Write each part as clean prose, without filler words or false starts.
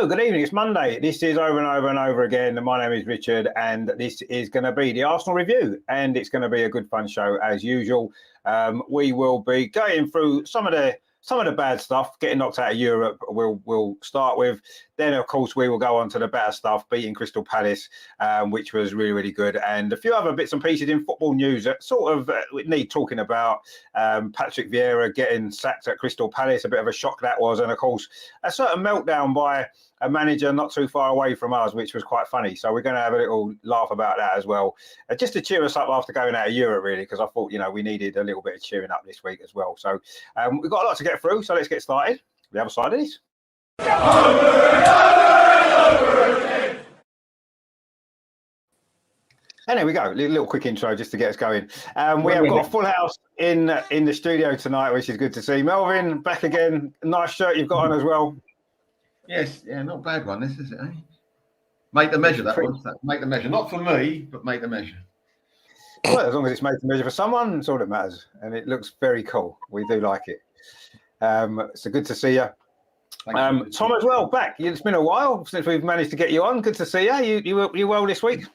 Hello, good evening. It's Monday. This is over and over and over again. My name is Richard, and this is going to be the Arsenal review, and it's going to be a good fun show as usual. We will be going through some of the bad stuff, getting knocked out of Europe. We'll start with. Then, of course, we will go on to the better stuff, beating Crystal Palace, which was really, really good, and a few other bits and pieces in football news that sort of need talking about. Patrick Vieira getting sacked at Crystal Palace, a bit of a shock that was, and of course, a certain meltdown by a manager not too far away from us, which was quite funny. So we're going to have a little laugh about that as well, just to cheer us up after going out of Europe, really, because I thought, we needed a little bit of cheering up this week as well. So we've got a lot to get through, so let's get started. The other side of this. And there we go. A little quick intro just to get us going. We have got a full house in the studio tonight, which is good to see. Melvin, back again. Nice shirt you've got on as well. Yes, yeah, not a bad one, this is it, eh? Make the measure, that one. Make the measure. Not for me, but make the measure. Well, as long as it's made to measure for someone, it's all that matters. And it looks very cool. We do like it. So good to see you. Tom as well, back. It's been a while since we've managed to get you on. Good to see you. You well this week?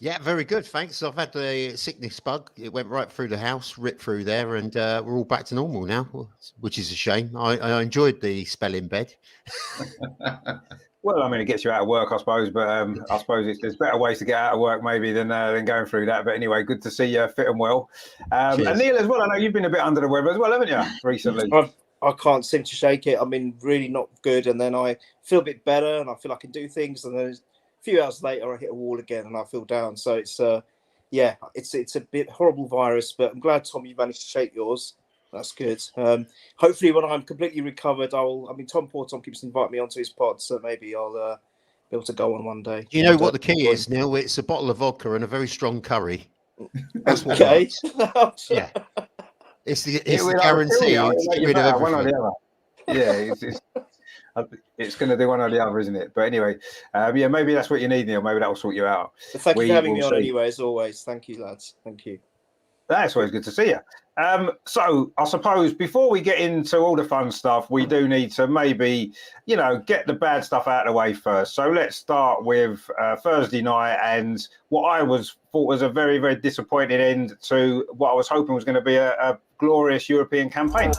Yeah, very good, thanks. I've had the sickness bug. It went right through the house, ripped through there, and we're all back to normal now, which is a shame. I enjoyed the spell in bed. Well, I mean, it gets you out of work, I suppose, but I suppose there's better ways to get out of work maybe than going through that. But anyway, good to see you fit and well. And Neil as well, I know you've been a bit under the weather as well, haven't you, recently? I can't seem to shake it. I mean, really not good. And then I feel a bit better and I feel I can do things. And then a few hours later, I hit a wall again and I feel down. So it's a bit horrible virus, but I'm glad, Tom, you managed to shake yours. That's good. Hopefully when I'm completely recovered, Tom keeps inviting me onto his pod, so maybe I'll be able to go on one day. You know what the key is, Neil? It's a bottle of vodka and a very strong curry. That's what okay. Yeah. It's the guarantee to get rid of everything. One or the other. Yeah, it's going to do one or the other, isn't it? But anyway, maybe that's what you need, Neil. Maybe that will sort you out. Well, thank you for having me on anyway, as always. Thank you, lads. Thank you. That's always good to see you. So I suppose before we get into all the fun stuff, we do need to maybe, get the bad stuff out of the way first. So let's start with Thursday night and what I thought was a very, very disappointing end to what I was hoping was going to be a glorious European campaign.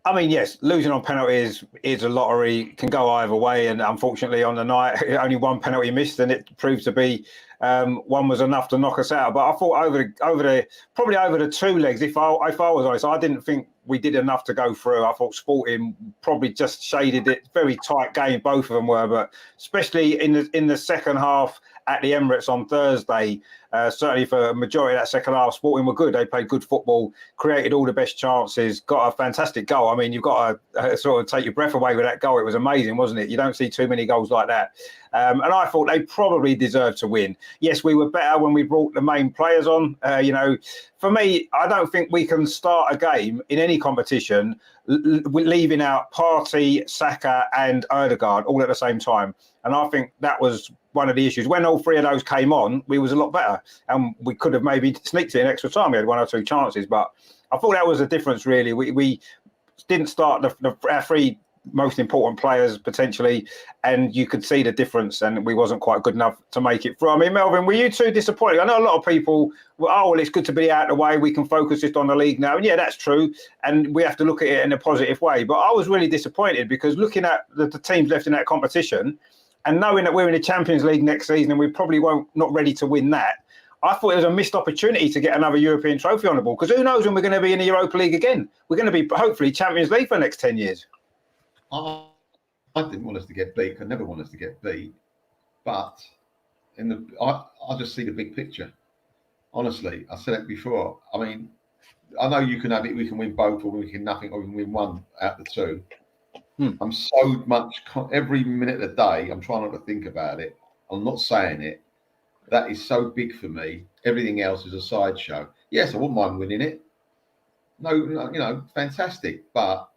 I mean, yes, losing on penalties is a lottery, can go either way. And unfortunately, on the night, only one penalty missed, and it proved to be one was enough to knock us out. But I thought probably over the two legs, if I was honest, I didn't think we did enough to go through. I thought Sporting probably just shaded it. Very tight game, both of them were, but especially in the second half at the Emirates on Thursday, certainly for a majority of that second half, Sporting were good. They played good football, created all the best chances, got a fantastic goal. I mean, you've got to sort of take your breath away with that goal. It was amazing, wasn't it? You don't see too many goals like that. And I thought they probably deserved to win. Yes, we were better when we brought the main players on. For me, I don't think we can start a game in any competition leaving out Partey, Saka and Ødegaard all at the same time. And I think that was one of the issues. When all three of those came on, we was a lot better. And we could have maybe sneaked it in extra time. We had one or two chances. But I thought that was the difference, really. We didn't start our three most important players, potentially, and you could see the difference, and we wasn't quite good enough to make it through. I mean, Melvin, were you too disappointed? I know a lot of people well, it's good to be out of the way. We can focus just on the league now. And yeah, that's true. And we have to look at it in a positive way. But I was really disappointed because looking at the teams left in that competition and knowing that we're in the Champions League next season and we probably not ready to win that, I thought it was a missed opportunity to get another European trophy on the board, because who knows when we're going to be in the Europa League again. We're going to be, hopefully, Champions League for the next 10 years. I didn't want us to get beat. I never want us to get beat. But I just see the big picture. Honestly, I said it before. I mean, I know you can have it. We can win both, or we can nothing, or we can win one out of the two. I'm so much, every minute of the day, I'm trying not to think about it. I'm not saying it. That is so big for me. Everything else is a sideshow. Yes, I wouldn't mind winning it. No, fantastic. But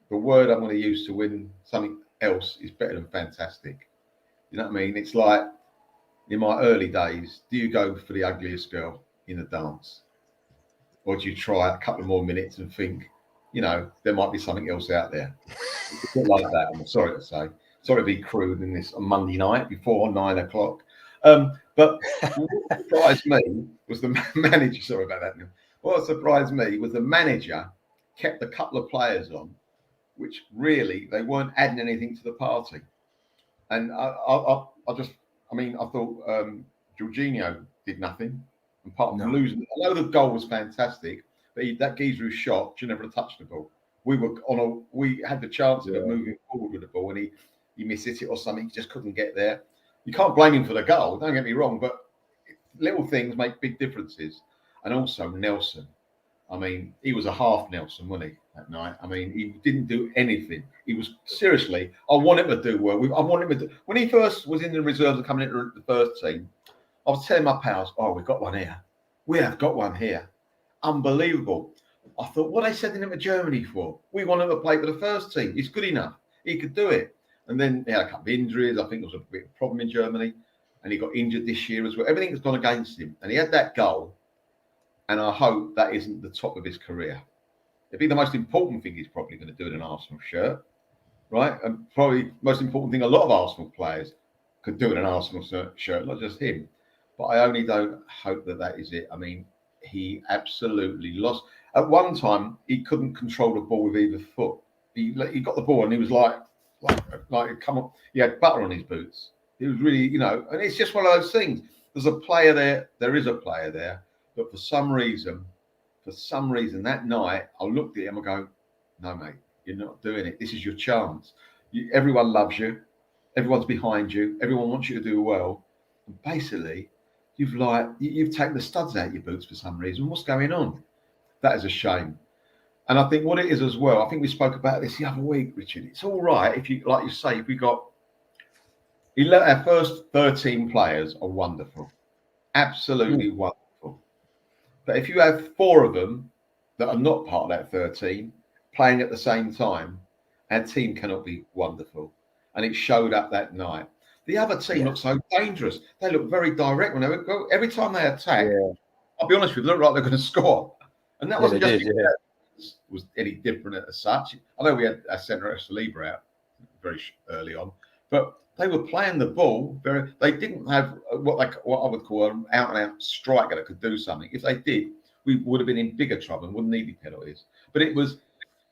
the word I'm going to use to win something else is better than fantastic. You know what I mean? It's like in my early days, do you go for the ugliest girl in a dance? or do you try a couple of more minutes and think, there might be something else out there? It's a bit like that. I'm sorry to say. Sorry to be crude in this on Monday night before 9 o'clock. But what surprised me was the manager. Sorry about that, Neil. What surprised me was the manager kept a couple of players on, which really they weren't adding anything to the party. And I thought Jorginho did nothing apart from losing. I know the goal was fantastic, but that geezer who shot should never have touched the ball. We had the chance of moving forward with the ball, and he mishit it or something. He just couldn't get there. You can't blame him for the goal. Don't get me wrong, but little things make big differences. And also Nelson. I mean, he was a half Nelson, wasn't he, that night? I mean, he didn't do anything. He was seriously. I want him to do well. I want him to do. When he first was in the reserves and coming into the first team, I was telling my pals, "Oh, we've got one here. We have got one here. Unbelievable." I thought, what are they sending him to Germany for? We want him to play for the first team. He's good enough. He could do it. And then he had a couple of injuries. I think there was a bit of a problem in Germany. And he got injured this year as well. Everything has gone against him. And he had that goal. And I hope that isn't the top of his career. It'd be the most important thing he's probably going to do in an Arsenal shirt. Right? And probably the most important thing a lot of Arsenal players could do in an Arsenal shirt, not just him. But I only don't hope that is it. I mean, he absolutely lost. At one time, he couldn't control the ball with either foot. He got the ball and he was like come on. He had butter on his boots. He was really, and it's just one of those things. There's a player there. There is a player there. But for some reason, that night, I looked at him and go, no, mate, you're not doing it. This is your chance. Everyone loves you. Everyone's behind you. Everyone wants you to do well. And basically, you've taken the studs out of your boots for some reason. What's going on? That is a shame. And I think what it is as well, I think we spoke about this the other week, Richard. It's all right if you, like you say, if we got our first 13 players are wonderful, absolutely wonderful. But if you have 4 of them that are not part of that 13 playing at the same time, our team cannot be wonderful. And it showed up that night. The other team looked so dangerous. They looked very direct when they would go. Every time they attack, I'll be honest with you, it looked like they're going to score. And that wasn't just was any different as such. I know we had a centre Saliba out very early on, but they were playing the ball very. They didn't have what I would call an out-and-out striker that could do something. If they did, we would have been in bigger trouble and wouldn't need any penalties. But it was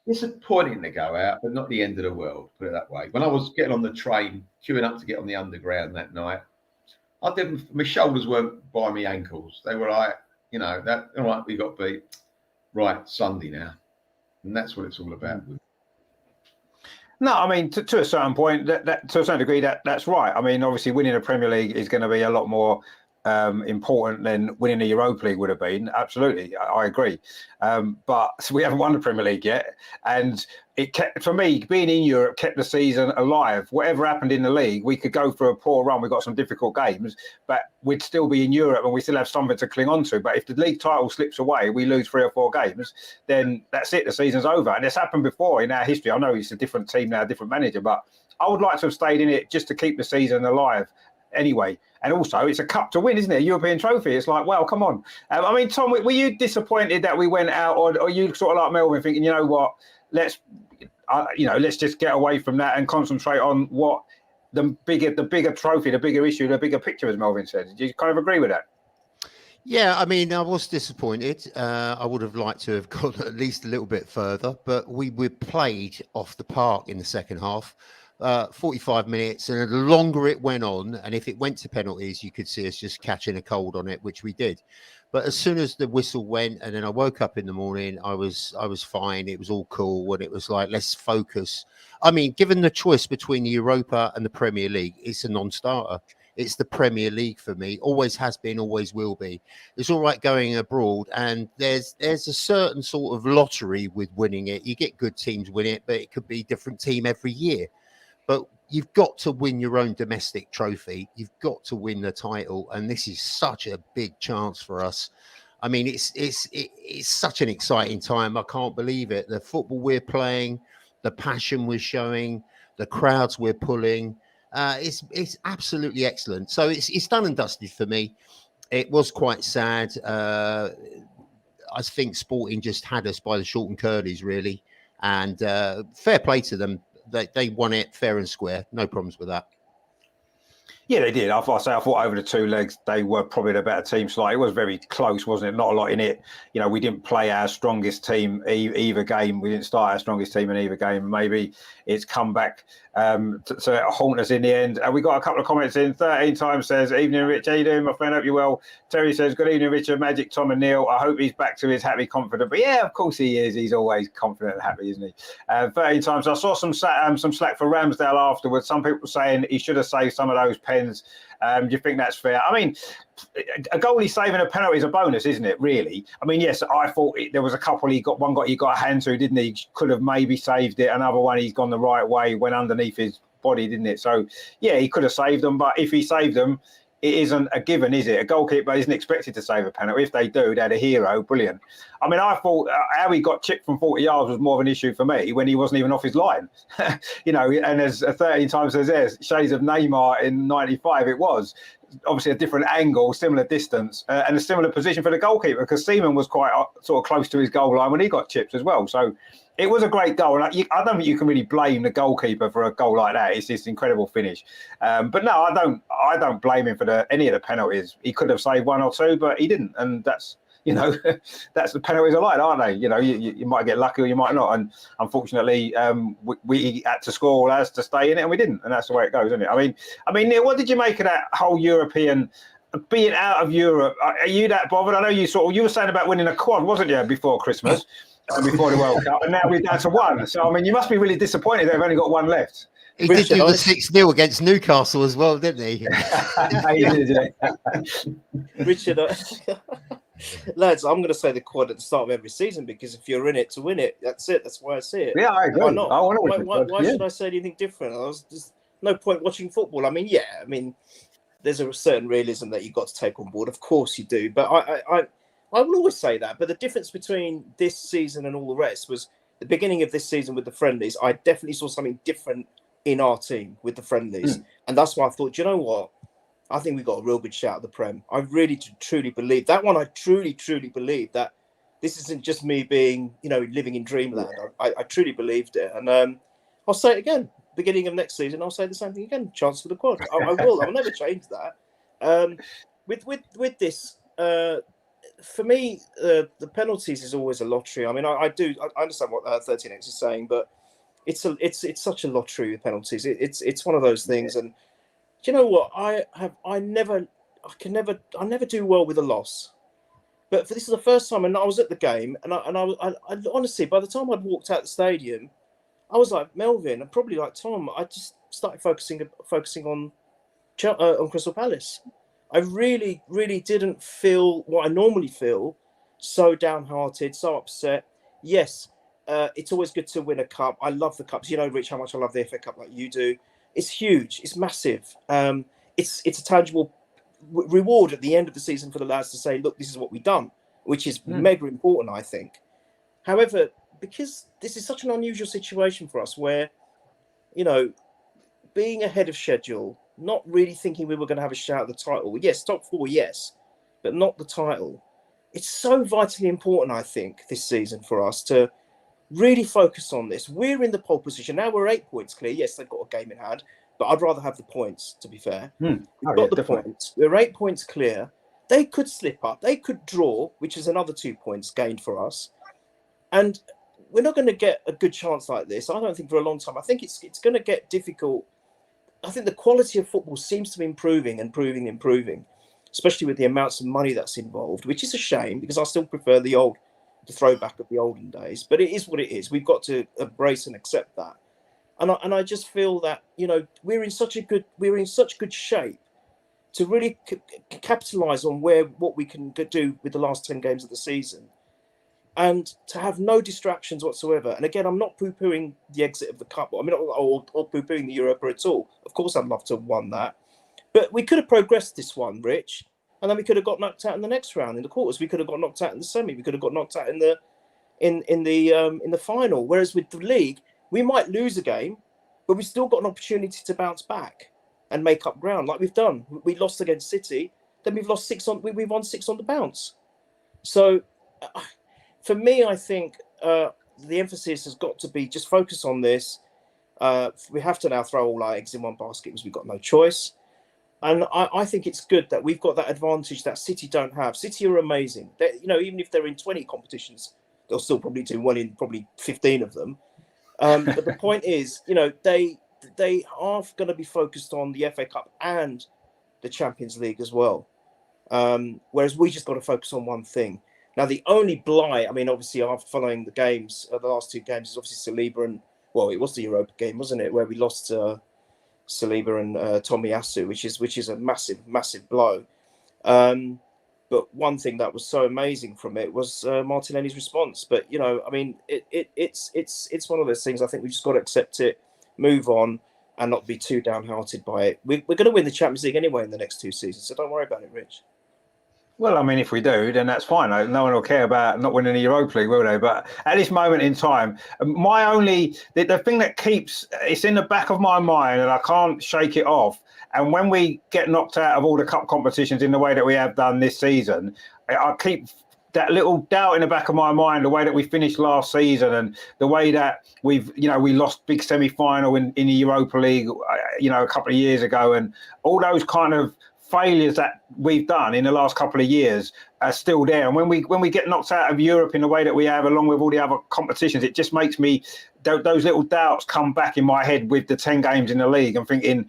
disappointing to go out, but not the end of the world. Put it that way. When I was getting on the train, queuing up to get on the underground that night, my shoulders weren't by my ankles. They were like, that all right. We got beat. Right, Sunday now, and that's what it's all about. No, I mean to a certain point, that to a certain degree, that's right. I mean, obviously, winning the Premier League is going to be a lot more important than winning the Europa League would have been. Absolutely, I agree. But we haven't won the Premier League yet, and it kept, for me, being in Europe kept the season alive. Whatever happened in the league, we could go for a poor run. We got some difficult games, but we'd still be in Europe and we still have something to cling on to. But if the league title slips away, we lose 3 or 4 games, then that's it. The season's over, and it's happened before in our history. I know it's a different team now, a different manager, but I would like to have stayed in it just to keep the season alive. Anyway, and also it's a cup to win, isn't it? A European trophy. It's like, well, come on. I mean, Tom, were you disappointed that we went out, or you sort of like Melvin thinking, you know what, let's just get away from that and concentrate on what the bigger trophy, the bigger issue, the bigger picture, as Melvin said. Did you kind of agree with that? Yeah, I mean, I was disappointed. I would have liked to have gone at least a little bit further, but we played off the park in the second half. 45 minutes, and the longer it went on, and if it went to penalties, you could see us just catching a cold on it, which we did. But as soon as the whistle went, and then I woke up in the morning, I was fine. It was all cool, and it was like, let's focus. I mean, given the choice between the Europa and the Premier League, it's a non-starter. It's the Premier League for me. Always has been, always will be. It's all right going abroad, and there's a certain sort of lottery with winning it. You get good teams win it, but it could be a different team every year. But you've got to win your own domestic trophy. You've got to win the title, and this is such a big chance for us. I mean, it's such an exciting time. I can't believe it. The football we're playing, the passion we're showing, the crowds we're pulling. It's absolutely excellent. So it's done and dusted for me. It was quite sad. I think Sporting just had us by the short and curlies, really. And fair play to them. They won it fair and square. No problems with that. Yeah, they did. I thought over the two legs, they were probably the better team slightly. It was very close, wasn't it? Not a lot in it. You know, we didn't play our strongest team either game. We didn't start our strongest team in either game. Maybe it's come back to haunt us in the end. We got a couple of comments in. 13 times says, "Evening, Rich. How you doing, my friend? Hope you're well." Terry says, "Good evening, Richard, Magic, Tom and Neil. I hope he's back to his happy, confident." But yeah, of course he is. He's always confident and happy, isn't he? 13 times. I saw some slack for Ramsdale afterwards. Some people saying he should have saved some of those pens. Do you think that's fair? I mean, a goalie saving a penalty is a bonus, isn't it? Really? I mean, yes, I thought there was a couple. He got a hand to, didn't he? Could have maybe saved it. Another one, he's gone the right way, went underneath his body, didn't it? So yeah, he could have saved them. But if he saved them, it isn't a given, is it? A goalkeeper isn't expected to save a penalty. If they do, they're the hero. Brilliant. I mean, I thought how he got chipped from 40 yards was more of an issue for me when he wasn't even off his line. You know, and as 13 times says there's shades of Neymar in 95, it was obviously a different angle, similar distance, and a similar position for the goalkeeper because Seaman was quite sort of close to his goal line when he got chipped as well. So it was a great goal, and I don't think you can really blame the goalkeeper for a goal like that. It's this incredible finish. But no, I don't blame him for any of the penalties. He could have saved one or two, but he didn't, and that's, you know, that's the penalties are like, aren't they? You know, you might get lucky or you might not, and unfortunately, we had to score all ours to stay in it, and we didn't, and that's the way it goes, isn't it? I mean, Neil, what did you make of that whole European? Being out of Europe, are you that bothered? I know you were saying about winning a quad, wasn't you, before Christmas? Before the World Cup, and now we're down to one. So, I mean, you must be really disappointed they've only got one left. He did do the 6-0 against Newcastle as well, didn't he? He did, yeah. Richard, lads, I'm going to say the quad at the start of every season because if you're in it to win it, that's it. That's why I see it. Yeah, I agree. Why not? Why should I say anything different? There's no point watching football. I mean, there's a certain realism that you've got to take on board. Of course you do. But I will always say that. But the difference between this season and all the rest was the beginning of this season with the friendlies. I definitely saw something different in our team with the friendlies. And that's why I thought, you know what? I think we got a real good shout at the Prem. I really truly believe that one. I truly believe that this isn't just me being, you know, living in dreamland. I truly believed it. And I'll say it again. Beginning of next season, I'll say the same thing again. Chance for the quad. I will. I'll never change that. With this, for me, the penalties is always a lottery. I mean, I understand what 13X is saying, but it's such a lottery with penalties. It's one of those things. And do you know what? I never do well with a loss. But this is the first time, and I was at the game, and I honestly, by the time I'd walked out the stadium, I was like Melvin, and probably like Tom. I just started focusing on Crystal Palace. I really didn't feel what I normally feel, so downhearted, so upset. Yes, it's always good to win a cup. I love the cups. You know, Rich, how much I love the FA Cup like you do. It's huge. It's massive. It's a tangible reward at the end of the season for the lads to say, look, this is what we've done, which is mega important, I think. However, because this is such an unusual situation for us where, you know, being ahead of schedule, not really thinking we were going to have a shout at the title. Yes, top four, yes, but not the title. It's so vitally important, I think, this season for us to really focus on this. We're in the pole position. Now we're 8 points clear. Yes, they've got a game in hand, but I'd rather have the points, to be fair. We've got the points. We're 8 points clear. They could slip up. They could draw, which is another 2 points gained for us. And we're not going to get a good chance like this, I don't think, for a long time. I think it's going to get difficult. I think the quality of football seems to be improving, especially with the amounts of money that's involved, which is a shame because I still prefer the throwback of the olden days. But it is what it is. We've got to embrace and accept that. And I just feel that, you know, we're in such good shape to really capitalise on what we can do with the last 10 games of the season. And to have no distractions whatsoever. And again, I'm not poo-pooing the exit of the cup. I mean, or poo-pooing the Europa at all. Of course, I'd love to have won that. But we could have progressed this one, Rich. And then we could have got knocked out in the next round in the quarters. We could have got knocked out in the semi. We could have got knocked out in the final. Whereas with the league, we might lose a game, but we've still got an opportunity to bounce back and make up ground like we've done. We lost against City, then we've lost 6 on. We've won 6 on the bounce. So. for me, I think the emphasis has got to be just focus on this. We have to now throw all our eggs in one basket because we've got no choice. And I think it's good that we've got that advantage that City don't have. City are amazing. Even if they're in 20 competitions, they'll still probably do one in probably 15 of them. But the point is, they are going to be focused on the FA Cup and the Champions League as well. Whereas we just got to focus on one thing. Now, the only blight, obviously, after following the games, the last two games, is obviously Saliba and, it was the Europa game, wasn't it, where we lost Saliba and Tomiyasu, which is a massive, massive blow. But one thing that was so amazing from it was Martinelli's response. But it's one of those things. I think we just got to accept it, move on, and not be too downhearted by it. We're going to win the Champions League anyway in the next 2 seasons, so don't worry about it, Rich. Well, if we do, then that's fine. No one will care about not winning the Europa League, will they? But at this moment in time, the thing that it's in the back of my mind and I can't shake it off. And when we get knocked out of all the cup competitions in the way that we have done this season, I keep that little doubt in the back of my mind, the way that we finished last season and the way that we lost big semi-final in the Europa League, a couple of years ago, and all those kind of failures that we've done in the last couple of years are still there. And when we get knocked out of Europe in the way that we have, along with all the other competitions, it just makes me those little doubts come back in my head with the 10 games in the league. I'm thinking,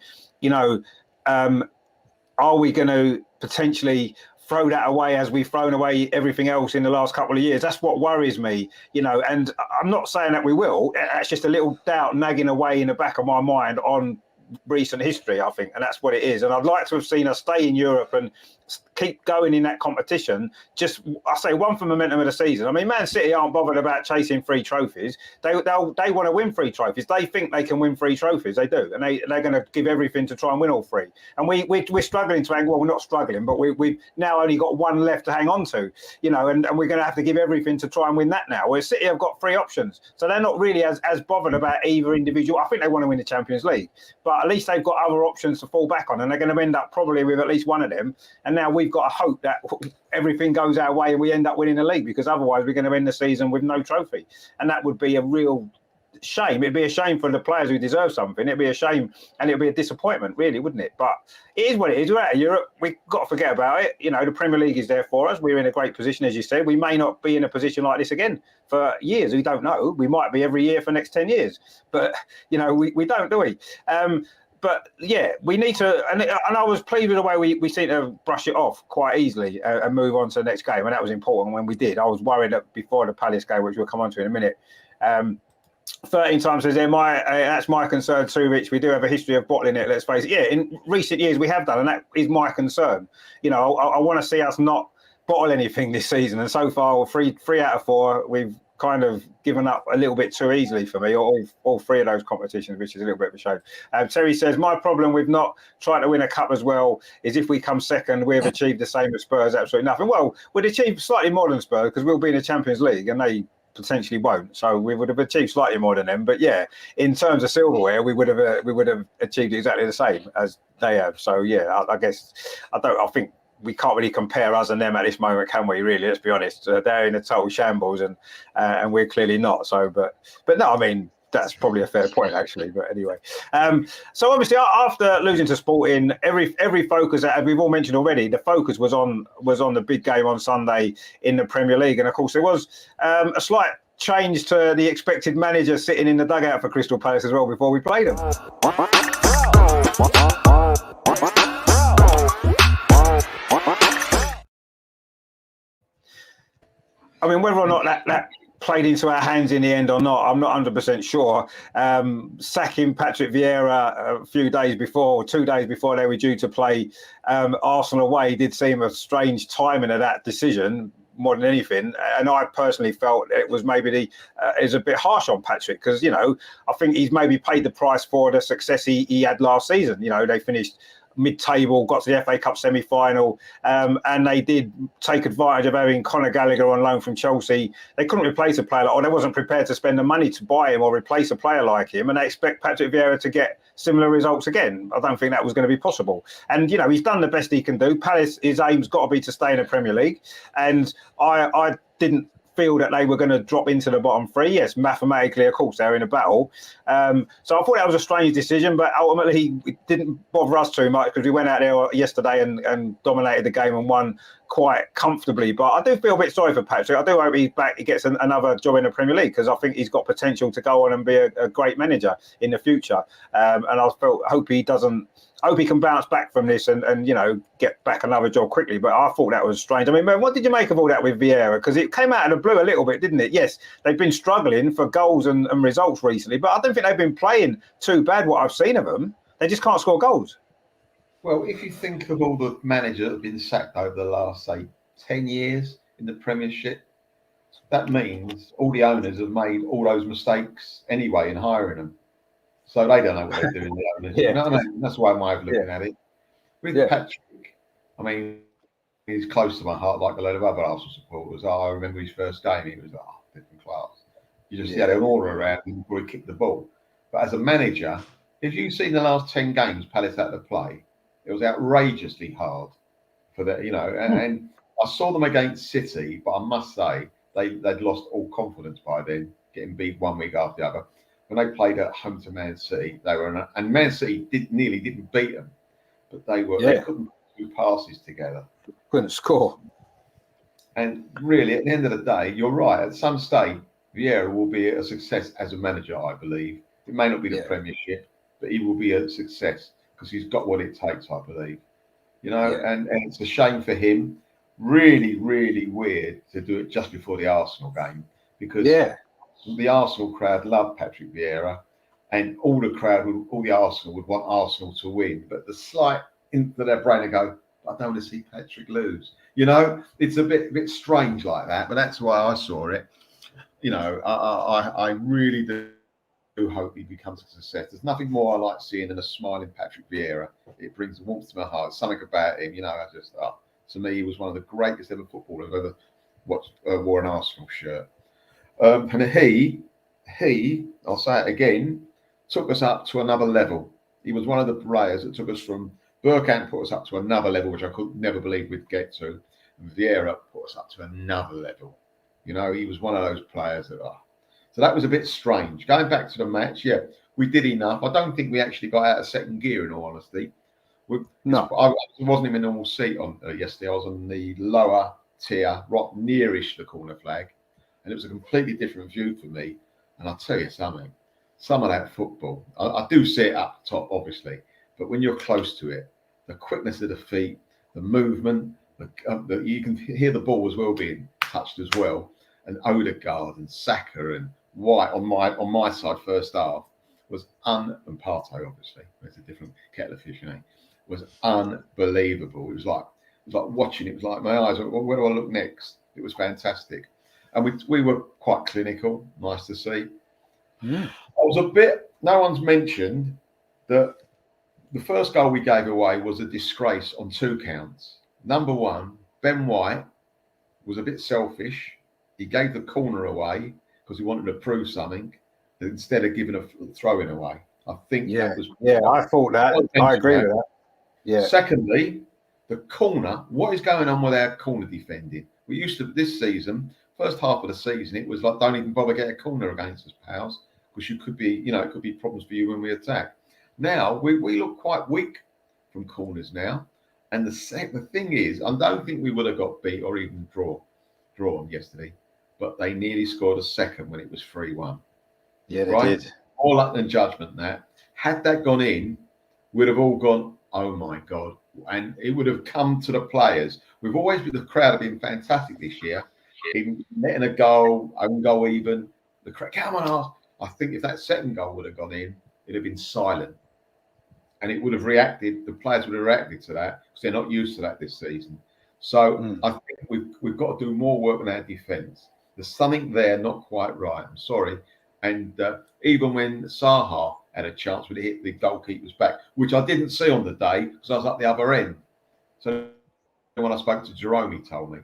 are we going to potentially throw that away as we've thrown away everything else in the last couple of years? That's what worries me, and I'm not saying that we will. It's just a little doubt nagging away in the back of my mind on recent history, I think, and that's what it is. And I'd like to have seen us stay in Europe and keep going in that competition. Just, I say, one for momentum of the season. Man City aren't bothered about chasing 3 trophies. They want to win 3 trophies. They think they can win 3 trophies. They do, and they're going to give everything to try and win all 3. And we're struggling to hang. Well, we're not struggling, but we've now only got 1 left to hang on to. And we're going to have to give everything to try and win that now. Whereas City have got 3 options, so they're not really as bothered about either individual. I think they want to win the Champions League, but at least they've got other options to fall back on, and they're going to end up probably with at least one of them. And now we've got to hope that everything goes our way and we end up winning the league, because otherwise we're going to end the season with no trophy, and that would be a real shame. It'd be a shame for the players who deserve something. It'd be a shame, and it'd be a disappointment, really, wouldn't it? But it is what it is. We're out of Europe. We've got to forget about it. The Premier League is there for us. We're in a great position, as you said. We may not be in a position like this again for years. We don't know. We might be every year for the next 10 years. But, we don't, do we? But yeah, we need to, and I was pleased with the way we seem to brush it off quite easily and move on to the next game, and that was important when we did. I was worried that before the Palace game, which we'll come on to in a minute. 13 times says there, that's my concern too, Rich. We do have a history of bottling it, let's face it. Yeah, in recent years we have done, and that is my concern. I want to see us not bottle anything this season, and so far, 3 out of 4, we've kind of given up a little bit too easily for me, all 3 of those competitions, which is a little bit of a shame. Terry says, my problem with not trying to win a cup as well is if we come second, we've achieved the same as Spurs, absolutely nothing. Well, we'd achieve slightly more than Spurs because we'll be in the Champions League and they potentially won't, so we would have achieved slightly more than them. But yeah, in terms of silverware, we would have achieved exactly the same as they have. So yeah, I guess I think we can't really compare us and them at this moment, can we? Really, let's be honest. They're in a total shambles, and we're clearly not. So, but no, that's probably a fair point, actually. But anyway, so obviously after losing to Sporting, every focus, as we've all mentioned already, the focus was on the big game on Sunday in the Premier League, and of course there was a slight change to the expected manager sitting in the dugout for Crystal Palace as well before we played them. Whether or not that played into our hands in the end or not, I'm not 100% sure. Sacking Patrick Vieira a few days before, or 2 days before they were due to play Arsenal away, did seem a strange timing of that decision more than anything. And I personally felt it was maybe is a bit harsh on Patrick because, I think he's maybe paid the price for the success he had last season. They finished mid-table, got to the FA Cup semi-final, and they did take advantage of having Conor Gallagher on loan from Chelsea. They couldn't replace a player, or they wasn't prepared to spend the money to buy him or replace a player like him, and they expect Patrick Vieira to get similar results again. I don't think that was going to be possible. And, you know, he's done the best he can do. Palace, his aim's got to be to stay in the Premier League, and I didn't feel that they were going to drop into the bottom three. Yes, mathematically, of course, they're in a battle. So I thought that was a strange decision, but ultimately it didn't bother us too much because we went out there yesterday and dominated the game and won quite comfortably. But I do feel a bit sorry for Patrick. I do hope he's back. He gets another job in the Premier League because I think he's got potential to go on and be a great manager in the future. And I hope he doesn't. I hope he can bounce back from this and you know, get back another job quickly. But I thought that was strange. I mean, man, what did you make of all that with Vieira? Because it came out of the blue a little bit, didn't it? Yes, they've been struggling for goals and results recently, but I don't think they've been playing too bad, what I've seen of them. They just can't score goals. Well, if you think of all the managers that have been sacked over the last, say, 10 years in the Premiership, that means all the owners have made all those mistakes anyway in hiring them. So they don't know what they're doing. Yeah. You know what I mean? That's why I'm way of looking at it. With Patrick, I mean, he's close to my heart, like a load of other Arsenal supporters. I remember his first game, he was different class. You just had an aura around him before he kicked the ball. But as a manager, if you've seen the last 10 games Palace had to play, it was outrageously hard for that, you know. And I saw them against City, but I must say they'd lost all confidence by then, getting beat 1 week after the other. When they played at home to Man City, they were and Man City nearly didn't beat them, but they couldn't put 2 passes together. Couldn't score. And really, at the end of the day, you're right. At some stage, Vieira will be a success as a manager, I believe. It may not be the Premiership, but he will be a success because he's got what it takes, I believe. You know, and it's a shame for him. Really, really weird to do it just before the Arsenal game because the Arsenal crowd loved Patrick Vieira, and all the Arsenal would want Arsenal to win. But the slight into their brain and go, I don't want to see Patrick lose. You know, it's a bit strange like that, but that's why I saw it. You know, I really do hope he becomes a success. There's nothing more I like seeing than a smiling Patrick Vieira. It brings warmth to my heart. Something about him, you know, to me, he was one of the greatest ever footballers I've ever wore an Arsenal shirt. And he, I'll say it again, took us up to another level. He was one of the players that took us from Bergkamp, put us up to another level, which I could never believe we'd get to. And Vieira put us up to another level. You know, he was one of those players that So that was a bit strange. Going back to the match, we did enough. I don't think we actually got out of second gear, in all honesty. I wasn't in my normal seat on yesterday. I was on the lower tier, right nearish the corner flag. And it was a completely different view for me. And I'll tell you something, some of that football, I do see it up top, obviously, but when you're close to it, the quickness of the feet, the movement, you can hear the ball as well being touched as well. And Odegaard and Saka and White on my side first half was and Partey, obviously, it's a different kettle of fish, was unbelievable. It was like watching. It was like my eyes. Where do I look next? It was fantastic. And we were quite clinical, nice to see. I was a bit, no one's mentioned that the first goal we gave away was a disgrace on 2 counts. Number one, Ben White was a bit selfish. He gave the corner away because he wanted to prove something instead of giving a throw-in away. I think that was... Yeah, I thought that. I agree with that. Yeah. Secondly, the corner, what is going on with our corner defending? We used to, this season... First half of the season, it was like, don't even bother get a corner against us, pals, because you could be, you know, it could be problems for you when we attack. Now, we look quite weak from corners now. And the thing is, I don't think we would have got beat or even drawn yesterday, but they nearly scored a second when it was 3-1. Yeah, they did. All luck and judgment there. Had that gone in, we'd have all gone, oh my God. And it would have come to the players. The crowd have been fantastic this year. Even letting a goal, own goal even. The crowd, come on, I think if that second goal would have gone in, it'd have been silent. And it would have reacted, the players would have reacted to that because they're not used to that this season. So I think we've got to do more work on our defence. There's something there not quite right. I'm sorry. And even when Saha had a chance when it hit the goalkeeper's back, which I didn't see on the day because I was up the other end. So when I spoke to Jerome, he told me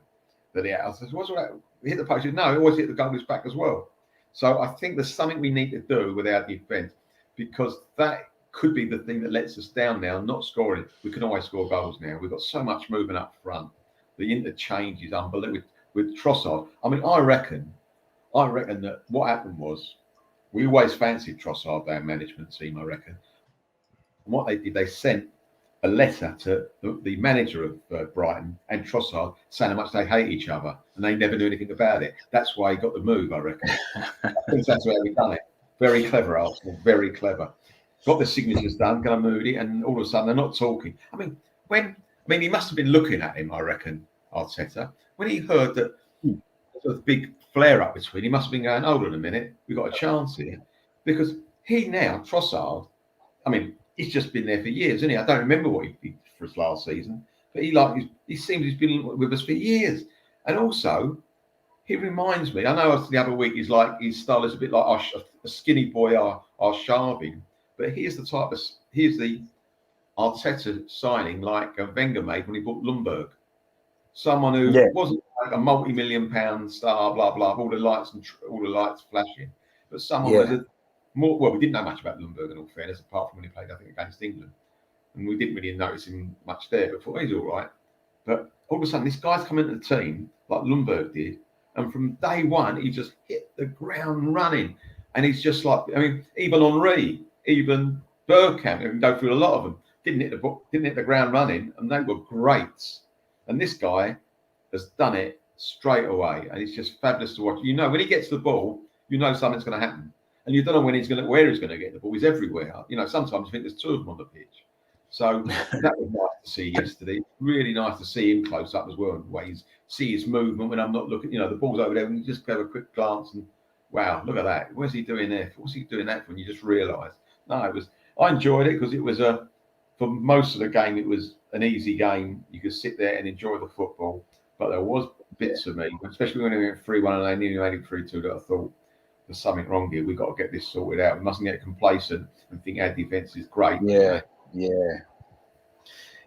that I said, what's all that? Hit the post? He said, no, it always hit the goalkeeper's back as well. So I think there's something we need to do with our defence, because that could be the thing that lets us down now, not scoring. We can always score goals now. We've got so much moving up front. The interchange is unbelievable. With Trossard, I mean, I reckon that what happened was we always fancied Trossard, our management team, I reckon. And what they did, they sent a letter to the manager of Brighton and Trossard saying how much they hate each other, and they never knew anything about it. That's why he got the move, I reckon. I think that's why we've done it. Very clever, Arsenal, very clever. Got the signatures done, going to move it, and all of a sudden they're not talking. I mean, he must have been looking at him, I reckon, Arteta. When he heard that there was a big flare-up between, he must have been going, hold on a minute, we've got a chance here. Because he now, Trossard, I mean, he's just been there for years, isn't he? I don't remember what he did for us last season, but he seems he's been with us for years. And also, he reminds me, I know the other week his style is a bit like a skinny boy, our Sharvin, but here's the Arteta signing like Wenger made when he bought Lundberg. Someone who wasn't like a multi-million-pound star, blah blah, all the lights flashing, but someone with more. Well, we didn't know much about Lundberg in all fairness, apart from when he played, I think, against England, and we didn't really notice him much there. But thought he's all right. But all of a sudden, this guy's come into the team like Lundberg did, and from day one, he just hit the ground running, and he's just like, I mean, even Henry, even Bergkamp, and go through a lot of them, didn't hit the ground running, and they were great. And this guy has done it straight away, and it's just fabulous to watch. You know, when he gets the ball, you know something's going to happen, and you don't know where he's going to get the ball. He's everywhere. You know, sometimes you think there's two of them on the pitch. So that was nice to see yesterday. Really nice to see him close up as well, and the way see his movement when I'm not looking. You know, the ball's over there, and you just have a quick glance, and wow, look at that. Where's he doing there? What's he doing that for? And you just realise. No, I enjoyed it because it was for most of the game, it was an easy game. You could sit there and enjoy the football. But there was bits of me, especially when we went 3-1 and they nearly made it 3-2, that I thought there's something wrong here. We've got to get this sorted out. We mustn't get complacent and think our defence is great.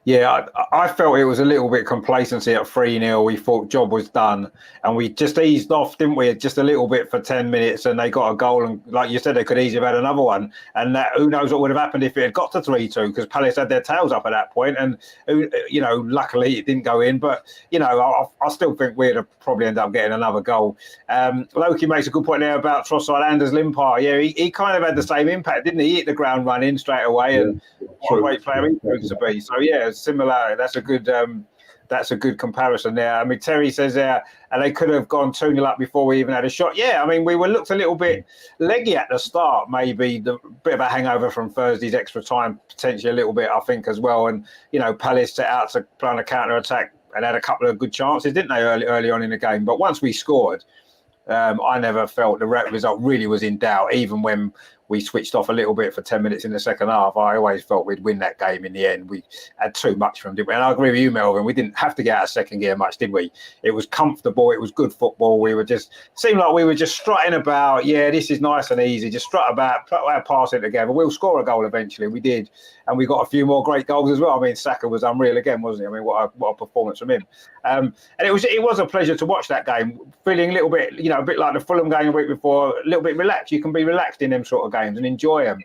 Yeah, I felt it was a little bit complacency at 3-0. We thought job was done, and we just eased off, didn't we? Just a little bit for 10 minutes, and they got a goal. And like you said, they could easily have had another one. And that, who knows what would have happened if it had got to 3-2, because Palace had their tails up at that point. And, you know, luckily it didn't go in. But, you know, I still think we'd have probably ended up getting another goal. Loki makes a good point there about Trossard and Limpar. Yeah, he kind of had the same impact, didn't he? He hit the ground running straight away, and what a great player he proves to be. So, yeah, similar. That's a good comparison there. I mean, Terry says there, and they could have gone 2-0 up before we even had a shot. Yeah, I mean, we looked a little bit leggy at the start, maybe the bit of a hangover from Thursday's extra time, potentially a little bit, I think, as well. And, you know, Palace set out to play on a counter-attack and had a couple of good chances, didn't they, early on in the game? But once we scored, I never felt the result really was in doubt, even when we switched off a little bit for 10 minutes in the second half. I always felt we'd win that game in the end. We had too much from them, didn't we? And I agree with you, Melvin. We didn't have to get out of second gear much, did we? It was comfortable. It was good football. Seemed like we were just strutting about. Yeah, this is nice and easy. Just strut about, put our passing together. We'll score a goal eventually. We did. And we got a few more great goals as well. I mean, Saka was unreal again, wasn't he? I mean, what a performance from him. And it was a pleasure to watch that game, feeling a little bit, you know, a bit like the Fulham game a week before, a little bit relaxed. You can be relaxed in them sort of games and enjoy them,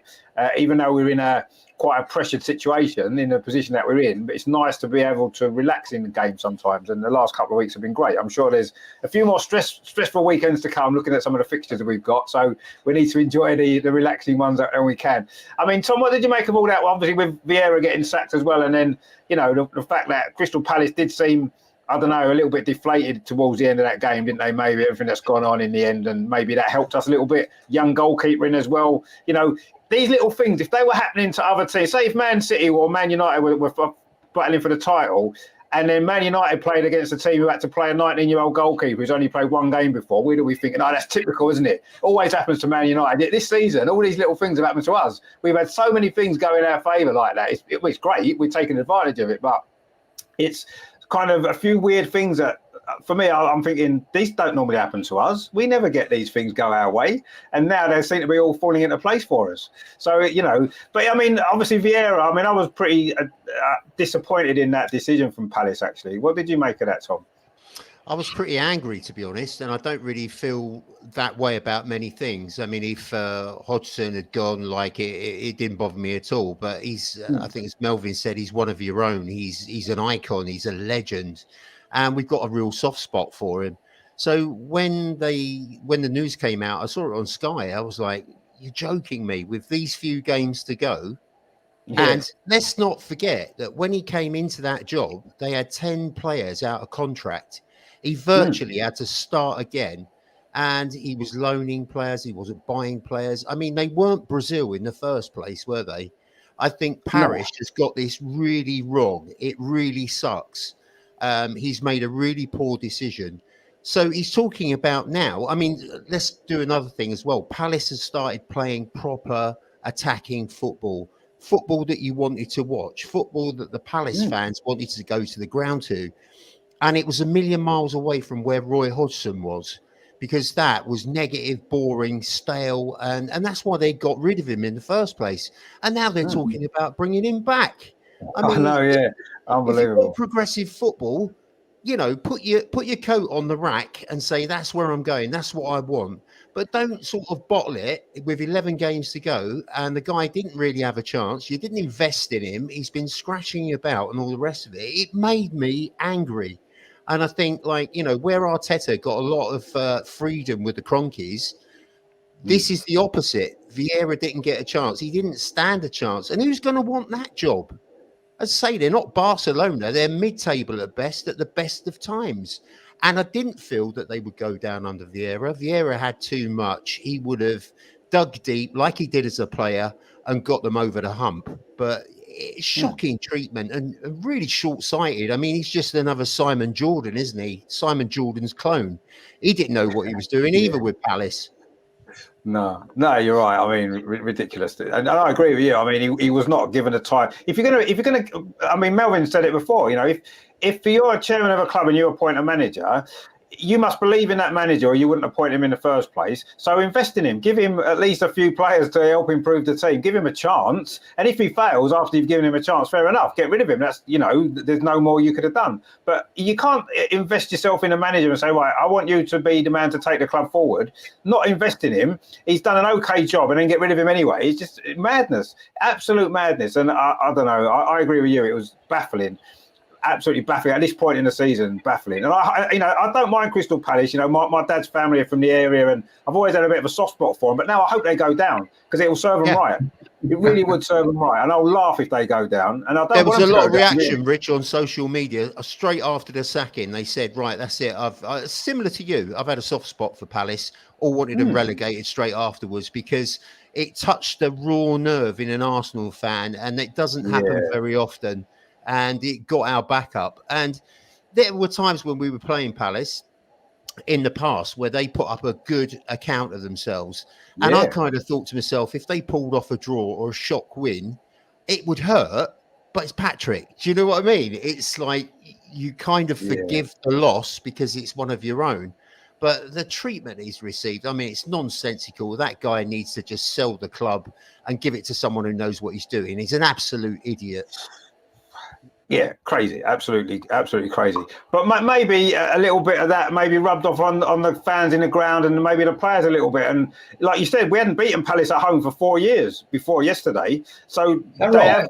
even though we're in quite a pressured situation in the position that we're in. But it's nice to be able to relax in the game sometimes. And the last couple of weeks have been great. I'm sure there's a few more stressful weekends to come, looking at some of the fixtures that we've got. So we need to enjoy the relaxing ones when we can. I mean, Tom, what did you make of all that? Well, obviously with Vieira getting sacked as well, and then, you know, the fact that Crystal Palace did seem, I don't know, a little bit deflated towards the end of that game, didn't they? Maybe everything that's gone on in the end, and maybe that helped us a little bit. Young goalkeeper in as well. You know, these little things, if they were happening to other teams, say if Man City or Man United were battling for the title, and then Man United played against a team who had to play a 19-year-old goalkeeper who's only played one game before, we'd all be thinking, oh, that's typical, isn't it? Always happens to Man United. This season, all these little things have happened to us. We've had so many things go in our favour like that. It's great. We're taking advantage of it, but it's kind of a few weird things that for me, I'm thinking these don't normally happen to us. We never get these things go our way, and now they seem to be all falling into place for us. So but I mean, obviously Vieira. I mean, I was pretty disappointed in that decision from Palace. Actually, what did you make of that, Tom? I was pretty angry, to be honest, and I don't really feel that way about many things. I mean, if Hodgson had gone, it didn't bother me at all. But he's, I think, as Melvin said, he's one of your own. He's an icon. He's a legend, and we've got a real soft spot for him. So when the news came out, I saw it on Sky. I was like, "You're joking me!" With these few games to go. Yeah. And let's not forget that when he came into that job, they had 10 players out of contract. He virtually had to start again, and he was loaning players. He wasn't buying players. I mean, they weren't Brazil in the first place, were they? I think Parish has got this really wrong. It really sucks. He's made a really poor decision. So he's talking about now. I mean, let's do another thing as well. Palace has started playing proper attacking football that you wanted to watch, football that the Palace fans wanted to go to the ground to. And it was a million miles away from where Roy Hodgson was, because that was negative, boring, stale. And that's why they got rid of him in the first place. And now they're talking about bringing him back. I mean, Unbelievable. If you want progressive football, put your coat on the rack and say, that's where I'm going. That's what I want. But don't sort of bottle it with 11 games to go. And the guy didn't really have a chance. You didn't invest in him. He's been scratching about and all the rest of it. It made me angry. And I think, where Arteta got a lot of freedom with the Cronkies, this is the opposite. Vieira didn't get a chance. He didn't stand a chance. And who's going to want that job? As I say, they're not Barcelona. They're mid-table at best, at the best of times. And I didn't feel that they would go down under Vieira. Vieira had too much. He would have dug deep like he did as a player and got them over the hump. But it's shocking treatment and really short-sighted. I mean, he's just another Simon Jordan, isn't he? Simon Jordan's clone. He didn't know what he was doing either with Palace. No, you're right. I mean, ridiculous. And I agree with you. I mean, he was not given a time. If you're gonna, I mean, Melvin said it before. If you're a chairman of a club and you appoint a manager, you must believe in that manager or you wouldn't appoint him in the first place. So invest in him. Give him at least a few players to help improve the team. Give him a chance. And if he fails after you've given him a chance, fair enough. Get rid of him. That's, there's no more you could have done. But you can't invest yourself in a manager and say, right, I want you to be the man to take the club forward. Not invest in him. He's done an okay job and then get rid of him anyway. It's just madness. Absolute madness. And I don't know. I agree with you. It was baffling. Absolutely baffling at this point in the season. Baffling, and I don't mind Crystal Palace. My dad's family are from the area, and I've always had a bit of a soft spot for them. But now I hope they go down because it will serve them right. It really would serve them right, and I'll laugh if they go down. And I don't. There was a lot of reaction, down. Rich, on social media straight after the sacking. They said, "Right, that's it." I've similar to you. I've had a soft spot for Palace. Or wanted them relegated straight afterwards because it touched the raw nerve in an Arsenal fan, and it doesn't happen very often. And it got our back up. And there were times when we were playing Palace in the past where they put up a good account of themselves. And I kind of thought to myself, if they pulled off a draw or a shock win, it would hurt, but it's Patrick. Do you know what I mean? It's like you kind of forgive the loss because it's one of your own. But the treatment he's received, I mean, it's nonsensical. That guy needs to just sell the club and give it to someone who knows what he's doing. He's an absolute idiot. Yeah, crazy, absolutely crazy. But maybe a little bit of that maybe rubbed off on the fans in the ground and maybe the players a little bit. And like you said, we hadn't beaten Palace at home for 4 years before yesterday, so they have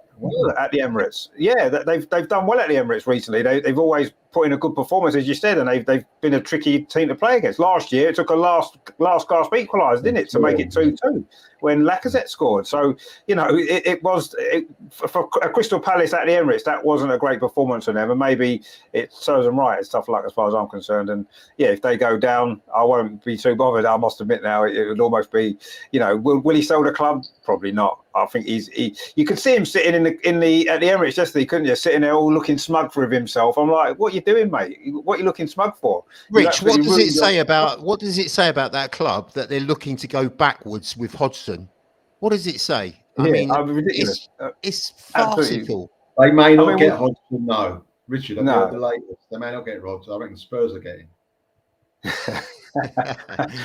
at the Emirates. Yeah, they've done well at the Emirates recently. They've always put in a good performance, as you said, and they've been a tricky team to play against. Last year, it took a last gasp equaliser, didn't it, to make it 2-2 when Lacazette scored. So, it was for a Crystal Palace at the Emirates, that wasn't a great performance for them, and maybe it serves them right. It's tough luck as far as I'm concerned. And if they go down, I won't be too bothered. I must admit now, it would almost be, will he sell the club? Probably not. I think you could see him sitting at the Emirates yesterday, couldn't you? Sitting there all looking smug for himself. I'm like, what are you doing, mate? What are you looking smug for? Rich, what does it say about that club that they're looking to go backwards with Hodgson? What does it say? I mean, ridiculous. It's farcical. They may not get Hodgson, though. Richard, have you No. heard the latest? They may not get robbed. I reckon Spurs are getting.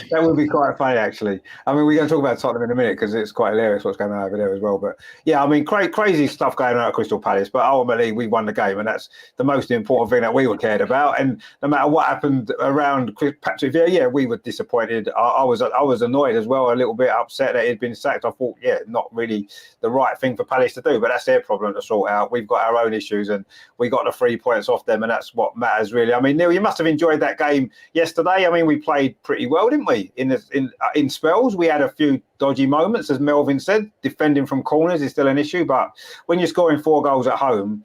That would be quite funny, actually. I mean, we're going to talk about Tottenham in a minute because it's quite hilarious what's going on over there as well. But yeah, I mean, crazy stuff going on at Crystal Palace. But ultimately, we won the game, and that's the most important thing that we were cared about. And no matter what happened around Patrick Vieira, yeah, we were disappointed. I was annoyed as well, a little bit upset that he'd been sacked. I thought, yeah, not really the right thing for Palace to do. But that's their problem to sort out. We've got our own issues, and we got the 3 points off them, and that's what matters really. I mean, Neil, you must have enjoyed that game yesterday. I mean, we played pretty well, didn't we? In spells, we had a few dodgy moments, as Melvin said. Defending from corners is still an issue, but when you're scoring 4 goals at home,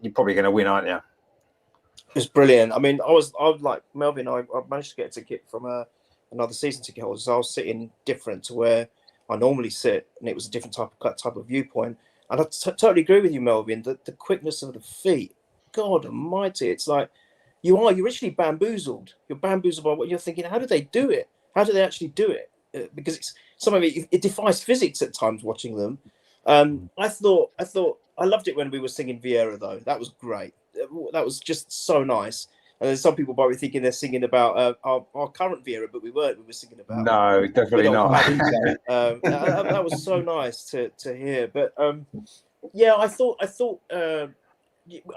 you're probably going to win, aren't you? It's brilliant. I mean, I was like Melvin. I managed to get a ticket from another season ticket holder, so I was sitting different to where I normally sit, and it was a different type of viewpoint. And I totally agree with you, Melvin. That the quickness of the feet, God Almighty, it's like you're actually bamboozled. You're bamboozled by what you're thinking. How do they do it? How do they actually do it? Because it's some of it defies physics at times watching them. I thought I loved it when we were singing Vieira though. That was great. That was just so nice. And there's some people might be thinking they're singing about our current Vieira, but we weren't. We were singing about No, definitely not. that was so nice to hear. But yeah, I thought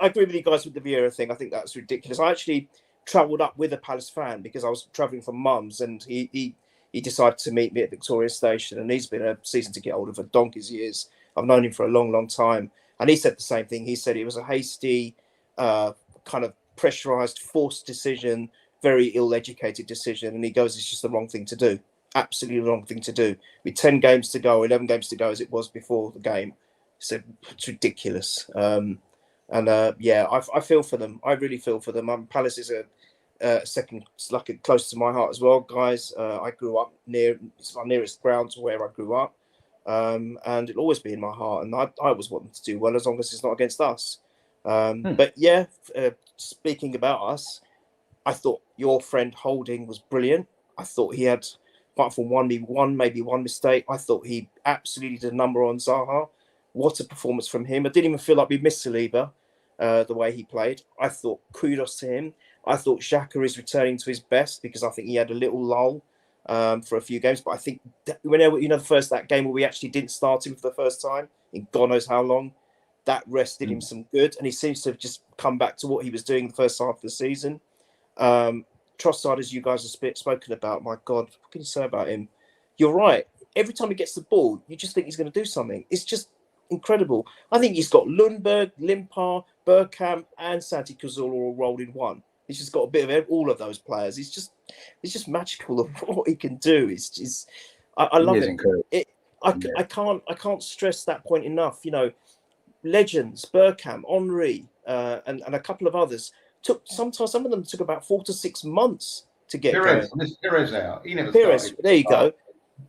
I agree with you guys with the Vieira thing. I think that's ridiculous. I actually travelled up with a Palace fan because I was travelling from Mum's, and he decided to meet me at Victoria Station, and he's been a season ticket holder for donkey's years. I've known him for a long, long time, and he said the same thing. He said it was a hasty, kind of pressurised, forced decision, very ill-educated decision, and he goes, it's just the wrong thing to do. Absolutely the wrong thing to do. With 10 games to go, 11 games to go, as it was before the game. So it's ridiculous. Yeah, I feel for them. I really feel for them. Palace is a second, like close to my heart as well, guys. I grew up it's my nearest ground to where I grew up, and it'll always be in my heart. And I always want them to do well as long as it's not against us. But yeah, speaking about us, I thought your friend Holding was brilliant. I thought he had, apart from maybe one mistake, I thought he absolutely did a number on Zaha. What a performance from him. I didn't even feel like we missed Saliba. The way he played, I thought kudos to him. I thought Xhaka is returning to his best because I think he had a little lull for a few games. But I think whenever that game where we actually didn't start him for the first time in God knows how long, that rest did him some good, and he seems to have just come back to what he was doing the first half of the season. Trossard, as you guys have spoken about, my God, what can you say about him? You're right. Every time he gets the ball, you just think he's going to do something. It's just incredible. I think he's got Lundberg, Limpar, Bergkamp, and Santi Cazorla all rolled in one. He's just got a bit of all of those players. He's just magical of what he can do. I love it. I can't stress that point enough. You know, legends, Bergkamp, Henry, and a couple of others some of them took about 4 to 6 months to get going. Perez out. He never started. There you go.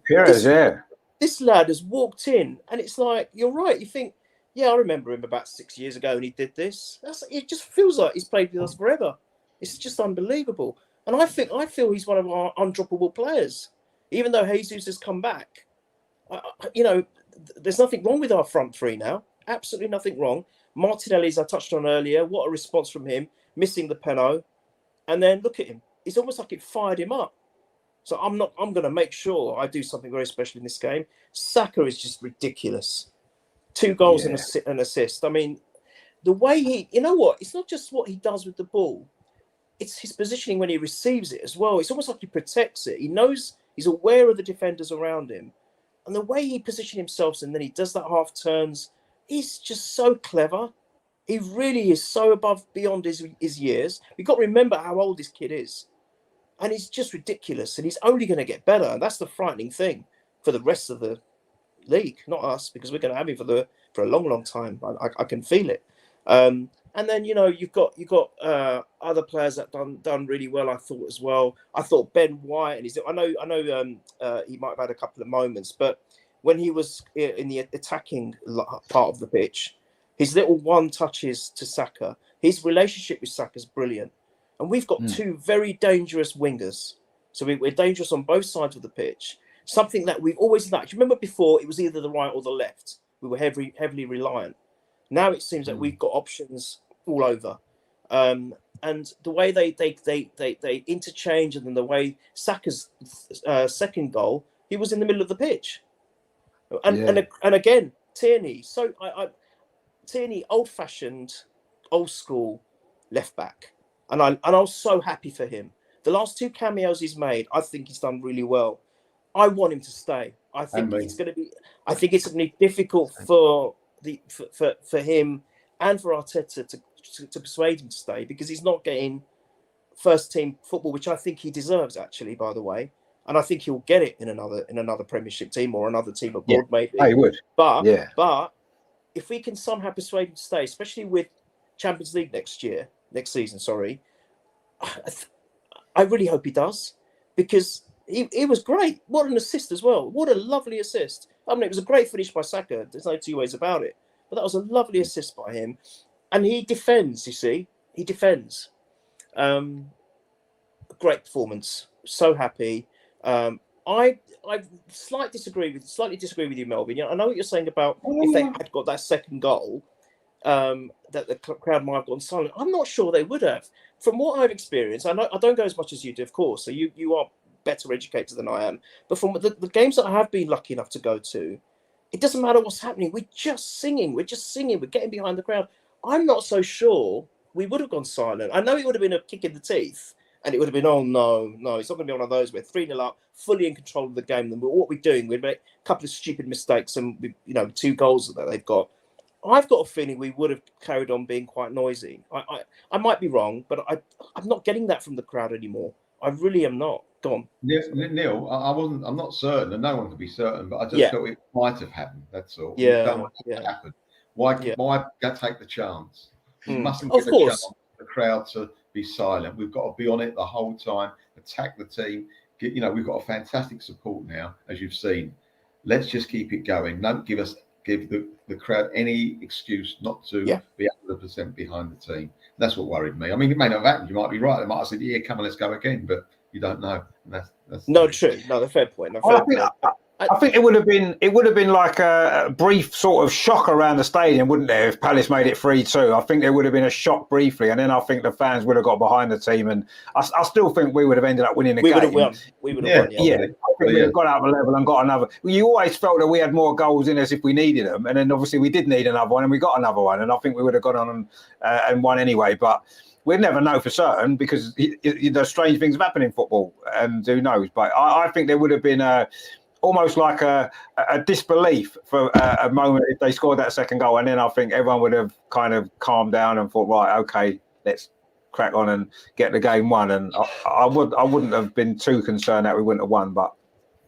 Perez, yeah. This lad has walked in, and it's like, you're right. You think, yeah, I remember him about 6 years ago, and he did this. It just feels like he's played with us forever. It's just unbelievable. And I feel he's one of our undroppable players, even though Jesus has come back. There's nothing wrong with our front three now. Absolutely nothing wrong. Martinelli, as I touched on earlier, what a response from him, missing the penalty, and then look at him. It's almost like it fired him up. So I'm going to make sure I do something very special in this game. Saka is just ridiculous. 2 goals and an assist. I mean, the way it's not just what he does with the ball. It's his positioning when he receives it as well. It's almost like he protects it. He knows, he's aware of the defenders around him. And the way he positions himself, and then he does that half turns, he's just so clever. He really is so beyond his years. You've got to remember how old this kid is. And he's just ridiculous. And he's only going to get better. And that's the frightening thing for the rest of the league, not us, because we're going to have him for a long, long time. I can feel it. And then, you've got other players that done really well, I thought, as well. I thought Ben White, and I know he might have had a couple of moments, but when he was in the attacking part of the pitch, his little one touches to Saka, his relationship with Saka is brilliant. And we've got 2 very dangerous wingers. So we're dangerous on both sides of the pitch. Something that we've always liked. You remember before, it was either the right or the left. We were heavily reliant. Now it seems that we've got options all over. And the way they interchange, and then the way Saka's second goal, he was in the middle of the pitch, and again Tierney. So Tierney, old-fashioned, old school left back, and I was so happy for him. The last 2 cameos he's made, I think he's done really well. I want him to stay. I think it's going to be difficult for him and for Arteta to persuade him to stay, because he's not getting first team football, which I think he deserves, actually, by the way. And I think he'll get it in another Premiership team or another team abroad, maybe. He would. But if we can somehow persuade him to stay, especially with Champions League next season, I really hope he does, because he was great. What an assist as well. What a lovely assist. I mean, it was a great finish by Saka. There's no two ways about it. But that was a lovely assist by him. And he defends, you see. He defends. Great performance. So happy. I slightly disagree with you, Melvin. I know what you're saying about if they had got that second goal, that the crowd might have gone silent. I'm not sure they would have. From what I've experienced, I don't go as much as you do, of course. So you are better educated than I am. But from the games that I have been lucky enough to go to, it doesn't matter what's happening. We're just singing. We're getting behind the crowd. I'm not so sure we would have gone silent. I know it would have been a kick in the teeth, and it would have been, oh, no, it's not going to be one of those. We're 3-0 up, fully in control of the game. Then what we're doing, we'd make a couple of stupid mistakes, and 2 goals that they've got. I've got a feeling we would have carried on being quite noisy. I might be wrong, but I'm not getting that from the crowd anymore. I really am not. Go on. Yes, Neil, I'm not certain, and no one can be certain, but I just felt it might have happened. That's all. Yeah. Don't want it to happen. Why take the chance? You mustn't Of give a chance for the crowd to be silent. We've got to be on it the whole time, attack the team. We've got a fantastic support now, as you've seen. Let's just keep it going. Don't give the crowd any excuse not to be 100% behind the team. That's what worried me. I mean, it may not have happened. You might be right. They might have said, come on, let's go again. But you don't know. And that's no, true. No, fair point. I think it would have been like a brief sort of shock around the stadium, wouldn't there, if Palace made it 3-2? I think there would have been a shock briefly, and then I think the fans would have got behind the team, and I still think we would have ended up winning the game. We would have won. I think we would have got out of a level and got another. You always felt that we had more goals in us if we needed them, and then obviously we did need another one, and we got another one, and I think we would have gone on and won anyway, but we'd never know for certain, because the strange things have happened in football, and who knows. But I think there would have been almost like a disbelief for a moment if they scored that second goal, and then I think everyone would have kind of calmed down and thought, right, okay, let's crack on and get the game won. And I wouldn't have been too concerned that we wouldn't have won, but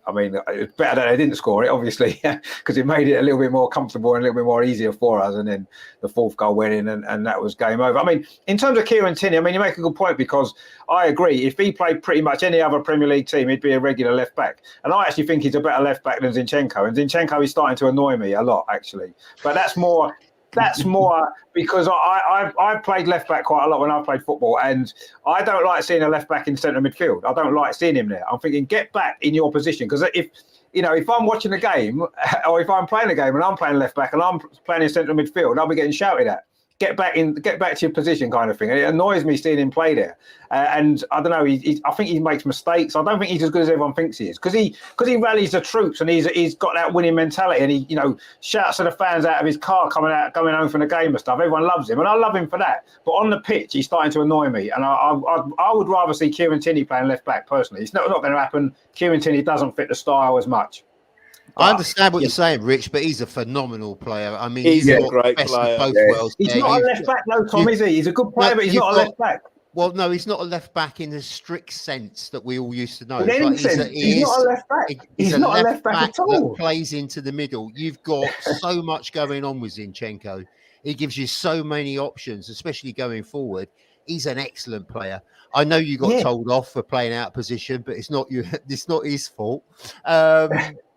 I mean, it's better that they didn't score it, obviously, because it made it a little bit more comfortable and a little bit more easier for us. And then the 4th goal went in, and that was game over. I mean, in terms of Kieran Tierney, I mean, you make a good point, because I agree. If he played pretty much any other Premier League team, he'd be a regular left back. And I actually think he's a better left back than Zinchenko. And Zinchenko is starting to annoy me a lot, actually. But that's more because I've played left back quite a lot when I played football, and I don't like seeing a left back in centre midfield. I don't like seeing him there. I'm thinking, get back in your position, because if I'm watching a game, or if I'm playing a game and I'm playing left back and I'm playing in central midfield, I'll be getting shouted at. Get back to your position, kind of thing. And it annoys me seeing him play there. And I don't know. I think he makes mistakes. I don't think he's as good as everyone thinks he is, because he rallies the troops, and he's got that winning mentality, and he shouts to the fans out of his car going home from the game and stuff. Everyone loves him, and I love him for that. But on the pitch, he's starting to annoy me, and I would rather see Kieran Tierney playing left back personally. It's not going to happen. Kieran Tierney doesn't fit the style as much. I understand what you're saying, Rich, but he's a phenomenal player. I mean, he's a great player. He's not a left back, though, Tom, is he? He's a good player, but he's not a left back. Well, no, he's not a left back in the strict sense that we all used to know. He's not a left back. He's not a left back at all. That plays into the middle. You've got so much going on with Zinchenko. He gives you so many options, especially going forward. He's an excellent player. I know you got told off for playing out of position, but it's not his fault. I'm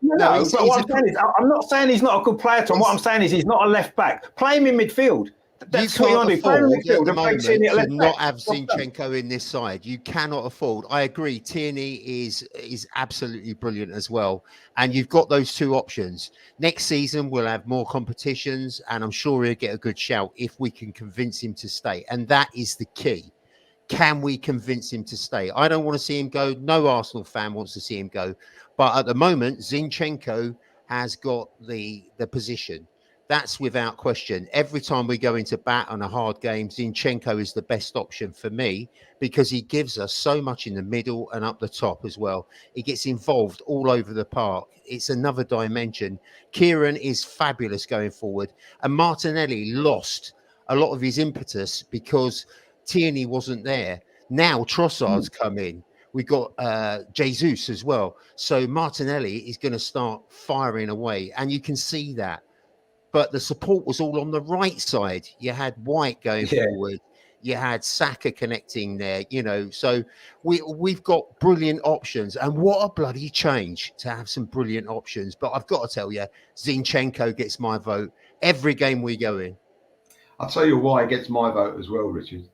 not saying he's not a good player, Tom. What I'm saying is he's not a left back. Play him in midfield. That's You what you can't want to do. Play in afford the at midfield the and play moment Tierney at to left not back. have What's that? Zinchenko in this side. You cannot afford. I agree. Tierney is absolutely brilliant as well. And you've got those two options. Next season, we'll have more competitions, and I'm sure he'll get a good shout if we can convince him to stay. And that is the key. Can we convince him to stay? I don't want to see him go. No Arsenal fan wants to see him go. But at the moment, Zinchenko has got the position. That's without question. Every time we go into bat on a hard game, Zinchenko is the best option for me because he gives us so much in the middle and up the top as well. He gets involved all over the park. It's another dimension. Kieran is fabulous going forward. And Martinelli lost a lot of his impetus because Tierney wasn't there. Now Trossard's come in. We got Jesus as well. So Martinelli is going to start firing away. And you can see that. But the support was all on the right side. You had White going forward. You had Saka connecting there, So we've got brilliant options. And what a bloody change to have some brilliant options. But I've got to tell you, Zinchenko gets my vote every game we go in. I'll tell you why he gets my vote as well, Richard.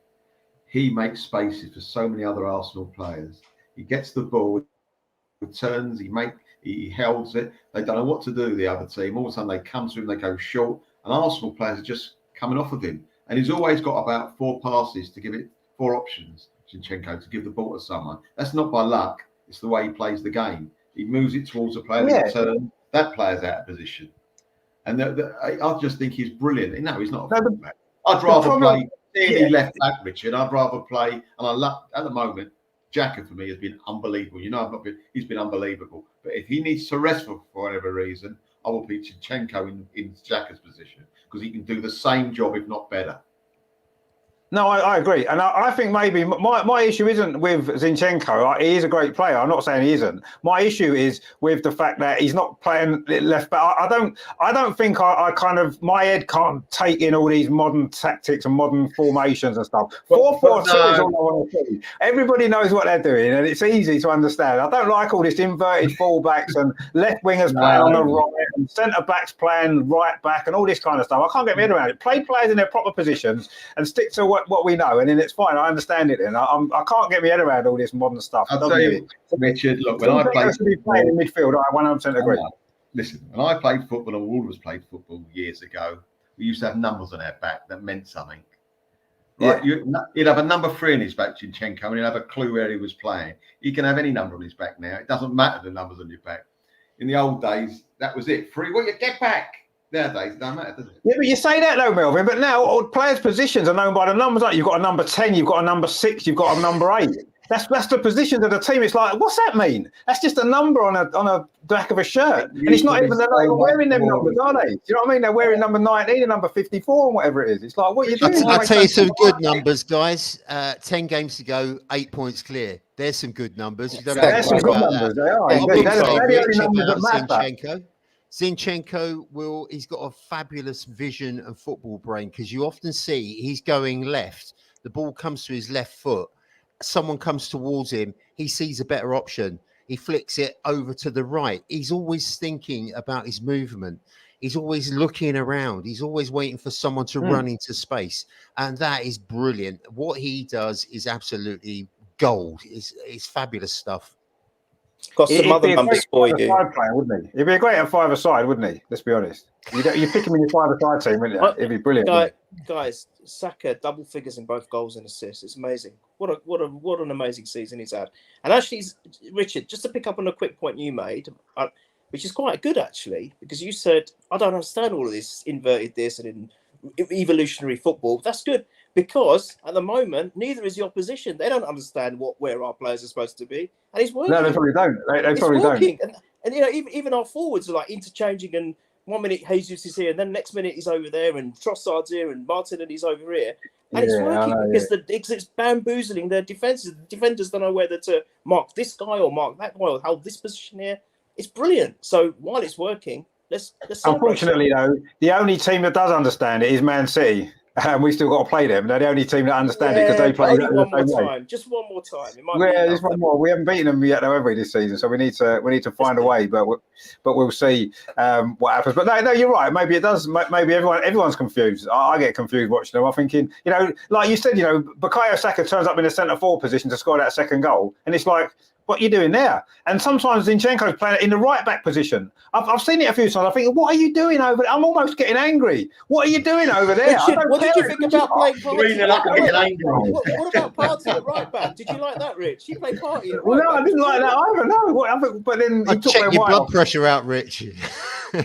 He makes spaces for so many other Arsenal players. He gets the ball, returns, he holds it. They don't know what to do, the other team. All of a sudden they come to him, they go short, and Arsenal players are just coming off of him. And he's always got about 4 passes to give it, 4 options, Zinchenko, to give the ball to someone. That's not by luck. It's the way he plays the game. He moves it towards a player, return. That player's out of position. And I just think he's brilliant. No, he's not a fullback. I'd rather play Tierney left back, Richard. I'd rather play, and I love at the moment. Xhaka for me has been unbelievable. He's been unbelievable. But if he needs to rest for whatever reason, I will put Zinchenko in Xhaka's position because he can do the same job, if not better. No, I agree. And I think maybe my issue isn't with Zinchenko. He is a great player. I'm not saying he isn't. My issue is with the fact that he's not playing left back. I don't think I kind of, my head can't take in all these modern tactics and modern formations and stuff. 4-4-2 is all I want to see. Everybody knows what they're doing and it's easy to understand. I don't like all this inverted fullbacks and left wingers playing on the right and centre backs playing right back and all this kind of stuff. I can't get my head around it. Play players in their proper positions and stick to what we know, and then it's fine. I understand it. And I can't get my head around all this modern stuff. I'll tell you, Richard. Look, when I played, to be playing in midfield, I 100% agree. Listen, when I played football, and all of us played football years ago, we used to have numbers on our back that meant something. Right? Yeah. He'd have a number 3 in his back, Zinchenko, and he'd have a clue where he was playing. He can have any number on his back now. It doesn't matter the numbers on your back. In the old days, that was it. 3. Well, you get back. Nowadays, it doesn't matter, does it? Yeah, but you say that though, Melvin. But now all players' positions are known by the numbers. Like you've got a number 10, you've got a number 6, you've got a number 8. That's the positions of the team. It's like, what's that mean? That's just a number on a back of a shirt, and it's not even they're not even wearing them numbers, are they? Do you know what I mean? They're wearing number 19 and number 54 and whatever it is. It's like, what are you doing? I'll tell you some good numbers, guys. 10 games to go, 8 points clear. There's some good numbers. You don't have There's some good numbers. They are. Zinchenko he's got a fabulous vision and football brain because you often see he's going left. The ball comes to his left foot. Someone comes towards him. He sees a better option. He flicks it over to the right. He's always thinking about his movement. He's always looking around. He's always waiting for someone to run into space. And that is brilliant. What he does is absolutely gold. It's fabulous stuff. Got some other numbers for you. Player, wouldn't he? He'd be great at 5-a-side, wouldn't he? Let's be honest. You pick him in your 5-a-side team, wouldn't you? It'd be brilliant. Guys, Saka double figures in both goals and assists. It's amazing. What an amazing season he's had. And actually, Richard, just to pick up on a quick point you made, which is quite good actually, because you said I don't understand all of this inverted this and evolutionary football. That's good. Because at the moment, neither is the opposition. They don't understand where our players are supposed to be, and he's working. No, they probably don't. They probably don't. And even our forwards are like interchanging. And 1 minute Jesus is here, and then next minute he's over there, and Trossard's here, and Martinelli's over here, and it's working because it's bamboozling their defenses. The defenders don't know whether to mark this guy or mark that guy or hold this position here. It's brilliant. So while it's working, let's unfortunately, though, the only team that does understand it is Man City. And we've still got to play them. They're the only team that understand it because they play only exactly one the more same way. time. Just one more time. It might be Yeah, enough. just one more. We haven't beaten them yet, though, have we, this season? So we need to find a way. But we'll see what happens. But no, you're right. Maybe it does. Maybe everyone's confused. I get confused watching them. I'm thinking, like you said, Bukayo Saka turns up in a centre forward position to score that second goal, and it's like, what are you doing there? And sometimes Zinchenko's playing in the right back position. I've seen it a few times. I think, what are you doing over there? I'm almost getting angry. What are you doing over there? Richard, what did you think about playing Party? What about Party at right back? Did you like that, Rich? You played Party at right back. No, I didn't like that either. No, but then he took check your blood pressure out, Rich.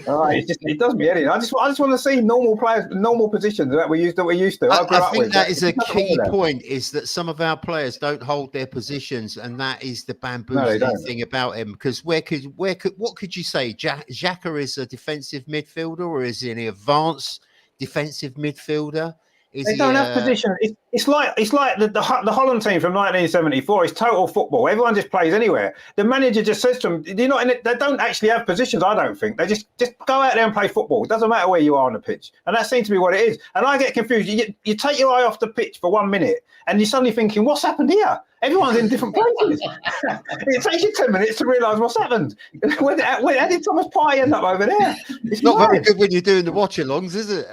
All right, it does me anything. I just want to see normal players, normal positions that we used to. I think that is a key point, is that some of our players don't hold their positions, and that is the bamboozling thing about him. Because what could you say? Xhaka is a defensive midfielder, or is he an advanced defensive midfielder? They don't have position. It's like the Holland team from 1974. It's total football. Everyone just plays anywhere. The manager just says to them, "You're not in it." They don't actually have positions. I don't think they just go out there and play football. It doesn't matter where you are on the pitch, and that seems to be what it is. And I get confused. You take your eye off the pitch for 1 minute, and you're suddenly thinking, "What's happened here?" Everyone's in different places. It takes you 10 minutes to realise what's happened. How did Thomas Partey end up over there? It's not very good when you're doing the watch-alongs, is it?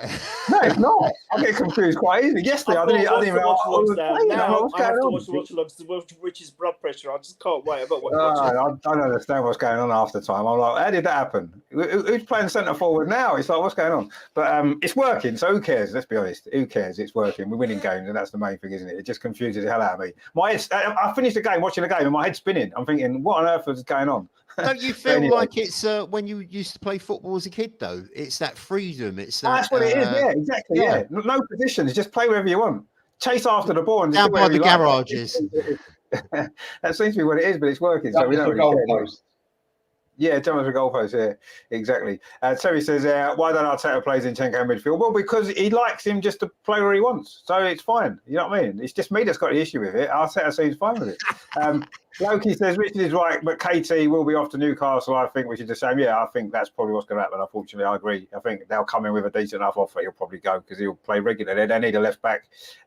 No, it's not. I get confused quite easily. Yesterday, I didn't even know what was playing. Now I have to watch the watch-alongs to watch Rich's blood pressure. I just can't wait. I don't understand what's going on half the time. I'm like, how did that happen? Who's playing centre forward now? It's like, what's going on? But it's working, so who cares? Let's be honest. Who cares? It's working. We're winning games, and that's the main thing, isn't it? It just confuses the hell out of me. I finished the game, watching the game, and my head's spinning. I'm thinking, what on earth is going on? Don't you feel like it's when you used to play football as a kid, though? It's that freedom. It's that. That's what it is. Yeah, exactly. Yeah. No positions. Just play wherever you want. Chase after the ball and down by the garages. That seems to be what it is, but it's working. So we don't really care. Yeah, jump as a goalpost. Yeah, exactly. Terry says, why don't Arteta play Zinchenko in midfield? Well, because he likes him just to play where he wants. So it's fine. You know what I mean? It's just me that's got the issue with it. Arteta seems fine with it. Loki says, Richard is right, but KT will be off to Newcastle, I think, which is the same. Yeah, I think that's probably what's going to happen, unfortunately. I agree. I think they'll come in with a decent enough offer. He'll probably go because he'll play regularly. They need a left back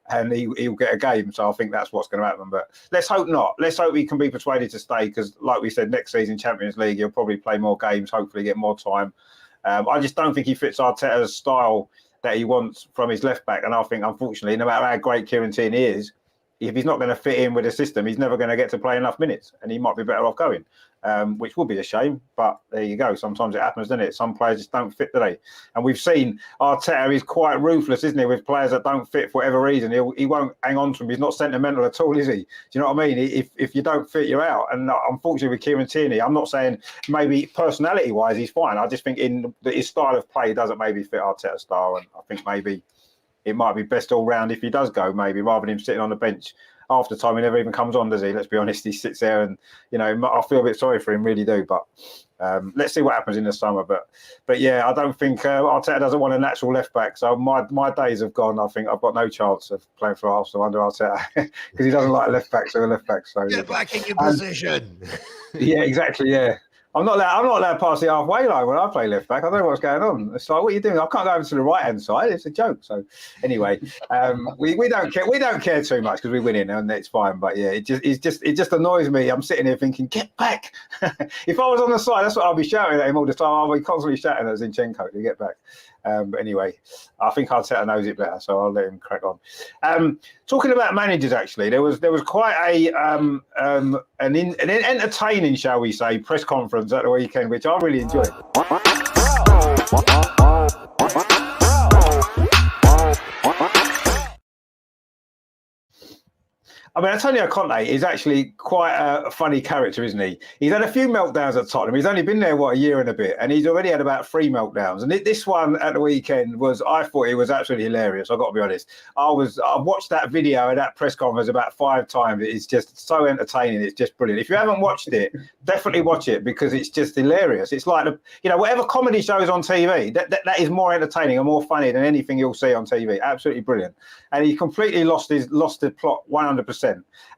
and he'll get a game. So I think that's what's going to happen. But let's hope not. Let's hope he can be persuaded to stay because, like we said, next season, Champions League, he'll probably play more games, hopefully get more time. I just don't think he fits Arteta's style that he wants from his left back. And I think, unfortunately, no matter how great Kieran Tierney is, if he's not going to fit in with the system, he's never going to get to play enough minutes, and he might be better off going, which would be a shame. But there you go. Sometimes it happens, doesn't it? Some players just don't fit today, and we've seen Arteta is quite ruthless, isn't he, with players that don't fit for whatever reason. He won't hang on to them. He's not sentimental at all, is he? Do you know what I mean? If you don't fit, you're out. And unfortunately, with Kieran Tierney, I'm not saying maybe personality-wise he's fine. I just think his style of play doesn't maybe fit Arteta's style, and I think maybe it might be best all round if he does go, maybe, rather than him sitting on the bench. Half the time he never even comes on, does he? Let's be honest, he sits there and, I feel a bit sorry for him, really do. But let's see what happens in the summer. But yeah, I don't think Arteta doesn't want a natural left back. So my days have gone. I think I've got no chance of playing for Arsenal under Arteta because he doesn't like left backs or a left back. So get back in your position. Yeah, exactly. Yeah. I'm not allowed to pass the halfway line when I play left back. I don't know what's going on. It's like, what are you doing? I can't go over to the right hand side. It's a joke. So anyway, we don't care. We don't care too much because we're winning and it's fine. But yeah, it just annoys me. I'm sitting here thinking, get back. If I was on the side, that's what I'll be shouting at him all the time. I'll be constantly shouting at Zinchenko to get back. But anyway, I think Arteta knows it better, so I'll let him crack on. Talking about managers, actually, there was quite an entertaining, shall we say, press conference at the weekend, which I really enjoyed. I mean, Antonio Conte is actually quite a funny character, isn't he? He's had a few meltdowns at Tottenham. He's only been there, a year and a bit, and he's already had about 3 meltdowns. And this one at the weekend I thought it was absolutely hilarious. I've got to be honest. I watched that video and that press conference about 5 times. It's just so entertaining. It's just brilliant. If you haven't watched it, definitely watch it because it's just hilarious. It's like, whatever comedy shows on TV, that is more entertaining and more funny than anything you'll see on TV. Absolutely brilliant. And he completely lost the plot 100%.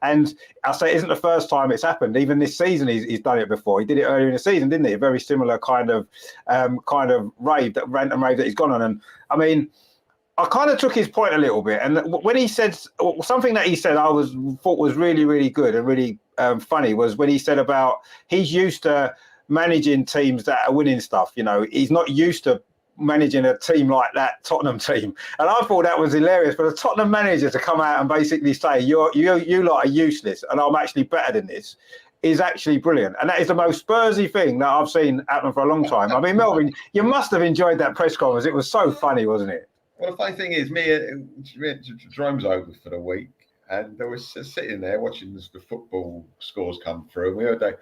And I say it isn't the first time it's happened. Even this season, he's done it before. He did it earlier in the season, didn't he? A very similar kind of rant and rave that he's gone on. And I mean, I kind of took his point a little bit, and when he said something that he said, thought was really, really good and really funny was when he said about he's used to managing teams that are winning stuff. You know, he's not used to managing a team like that Tottenham team, and I thought that was hilarious. For the Tottenham manager to come out and basically say you lot are useless, and I'm actually better than this, is actually brilliant. And that is the most Spursy thing that I've seen happen for a long time. I mean, Melvin, you must have enjoyed that press conference. It was so funny, wasn't it? Well, the funny thing is, Jerome's over for the week, and they were sitting there watching the football scores come through. And we heard they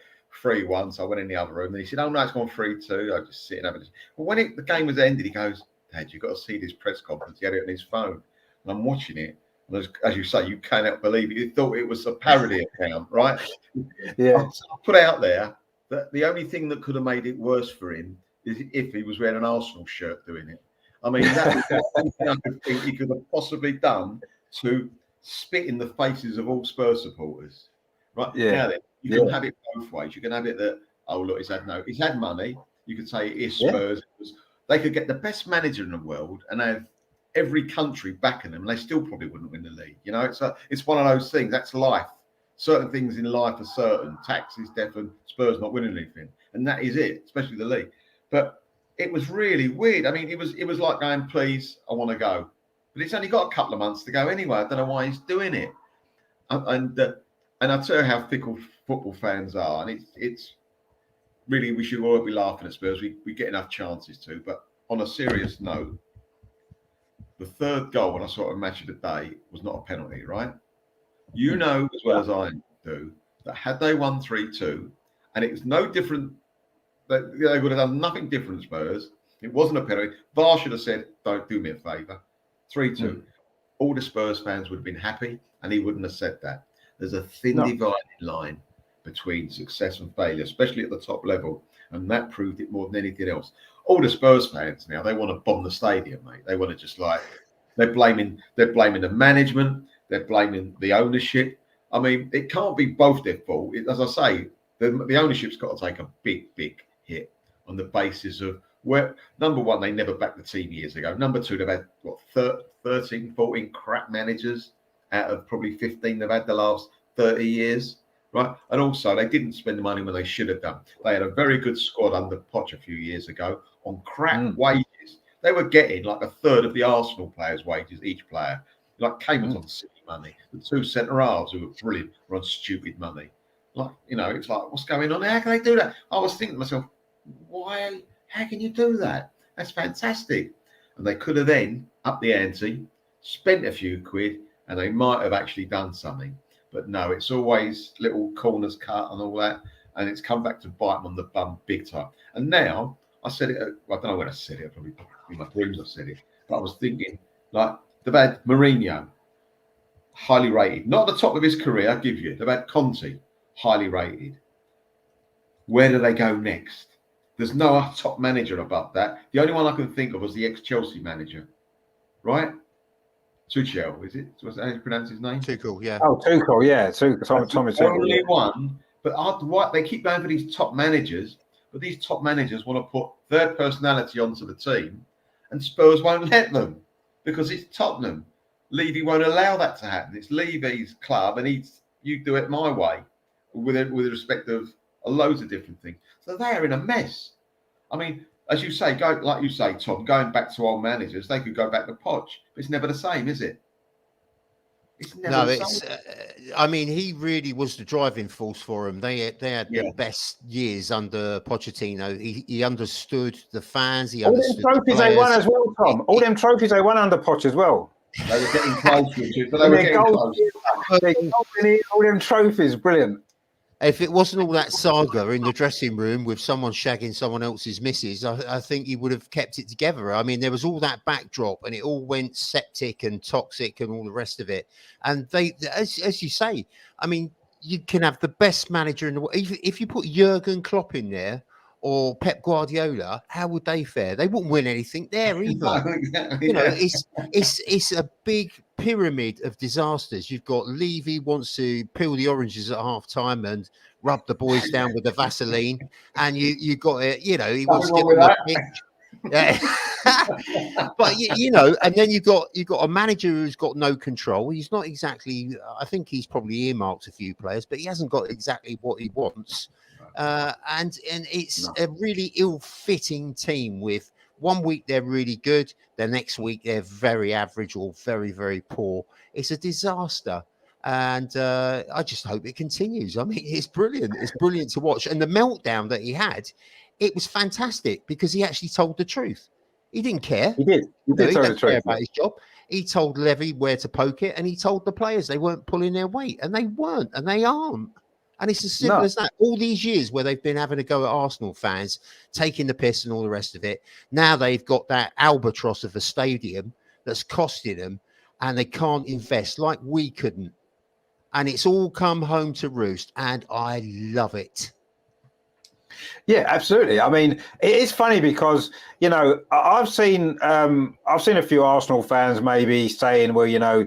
3-1, so I went in the other room. And he said, "Oh no, it's gone 3-2." I just sit and have it. But when the game was ended, he goes, "Dad, you've got to see this press conference." He had it on his phone, and I'm watching it. And as you say, you cannot believe it. You thought it was a parody account, right? Yeah. I put out there that the only thing that could have made it worse for him is if he was wearing an Arsenal shirt doing it. I mean, that was the only thing I could think he could have possibly done to spit in the faces of all Spurs supporters. Right? Yeah. Now then, you can have it both ways. You can have it that, oh, look, he's had money. You could say it is Spurs. They could get the best manager in the world and have every country backing them, and they still probably wouldn't win the league. You know, it's one of those things. That's life. Certain things in life are certain. Taxes, death, and Spurs not winning anything. And that is it, especially the league. But it was really weird. I mean, it was like going, please, I want to go. But it's only got a couple of months to go anyway. I don't know why he's doing it. And I tell you how fickle football fans are. And it's really, we should all be laughing at Spurs. We get enough chances to. But on a serious note, the third goal when I saw a match of the day was not a penalty, right? You know as well as I do that had they won 3-2, and it was no different, they would have done nothing different, Spurs. It wasn't a penalty. VAR should have said, "Don't do me a favour." 3-2. All the Spurs fans would have been happy, and he wouldn't have said that. There's a thin dividing line between success and failure, especially at the top level, and that proved it more than anything else. All the Spurs fans now, they want to bomb the stadium, mate. They want to just they're blaming the management, they're blaming the ownership. I mean, it can't be both their fault. As I say, the ownership's got to take a big hit on the basis of where, number one, they never backed the team years ago. Number two, they've had 13, 14 crap managers out of probably 15 they've had the last 30 years. Right, and also they didn't spend the money when they should have done. They had a very good squad under Poch a few years ago on crap wages. They were getting like a third of the Arsenal players' wages each player. Like Kane was on silly money. The two centre halves who were brilliant were on stupid money. Like, you know, it's like, what's going on? How can they do that? I was thinking to myself, why? How can you do that? That's fantastic. And they could have then upped the ante, spent a few quid, and they might have actually done something. But no, it's always little corners cut and all that. And it's come back to bite them on the bum big time. And now, I said it, I don't know when I said it, probably in my dreams I said it. But I was thinking, like, they've had Mourinho, highly rated. Not at the top of his career, I'll give you. They've had Conte, highly rated. Where do they go next? There's no top manager above that. The only one I can think of was the ex-Chelsea manager, right? Tuchel, is it? What's that, how you pronounce his name? Tuchel, yeah. Oh, Tuchel, yeah. Tommy Tuchel. Only one. But they keep going for these top managers, but these top managers want to put their personality onto the team, and Spurs won't let them because it's Tottenham. Levy won't allow that to happen. It's Levy's club, and you do it my way, with respect of loads of different things. So they are in a mess. I mean, as you say, like you say, Tom, going back to old managers, they could go back to Poch, but it's never the same, is it? It's never the same. I mean, he really was the driving force for him. They had the best years under Pochettino. He understood the fans. He understood all them trophies they won as well, Tom. All them trophies they won under Poch as well. They were getting close to it, but they were getting close. All them trophies, brilliant. If it wasn't all that saga in the dressing room with someone shagging someone else's missus, I think he would have kept it together. I mean, there was all that backdrop and it all went septic and toxic and all the rest of it. And they, as you say, I mean, you can have the best manager in the world. If you put Jurgen Klopp in there or Pep Guardiola, how would they fare? They wouldn't win anything there either. No, exactly, you know, it's a big pyramid of disasters. You've got Levy wants to peel the oranges at half time and rub the boys down with the Vaseline, and you got it. You know, he wants to get on the pitch. Yeah. But you know, and then you got a manager who's got no control. He's not exactly. I think he's probably earmarked a few players, but he hasn't got exactly what he wants. And it's a really ill-fitting team. With 1 week they're really good, the next week they're very average or very, very poor. It's a disaster. And I just hope it continues. I mean, it's brilliant. It's brilliant to watch. And the meltdown that he had, it was fantastic because he actually told the truth. He didn't care. He did. He did tell the didn't care truth about his job. He told Levy where to poke it, and he told the players they weren't pulling their weight, and they weren't, and they aren't. And it's as simple as that. All these years where they've been having a go at Arsenal fans, taking the piss and all the rest of it, now they've got that albatross of a stadium that's costing them, and they can't invest like we couldn't. And it's all come home to roost, and I love it. Yeah, absolutely. I mean, it is funny because, you know, I've seen a few Arsenal fans maybe saying, well, you know,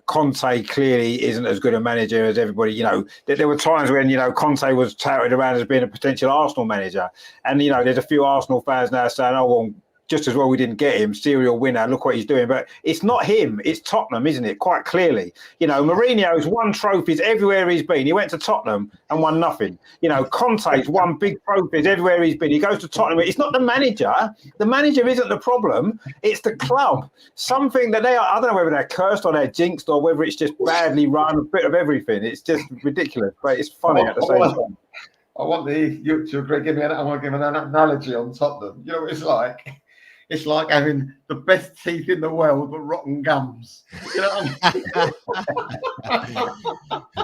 Conte clearly isn't as good a manager as everybody. You know, there were times when, you know, Conte was touted around as being a potential Arsenal manager. And, you know, there's a few Arsenal fans now saying, oh, well, just as well we didn't get him, serial winner, look what he's doing. But it's not him, it's Tottenham, isn't it? Quite clearly. You know, Mourinho's won trophies everywhere he's been. He went to Tottenham and won nothing. You know, Conte's won big trophies everywhere he's been. He goes to Tottenham. It's not the manager. The manager isn't the problem. It's the club. Something that they are, I don't know whether they're cursed or they're jinxed or whether it's just badly run, a bit of everything. It's just ridiculous, but it's funny at the same time. I want you to agree. I want to give an analogy on Tottenham. You know what it's like? It's like having the best teeth in the world, but rotten gums. You know what I mean?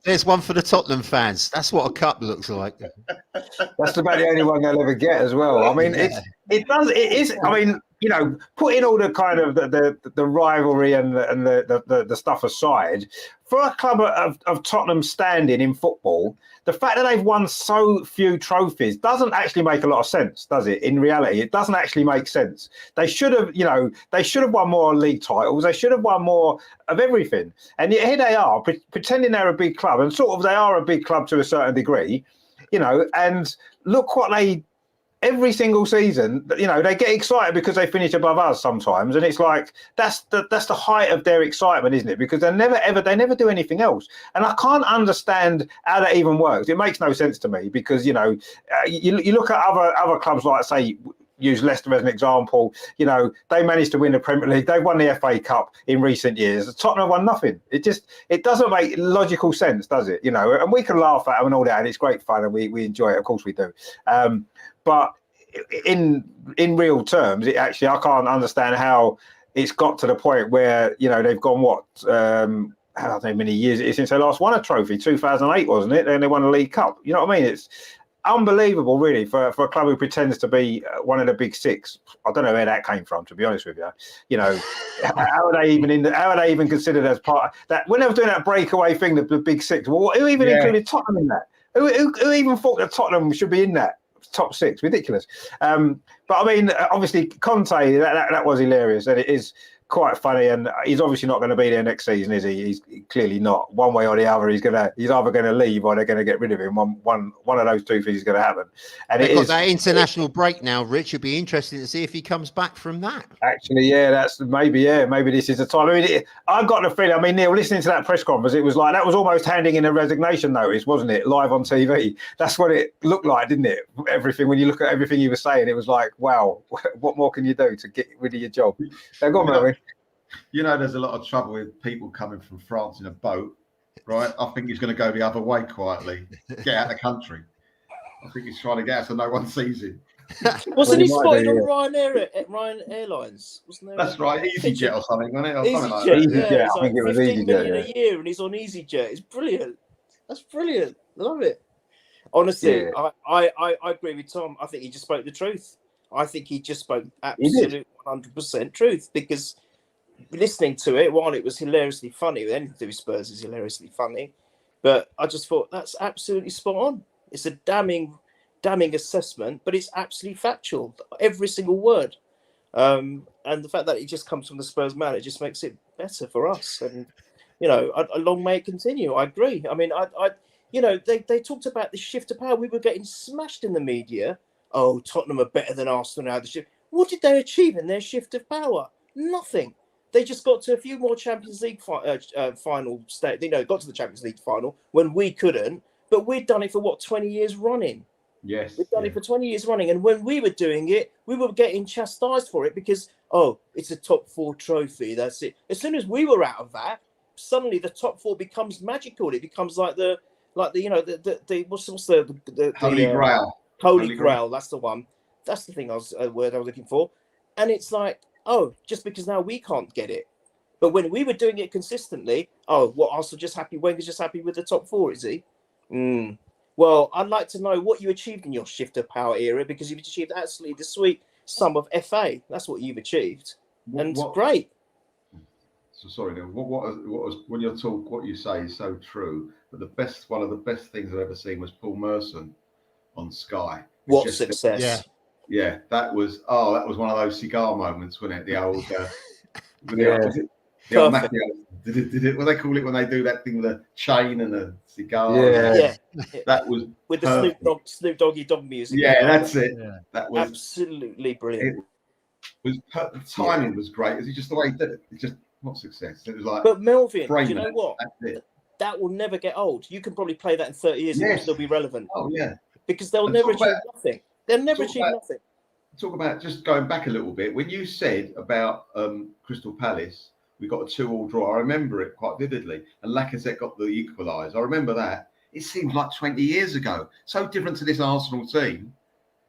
There's one for the Tottenham fans. That's what a cup looks like. That's about the only one they'll ever get as well. I mean, it is. I mean, you know, putting all the kind of the rivalry and the stuff aside, for a club of Tottenham standing in football, the fact that they've won so few trophies doesn't actually make a lot of sense, does it? In reality, it doesn't actually make sense. They should have, you know, won more league titles. They should have won more of everything. And yet here they are, pretending they're a big club, and sort of they are a big club to a certain degree, you know. And look what they. Every single season, you know, they get excited because they finish above us sometimes, and it's like that's the height of their excitement, isn't it? Because they never do anything else, and I can't understand how that even works. It makes no sense to me because, you know, you look at other clubs, like, say, use Leicester as an example. You know, they managed to win the Premier League. They've won the FA Cup in recent years. Tottenham won nothing. It doesn't make logical sense, does it? You know, and we can laugh at them and all that, and it's great fun, and we enjoy it. Of course we do. But in real terms, I can't understand how it's got to the point where, you know, they've gone how many years it is since they last won a trophy? 2008, wasn't it? Then they won a League Cup. You know what I mean? It's unbelievable, really, for a club who pretends to be one of the big six. I don't know where that came from, to be honest with you. You know, how are they even considered as part of that? When they were doing that breakaway thing, the big six, well, who even included Tottenham in that? Who even thought that Tottenham should be in that top six? Ridiculous. But I mean, obviously Conte, that was hilarious, and it is quite funny, and he's obviously not going to be there next season, is he? He's clearly not. One way or the other, he's either going to leave or they're going to get rid of him. One of those two things is going to happen. And they've got that international break now, Rich. It'd be interesting to see if he comes back from that. Actually, yeah, maybe this is the time. I mean, I've got the feeling. I mean, Neil, listening to that press conference, it was like that was almost handing in a resignation notice, wasn't it? Live on TV. That's what it looked like, didn't it? Everything, when you look at everything he was saying, it was like, wow, what more can you do to get rid of your job? So go on, Melvin. You know, there's a lot of trouble with people coming from France in a boat, right? I think he's going to go the other way quietly, get out of the country. I think he's trying to get us so no one sees him. Wasn't he spotted on Ryanair Airlines? Wasn't there? That's right, EasyJet or something, wasn't it? Or EasyJet, yeah, I think it was 15 EasyJet, million a year, and he's on EasyJet. It's brilliant. That's brilliant. Love it. Honestly, yeah. I agree with Tom. I think he just spoke the truth. I think he just spoke absolute 100% truth, because listening to it, while it was hilariously funny, anything to do with Spurs is hilariously funny, but I just thought that's absolutely spot on. It's a damning assessment, but it's absolutely factual, every single word. And the fact that it just comes from the Spurs man, it just makes it better for us. And, you know, long may it continue. I agree. I mean, you know, they talked about the shift of power. We were getting smashed in the media. Oh, Tottenham are better than Arsenal now. What did they achieve in their shift of power? Nothing. They just got to a few more Champions League final state. Got to the Champions League final when we couldn't. But we'd done it for 20 years running. Yes. We've done it for 20 years running. And when we were doing it, we were getting chastised for it because, it's a top 4 trophy. That's it. As soon as we were out of that, suddenly the top 4 becomes magical. It becomes like the what's the Holy Grail. Holy Grail. That's the one. That's the thing word I was looking for. And it's like, just because now we can't get it. But when we were doing it consistently, Arsenal just happy, Wenger's just happy with the top 4, is he? Well, I'd like to know what you achieved in your shift of power era, because you've achieved absolutely the sweet sum of FA. That's what you've achieved. Great. So sorry, Neil, what was when you're talking, what you say is so true. But one of the best things I've ever seen was Paul Merson on Sky. What success! Yeah, that was one of those cigar moments, wasn't it? The old, the old what they call it when they do that thing with a chain and a cigar? Yeah. That was with the Snoop Doggy Dog music. Yeah, that's it. Yeah. That was absolutely brilliant. The timing was great. Is it just the way he did it? It's just not success. It was like. But Melvin, do you know what? That's it. That will never get old. You can probably play that in 30 years and it'll still be relevant. Oh yeah. Because they'll never achieve nothing. They'll never achieve nothing. Talk about just going back a little bit. When you said about Crystal Palace, we got a 2-2 draw. I remember it quite vividly. And Lacazette got the equaliser. I remember that. It seems like 20 years ago. So different to this Arsenal team.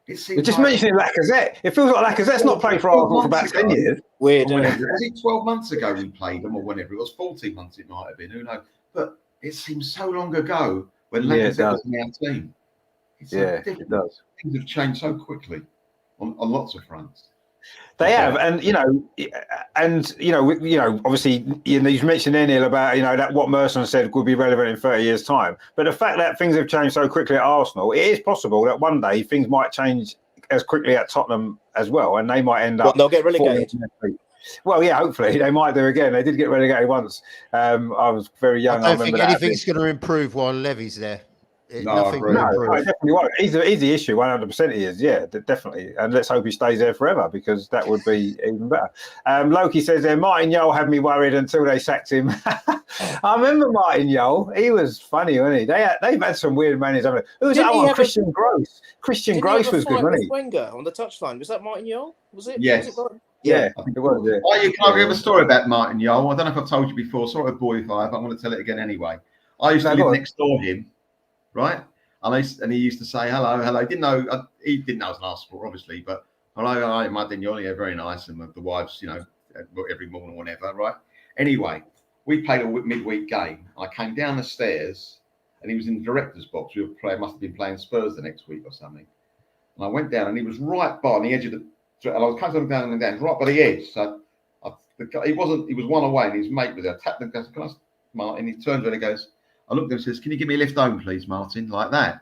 It seems. Just mentioning Lacazette. It feels like Lacazette's not played for Arsenal for about 10 years. Weird. Was it 12 months ago we played them, or whenever it was? 14 months it might have been. Who knows? But it seems so long ago when Lacazette was in our team. It does. Things have changed so quickly on lots of fronts. They have, and obviously, you've mentioned there, Neil, about that what Merson said would be relevant in 30 years' time. But the fact that things have changed so quickly at Arsenal, it is possible that one day things might change as quickly at Tottenham as well, and they might end up. They'll get relegated. Well, yeah, hopefully they might do again. They did get relegated once. I was very young. I don't think anything's going to improve while Levy's there. Nothing will improve. I definitely won't. He's the issue. 100% he is. Yeah, definitely. And let's hope he stays there forever, because that would be even better. Loki says there, Martin Yole had me worried until they sacked him. I remember Martin Yole. He was funny, wasn't he? They've had some weird managers. Who was that one? Christian Gross. Christian Gross was good, wasn't he? Wenger on the touchline. Was that Martin Yole? Was it? Yes. Was it Yeah, I think it was. Yeah. Can I give a story about Martin Yole? I don't know if I've told you before. Sort of boy five. I'm going to tell it again anyway. I used to live next door to him, right? And he used to say hello. He didn't know I was an Arsenal, obviously, but hello, Martin Yole. Yeah, very nice. And the wives, every morning or whatever, right? Anyway, we played a midweek game. I came down the stairs, and he was in the director's box. Must have been playing Spurs the next week or something. And I went down, and he was right by on the edge of the. And I was coming down and down, right by the edge. So he was one away, and his mate was there. I tapped him, goes, "Can I, Martin?" He turns around and goes, I looked at him and says, "Can you give me a lift home, please, Martin?" Like that.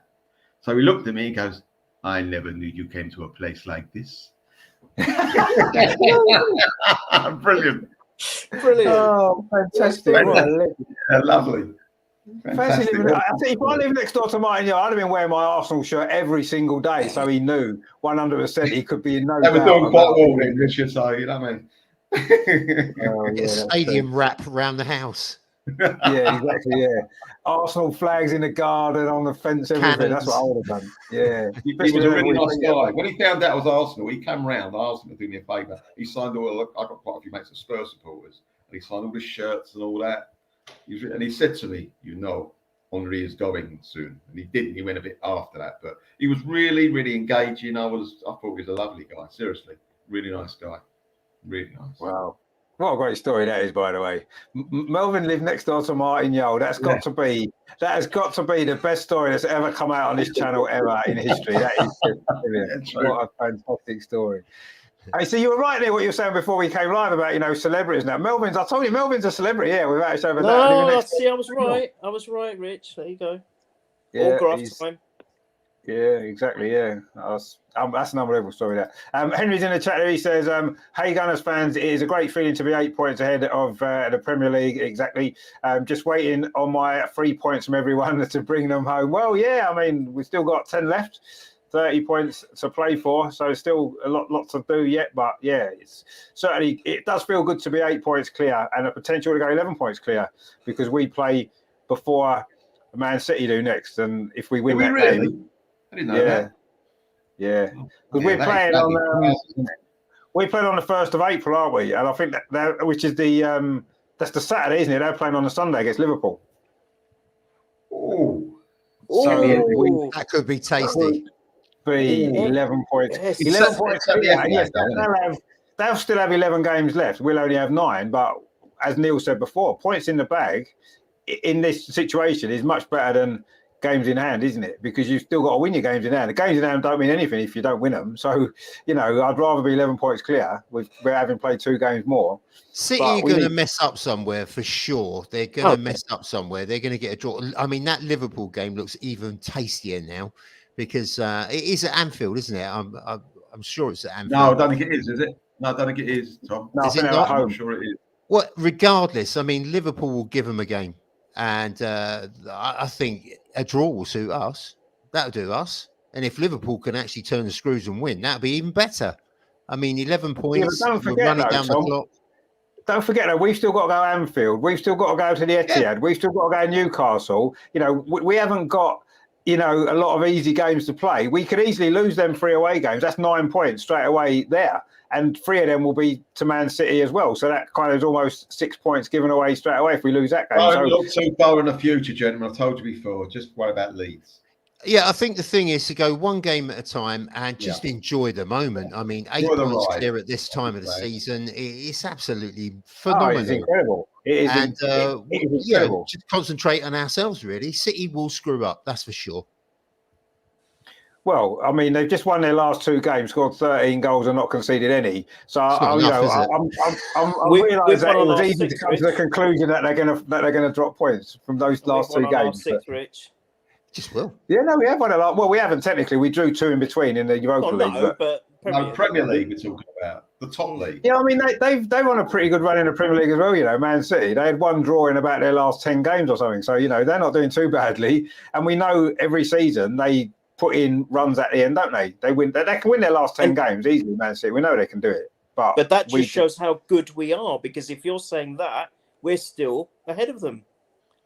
So he looked at me and goes, "I never knew you came to a place like this." Brilliant. Oh, fantastic. Lovely. Fantastic. I think if I lived next door to Martin, I'd have been wearing my Arsenal shirt every single day, so he knew 100% he could be in no doubt. They were doing quite well in English, so you know what I mean. Stadium wrap around the house. Yeah, exactly. Yeah, Arsenal flags in the garden, on the fence, everything. Cannons. That's what I would have done. Yeah, he was a really nice guy. When he found out it was Arsenal, he came round. Arsenal did me a favour. He signed I got quite a few mates of Spurs supporters, and he signed all the shirts and all that. And he said to me, Henry is going soon, and he didn't. He went a bit after that, but he was really, really engaging. I thought he was a lovely guy. Seriously, really nice guy. Really nice. Wow. What a great story that is, by the way. Melvin lived next door to Martin Yole. That has got to be the best story that's ever come out on this channel ever in history. That is brilliant. What a fantastic story. Hey, so you were right there what you were saying before we came live about celebrities now. I told you Melvin's a celebrity, without a shadow of a doubt. No, see, I was right. I was right, Rich. There you go. Yeah, autograph time. Yeah, exactly. Yeah, that's an unbelievable story. That Henry's in the chat there. He says, "Hey Gunners fans, it is a great feeling to be 8 points ahead of the Premier League. Exactly. Just waiting on my 3 points from everyone to bring them home. Well, yeah. I mean, we've still got 10 left. 30 points to play for, so still a lot to do yet. But yeah, it's certainly, it does feel good to be 8 points clear and a potential to go 11 points clear, because we play before Man City do next, and if we win that game, I didn't know that. Yeah, because we're playing on we played on the 1st of April, aren't we? And I think that which is the that's the Saturday, isn't it? They're playing on the Sunday against Liverpool. Oh, so that could be tasty. Be 11 points. Yes. 11 points. Yes, they'll still have 11 games left. We'll only have 9. But as Neil said before, points in the bag in this situation is much better than games in hand, isn't it? Because you've still got to win your games in hand. The games in hand don't mean anything if you don't win them. So, I'd rather be 11 points clear with having played 2 games more. City are going to mess up somewhere for sure. They're going to mess up somewhere. They're going to get a draw. I mean, that Liverpool game looks even tastier now because it is at Anfield, isn't it? I'm sure it's at Anfield. No, I don't think it is it? No, I don't think it is, Tom. No, is it not? I'm sure it is. Well, regardless, I mean, Liverpool will give them a game. And I think a draw will suit us. That'll do us. And if Liverpool can actually turn the screws and win, that'll be even better. I mean, 11 points. Yeah, don't forget running down the clock. Don't forget that we've still got to go Anfield. We've still got to go to the Etihad. Yeah. We've still got to go to Newcastle. We haven't got, a lot of easy games to play. We could easily lose them 3 away games. That's 9 points straight away there. And 3 of them will be to Man City as well. So that kind of is almost 6 points given away straight away if we lose that game. Don't look too far in the future, gentlemen. I've told you before. Just worry about Leeds. Yeah, I think the thing is to go one game at a time and just enjoy the moment. I mean, 8 points clear at this time of the season, it's absolutely phenomenal. It's incredible. It is, and it is incredible. Just concentrate on ourselves, really. City will screw up, that's for sure. Well, I mean, they've just won their last 2 games, scored 13 goals and not conceded any. So, I'm realising that it was easy to come to the conclusion that they're going to drop points from those last 2 games. Rich. Just will. Yeah, no, we have won a lot. Well, we haven't technically. We drew 2 in between in the Europa League. But Premier League we're talking about, the top league. Yeah, I mean, they've won a pretty good run in the Premier League as well, Man City. They had 1 draw in about their last 10 games or something. So, they're not doing too badly. And we know every season they put in runs at the end, don't they? They can win their last 10 games easily, Man City. We know they can do it. But that just shows how good we are, because if you're saying that, we're still ahead of them.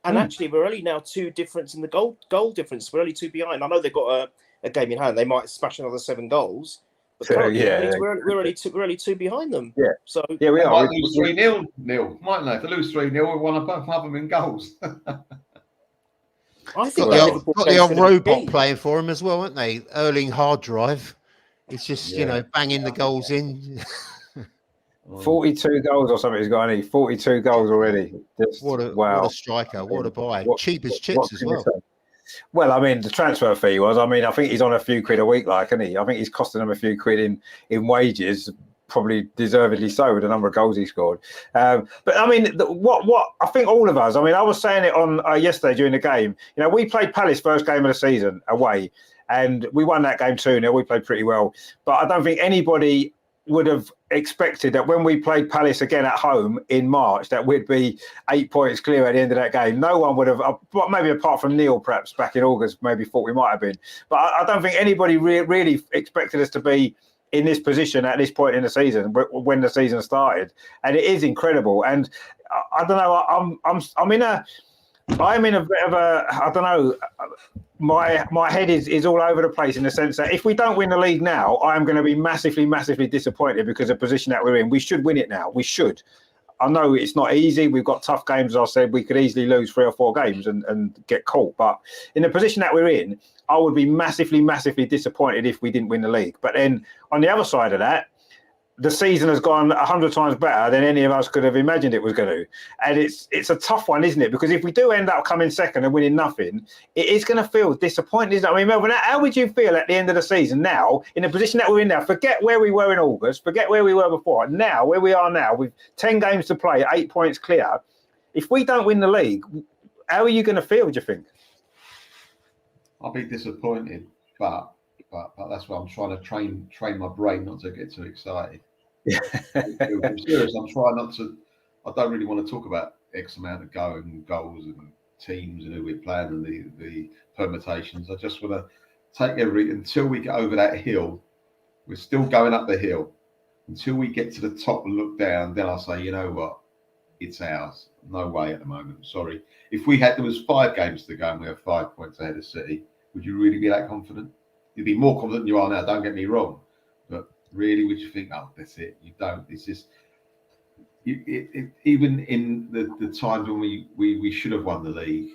And actually, we're only now 2 difference in the goal difference. We're only 2 behind. I know they've got a game in hand. They might smash another 7 goals. But we're only 2 behind them. Yeah. So we are. Might lose 3-0, Neil. Mightn't they? If they lose 3-0, we're one above them in goals. I think got the old robot playing for him as well, haven't they? Erling Hard Drive. It's just, banging the goals in. 42 goals or something he's got, any 42 goals already. What a striker, what a buy. Cheap as chips as well. Well, I mean, the transfer fee was, I think he's on a few quid a week, isn't he? I think he's costing them a few quid in wages, probably deservedly so with the number of goals he scored. But I mean, what I think all of us, I was saying it on yesterday during the game, we played Palace first game of the season away and we won that game 2-0. We played pretty well, but I don't think anybody would have expected that when we played Palace again at home in March, that we'd be 8 points clear at the end of that game. No one would have, maybe apart from Neil, perhaps back in August, maybe thought we might have been. But I don't think anybody really expected us to be in this position at this point in the season when the season started. And it is incredible. And I don't know, I'm in a bit of a, I don't know, my head is all over the place in the sense that if we don't win the league now, I am going to be massively, massively disappointed because of the position that we're in. We should win it now. We should. I know it's not easy. We've got tough games, as I said. We could easily lose 3 or 4 games and get caught. But in the position that we're in, I would be massively, massively disappointed if we didn't win the league. But then on the other side of that, the season has gone 100 times better than any of us could have imagined it was going to. And it's a tough one, isn't it? Because if we do end up coming second and winning nothing, it is going to feel disappointing, isn't it? I mean, Melvin, how would you feel at the end of the season now, in the position that we're in now? Forget where we were in August, forget where we were before. Now, where we are now, with 10 games to play, 8 points clear. If we don't win the league, how are you going to feel, do you think? I'll be disappointed, but that's why I'm trying to train my brain not to get too excited. I'm serious. I'm trying not to. I don't really want to talk about X amount of goals and teams and who we're playing and the permutations. I just want to until we get over that hill. We're still going up the hill. Until we get to the top and look down, then I'll say, you know what? It's ours. No way at the moment. Sorry. If there was 5 games to go and we have 5 points ahead of City, would you really be that confident? You'd be more confident than you are now, don't get me wrong. But really, would you think, oh, that's it? You don't. It's just, even in the times when we should have won the league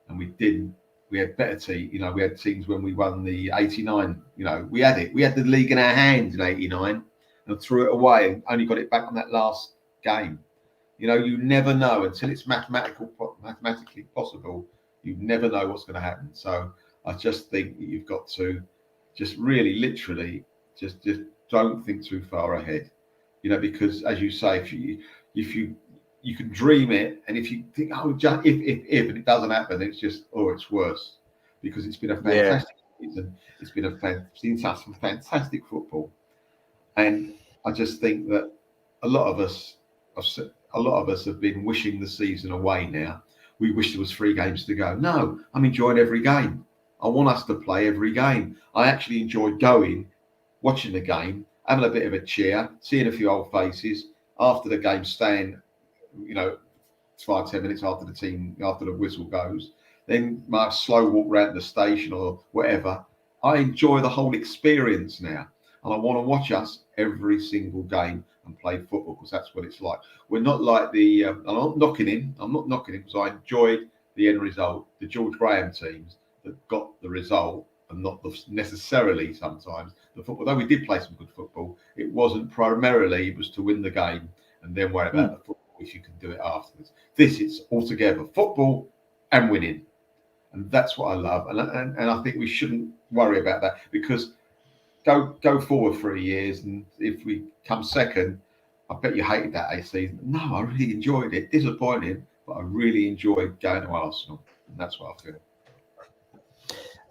and we didn't, we had better teams. You know, we had teams when we won the 89. You know, we had it. We had the league in our hands in 89 and threw it away and only got it back on that last game. You know, you never know until it's mathematically possible. You never know what's going to happen. So I just think that you've got to just really, literally, just don't think too far ahead. You know, because as you say, if you can dream it, and if you think, oh, just if and it doesn't happen, it's just, it's worse, because it's been a fantastic season. It's been some fantastic football, and I just think that a lot of us have been wishing the season away now. We wish there was 3 games to go. No, I'm enjoying every game. I want us to play every game. I actually enjoy going, watching the game, having a bit of a cheer, seeing a few old faces after the game, staying, 5-10 minutes after the whistle goes. Then my slow walk around the station or whatever. I enjoy the whole experience now, and I want to watch us every single game and play football, because that's what it's like. We're not like I'm not knocking him. I'm not knocking him, because I enjoyed the end result. The George Graham teams that got the result, and not necessarily sometimes the football. Though we did play some good football, it wasn't primarily. It was to win the game and then worry about the football if you can do it afterwards. This is altogether football and winning, and that's what I love. And I think we shouldn't worry about that, because go forward 3 years, and if we come second, I bet you hated that season. No, I really enjoyed it. Disappointing, but I really enjoyed going to Arsenal, and that's what I feel.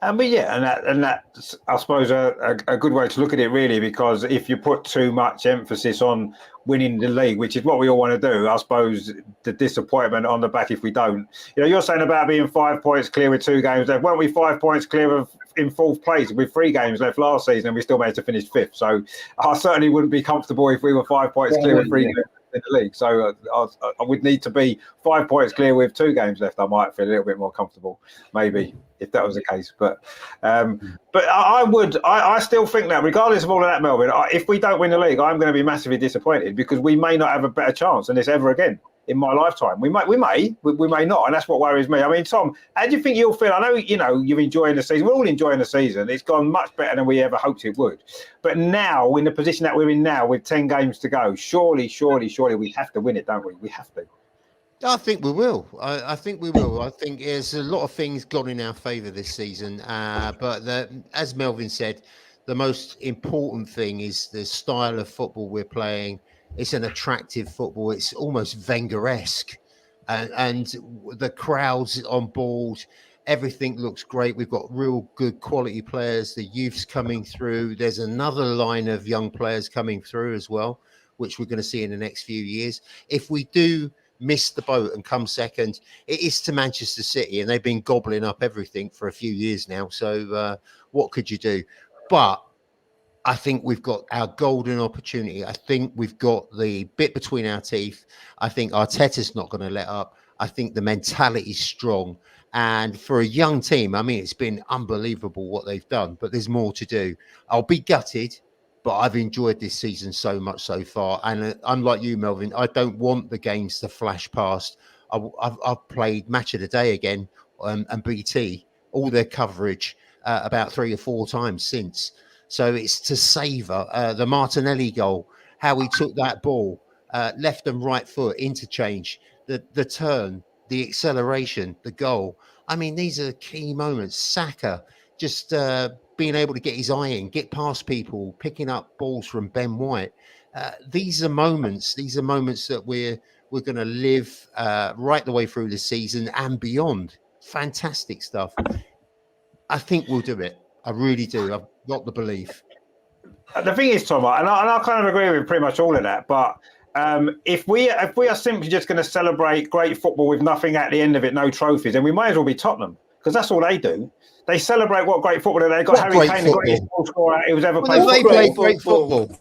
But yeah, and that's, I suppose, a good way to look at it, really, because if you put too much emphasis on winning the league, which is what we all want to do, I suppose the disappointment on the back if we don't. You're saying about being 5 points clear with 2 games left. Weren't we 5 points clear of in 4th place with 3 games left last season, and we still managed to finish 5th? So I certainly wouldn't be comfortable if we were 5 points clear with 3 games in the league. So I would need to be 5 points clear with 2 games left. I might feel a little bit more comfortable, maybe, if that was the case. But I still think that, regardless of all of that, Melvin, if we don't win the league, I'm going to be massively disappointed, because we may not have a better chance than this ever again in my lifetime. We may not, and that's what worries me. I mean, Tom, how do you think you'll feel? I know, you're enjoying the season. We're all enjoying the season. It's gone much better than we ever hoped it would. But now, in the position that we're in now, with 10 games to go, surely we have to win it, don't we? We have to. I think we will. I think we will. I think there's a lot of things gone in our favour this season. But as Melvin said, the most important thing is the style of football we're playing. It's an attractive football. It's almost Wenger-esque. And the crowds on board, everything looks great. We've got real good quality players. The youth's coming through. There's another line of young players coming through as well, which we're going to see in the next few years. If we do miss the boat and come second, it is to Manchester City, and they've been gobbling up everything for a few years now. So what could you do? But I think we've got our golden opportunity. I think we've got the bit between our teeth. I think Arteta's not going to let up. I think the mentality is strong. And for a young team, I mean, it's been unbelievable what they've done, but there's more to do. I'll be gutted, but I've enjoyed this season so much so far. And unlike you, Melvin, I don't want the games to flash past. I've played Match of the Day again and BT, all their coverage about 3 or 4 times since. So it's to savour the Martinelli goal, how he took that ball, left and right foot, interchange, the turn, the acceleration, the goal. I mean, these are key moments. Saka just being able to get his eye in, get past people, picking up balls from Ben White. These are moments that we're going to live right the way through the season and beyond. Fantastic stuff. I think we'll do it. I really do. I've got the belief. The thing is, Tom, and I kind of agree with pretty much all of that, but if we are simply just going to celebrate great football with nothing at the end of it, no trophies, then we might as well be Tottenham, because that's all they do. They celebrate what great football they got. What Harry great Kane, the greatest football? goal scorer who's ever Well, played they football. play great football.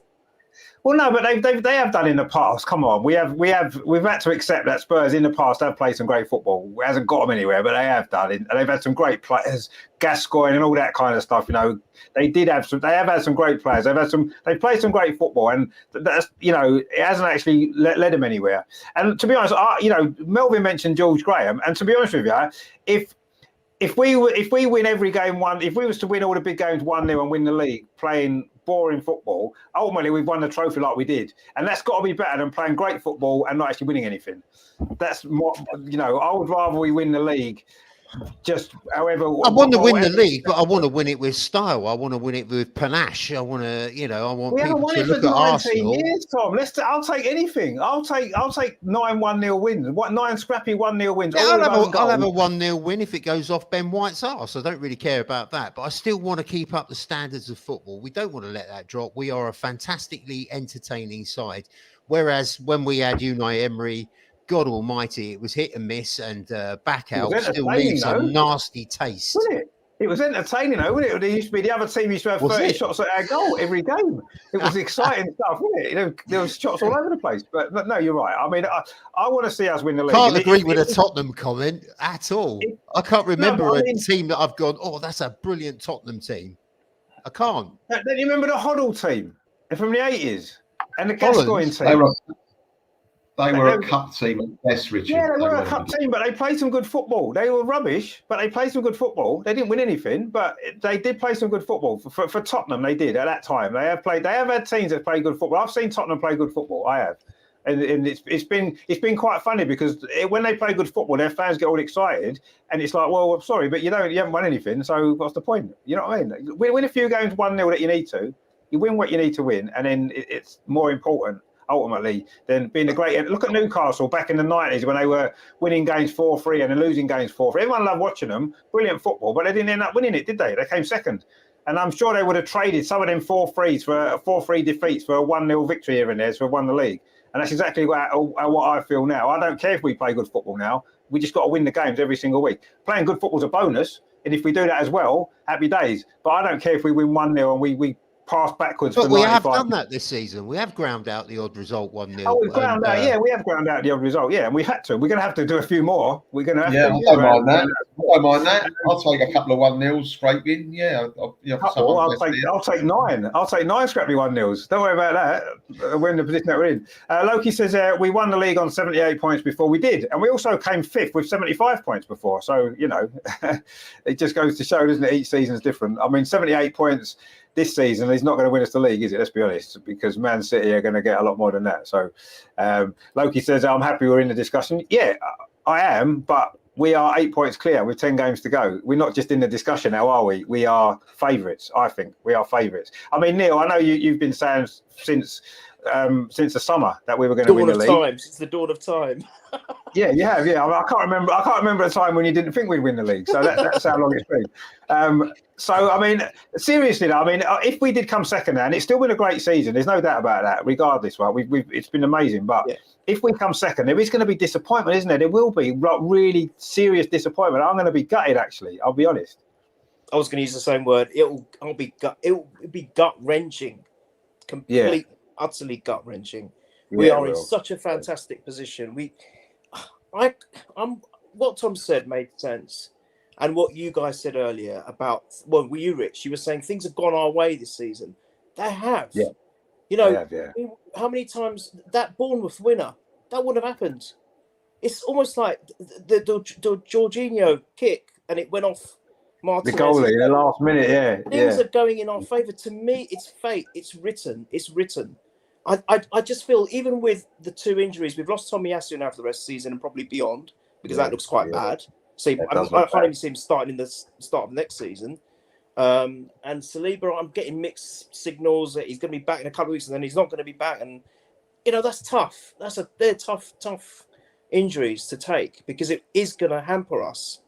Well, no, but they have done in the past. Come on, we've had to accept that Spurs in the past have played some great football. It hasn't got them anywhere, but they have done it. And they've had some great players, Gascoigne and all that kind of stuff. You know, they have had some great players. They've played some great football, and that's, you know, it hasn't actually led them anywhere. And to be honest, you know, Melvin mentioned George Graham, and to be honest with you, if we win every game if we was to win all the big games 1-0 and win the league playing boring football, ultimately we've won the trophy like we did, and that's got to be better than playing great football and not actually winning anything. That's more, you know, I would rather we win the league. Just however, I want to win the league, but I want to win it with style. I want to win it with panache. I want to, you know, I want people to look at Arsenal. Years, Tom. I'll take anything. I'll take 9 1-0 wins. 9 scrappy 1-0 wins. Yeah, I'll have a 1-0 win if it goes off Ben White's arse. I don't really care about that, but I still want to keep up the standards of football. We don't want to let that drop. We are a fantastically entertaining side. Whereas when we had Unai Emery, God almighty, it was hit and miss, and back out still leaves a nasty taste. Wasn't it? It was entertaining, though, wasn't it? There used to be the other team used to have 30 shots at our goal every game. It was exciting stuff, wasn't it? You know, there was shots all over the place. But no, you're right. I mean, I want to see us win the league. Can't agree with a Tottenham comment at all. I can't remember a team that I've gone, oh, that's a brilliant Tottenham team. I can't. Don't you remember the Hoddle team from the 80s and the Gascoigne team? They were a cup team at best, Richard. Yeah, they were a cup team, but they played some good football. They were rubbish, but they played some good football. They didn't win anything, but they did play some good football. For Tottenham, they did at that time. They have had teams that play good football. I've seen Tottenham play good football. I have. And it's been quite funny because when they play good football, their fans get all excited, and it's like, well, I'm sorry, but you haven't won anything, so what's the point? You know what I mean? Win a few games 1-0 that you need to. You win what you need to win, and then it's more important ultimately than being a great. Look at Newcastle back in the 90s when they were winning games 4-3 and then losing games 4-3. Everyone loved watching them, brilliant football, but they didn't end up winning it, did they? They came second. And I'm sure they would have traded some of them 4-3s for 4-3 defeats for a 1-0 victory here and there to have won the league. And that's exactly what I feel now. I don't care if we play good football now. We just got to win the games every single week. Playing good football's a bonus, and if we do that as well, happy days. But I don't care if we win 1-0 and we pass backwards. But we have done that this season. We have ground out the odd result 1-0. Oh, we've ground out. Yeah, we have ground out the odd result. Yeah, and we've had to. We're going to have to do a few more. We're going to have to. I don't mind that. I don't mind that. I'll take a couple of 1-0s scraping. Yeah, I'll take 9. I'll take 9 scrappy 1-0s. Don't worry about that. We're in the position that we're in. Loki says we won the league on 78 points before. We did, and we also came 5th with 75 points before. So it just goes to show, doesn't it? Each season's different. I mean, 78 points this season, he's not going to win us the league, is it? Let's be honest, because Man City are going to get a lot more than that. So Loki says, I'm happy we're in the discussion. Yeah, I am, but we are 8 points clear with 10 games to go. We're not just in the discussion now, are we? We are favourites, I think. We are favourites. I mean, Neil, I know you've been saying since the summer that we were going to win the league. Since the dawn of time. Yeah, you have. Yeah, I can't remember a time when you didn't think we'd win the league. So that's how long it's been. So I mean, seriously, I mean, if we did come second, and it's still been a great season. There's no doubt about that. Regardless, right? It's been amazing. But if we come second, there is going to be disappointment, isn't there? There will be really serious disappointment. I'm going to be gutted. Actually, I'll be honest. I was going to use the same word. It'll be gut wrenching. Complete, utterly gut wrenching. We are in such a fantastic position. What Tom said made sense, and what you guys said earlier about were you, Rich? You were saying things have gone our way this season. They have. Yeah. How many times that Bournemouth winner that wouldn't have happened? It's almost like the Jorginho kick, and it went off. Martinez. The goalie, the last minute. Yeah. Things are going in our favour. To me, it's fate. It's written. I just feel, even with the 2 injuries, we've lost Tomiyasu now for the rest of the season and probably beyond, because that looks quite bad. So I can't even see him starting in the start of next season. And Saliba, I'm getting mixed signals that he's going to be back in a couple of weeks and then he's not going to be back. And, that's tough. They're tough injuries to take, because it is going to hamper us.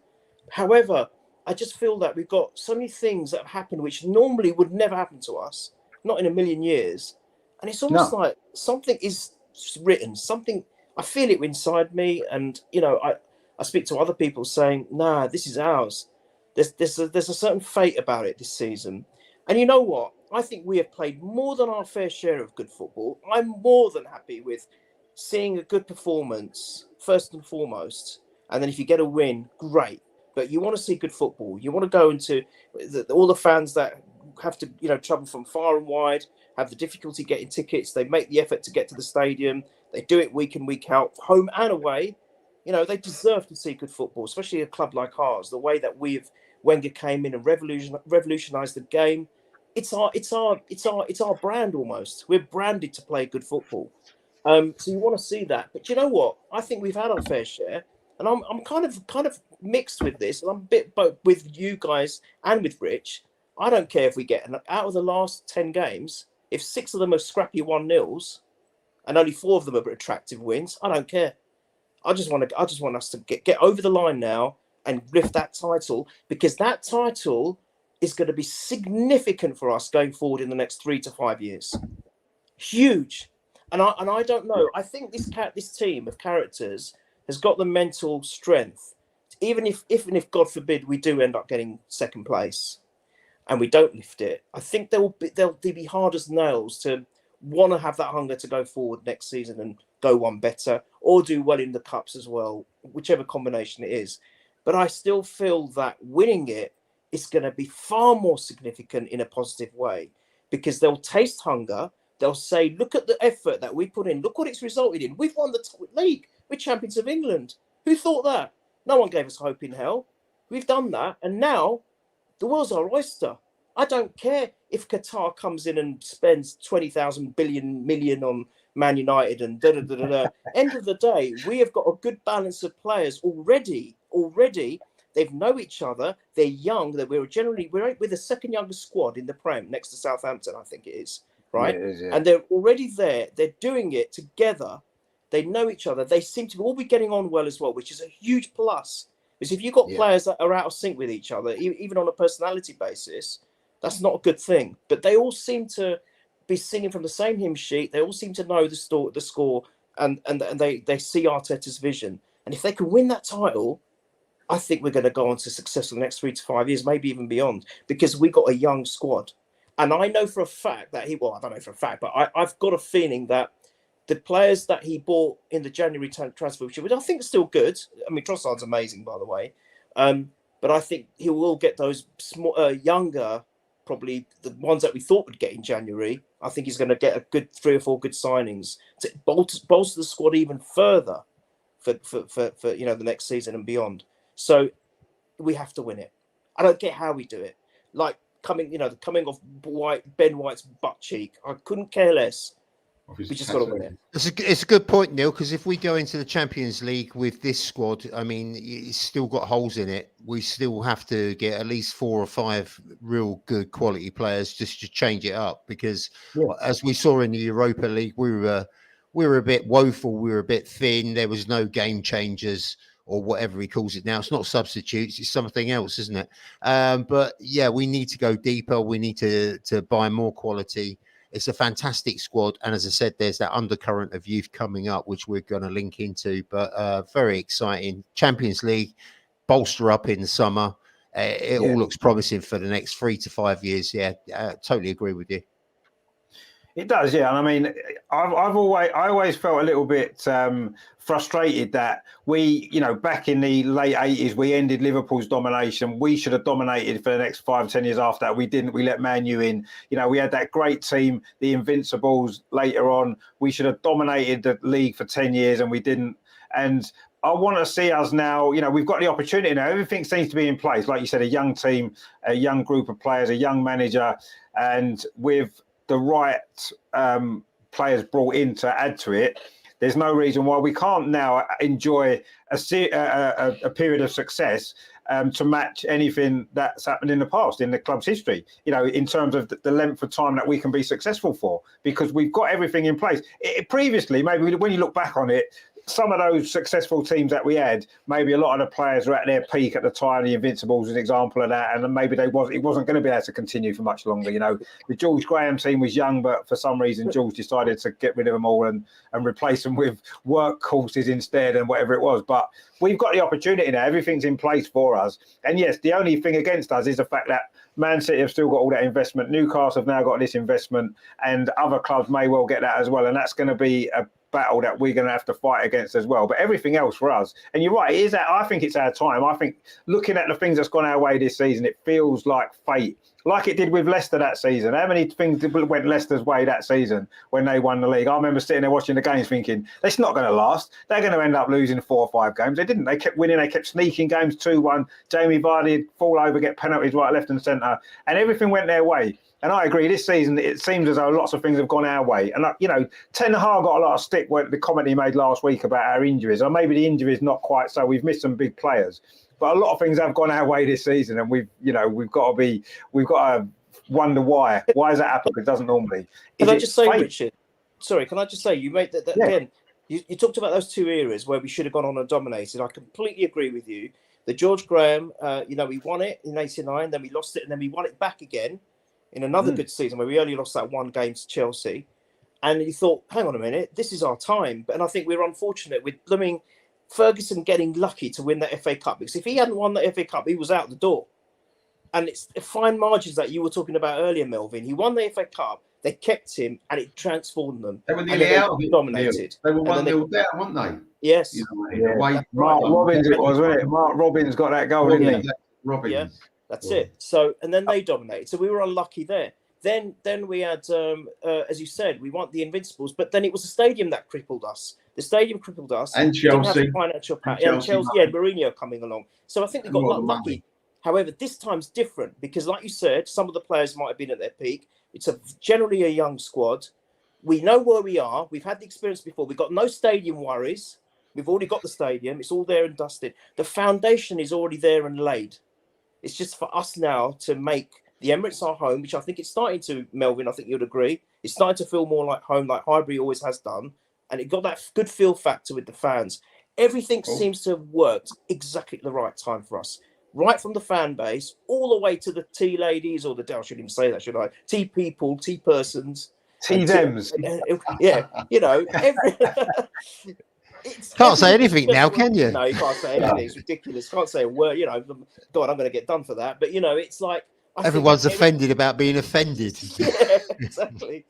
However, I just feel that we've got so many things that have happened which normally would never happen to us, not in a million years. And it's almost like something is written, something, I feel it inside me. And, I speak to other people saying, nah, this is ours. There's a certain fate about it this season. And you know what? I think we have played more than our fair share of good football. I'm more than happy with seeing a good performance, first and foremost. And then if you get a win, great. But you want to see good football. You want to go into all the fans that have to, travel from far and wide, have the difficulty getting tickets. They make the effort to get to the stadium. They do it week in, week out, home and away. They deserve to see good football, especially a club like ours. The way that Wenger came in and revolutionized the game. It's our brand almost. We're branded to play good football. So you want to see that. But you know what? I think we've had our fair share, and I'm kind of mixed with this. And I'm a bit both with you guys and with Rich. I don't care if we get out of the last 10 games, if 6 of them are scrappy 1-0s, and only 4 of them are attractive wins. I don't care. I just want us to get over the line now and lift that title, because that title is going to be significant for us going forward in the next 3 to 5 years. Huge. And I don't know. I think this team of characters has got the mental strength, even if God forbid we do end up getting second place and we don't lift it. I think they'll be hard as nails to want to have that hunger to go forward next season and go one better, or do well in the cups as well, whichever combination it is. But I still feel that winning it is going to be far more significant in a positive way, because they'll taste hunger. They'll say, look at the effort that we put in. Look what it's resulted in. We've won the league. We're champions of England. Who thought that? No one gave us hope in hell. We've done that. And now the world's our oyster. I don't care if Qatar comes in and spends 20,000 million on Man United and da-da-da-da-da. End of the day, we have got a good balance of players already. They know each other. They're young. We're the second youngest squad in the Prem, next to Southampton, I think it is. Right? Yeah, it is, yeah. And they're already there. They're doing it together. They know each other. They seem to all be getting on well as well, which is a huge plus. Because if you've got players that are out of sync with each other, even on a personality basis, that's not a good thing. But they all seem to be singing from the same hymn sheet. They all seem to know the score, and they see Arteta's vision. And if they can win that title, I think we're going to go on to success in the next 3 to 5 years, maybe even beyond, because we got a young squad. And I know for a fact that I don't know for a fact, but I've got a feeling that the players that he bought in the January transfer, which I think is still good. I mean, Trossard's amazing, by the way. But I think he will get those younger, probably the ones that we thought would get in January. I think he's going to get a good 3 or 4 good signings to bolster the squad even further for the next season and beyond. So we have to win it. I don't get how we do it. Like coming off Ben White's butt cheek, I couldn't care less. We just got to win it. It's a good point, Neil, because if we go into the Champions League with this squad, I mean, it's still got holes in it. We still have to get at least 4 or 5 real good quality players just to change it up, because as we saw in the Europa League, we were a bit woeful. We were a bit thin. There was no game changers, or whatever he calls it now. It's not substitutes, it's something else, isn't it? But yeah, we need to go deeper. We need to buy more quality. It's a fantastic squad. And as I said, there's that undercurrent of youth coming up, which we're going to link into, but very exciting. Champions League, bolster up in the summer. It all looks promising for the next 3 to 5 years. Yeah, totally agree with you. It does, yeah. And I mean, I always felt a little bit frustrated that we, back in the late 80s, we ended Liverpool's domination. We should have dominated for the next 5, 10 years after that. We didn't. We let Man U in. We had that great team, the Invincibles later on. We should have dominated the league for 10 years and we didn't. And I want to see us now, we've got the opportunity now. Everything seems to be in place. Like you said, a young team, a young group of players, a young manager, and with the right players brought in to add to it, there's no reason why we can't now enjoy a period of success to match anything that's happened in the past in the club's history, in terms of the length of time that we can be successful for, because we've got everything in place. Previously, maybe when you look back on it, some of those successful teams that we had, maybe a lot of the players were at their peak at the time. The Invincibles is an example of that, and then maybe it wasn't going to be able to continue for much longer. You know, the George Graham team was young, but for some reason George decided to get rid of them all and replace them with work courses instead and whatever it was. But we've got the opportunity now. Everything's in place for us. And yes, the only thing against us is the fact that Man City have still got all that investment. Newcastle have now got this investment, and other clubs may well get that as well. And that's going to be a battle that we're going to have to fight against as well. But everything else for us, and you're right, I think it's our time. I think looking at the things that's gone our way this season, it feels like fate, like it did with Leicester that season. How many things went Leicester's way that season when they won the league? I remember sitting there watching the games thinking, it's not going to last. They're going to end up losing 4 or 5 games. They didn't. They kept winning. They kept sneaking games 2-1. Jamie Vardy fall over, get penalties right, left and centre, and everything went their way. And I agree, this season, it seems as though lots of things have gone our way. And, you know, Ten Hag got a lot of stick when the comment he made last week about our injuries. Or maybe the injuries not quite so. We've missed some big players. But a lot of things have gone our way this season. And we've got to wonder why. Why does that happen? Because it doesn't normally. Can I just say, Richard? Sorry, can I just say, you made that yeah. Again, you talked about those 2 areas where we should have gone on and dominated. I completely agree with you. The George Graham, we won it in '89, then we lost it, and then we won it back again in another good season where we only lost that 1 game to Chelsea. And you thought, hang on a minute, this is our time. And I think we're unfortunate with Ferguson getting lucky to win that FA Cup, because if he hadn't won the FA Cup, he was out the door. And it's the fine margins that you were talking about earlier, Melvin. He won the FA Cup, they kept him, and it transformed them. They were nearly out of it. Dominated. They were 1-0 down, weren't they? Yes. Mark Robbins it was, wasn't it? Mark Robbins got that goal, didn't he? Robbins. Yeah. That's it. So, and then they dominated. So we were unlucky there. Then we had, as you said, we want the Invincibles, but then it was the stadium that crippled us. The stadium crippled us. And Chelsea. Financial power. And Chelsea, yeah, Mourinho coming along. So I think we got lucky. However, this time's different because, like you said, some of the players might have been at their peak. It's generally a young squad. We know where we are. We've had the experience before. We've got no stadium worries. We've already got the stadium. It's all there and dusted. The foundation is already there and laid. It's just for us now to make the Emirates our home, which I think it's starting to, Melvin, I think you'd agree. It's starting to feel more like home, like Highbury always has done. And it got that good feel factor with the fans. Everything seems to have worked exactly at the right time for us. Right from the fan base, all the way to the tea ladies, or I shouldn't even say that, should I? Tea people, tea persons. Tea dems. Yeah, Can't say anything now, can you? No, you can't say anything. It's ridiculous. Can't say a word. God, I'm going to get done for that. But it's like everyone's offended about being offended. Yeah, exactly.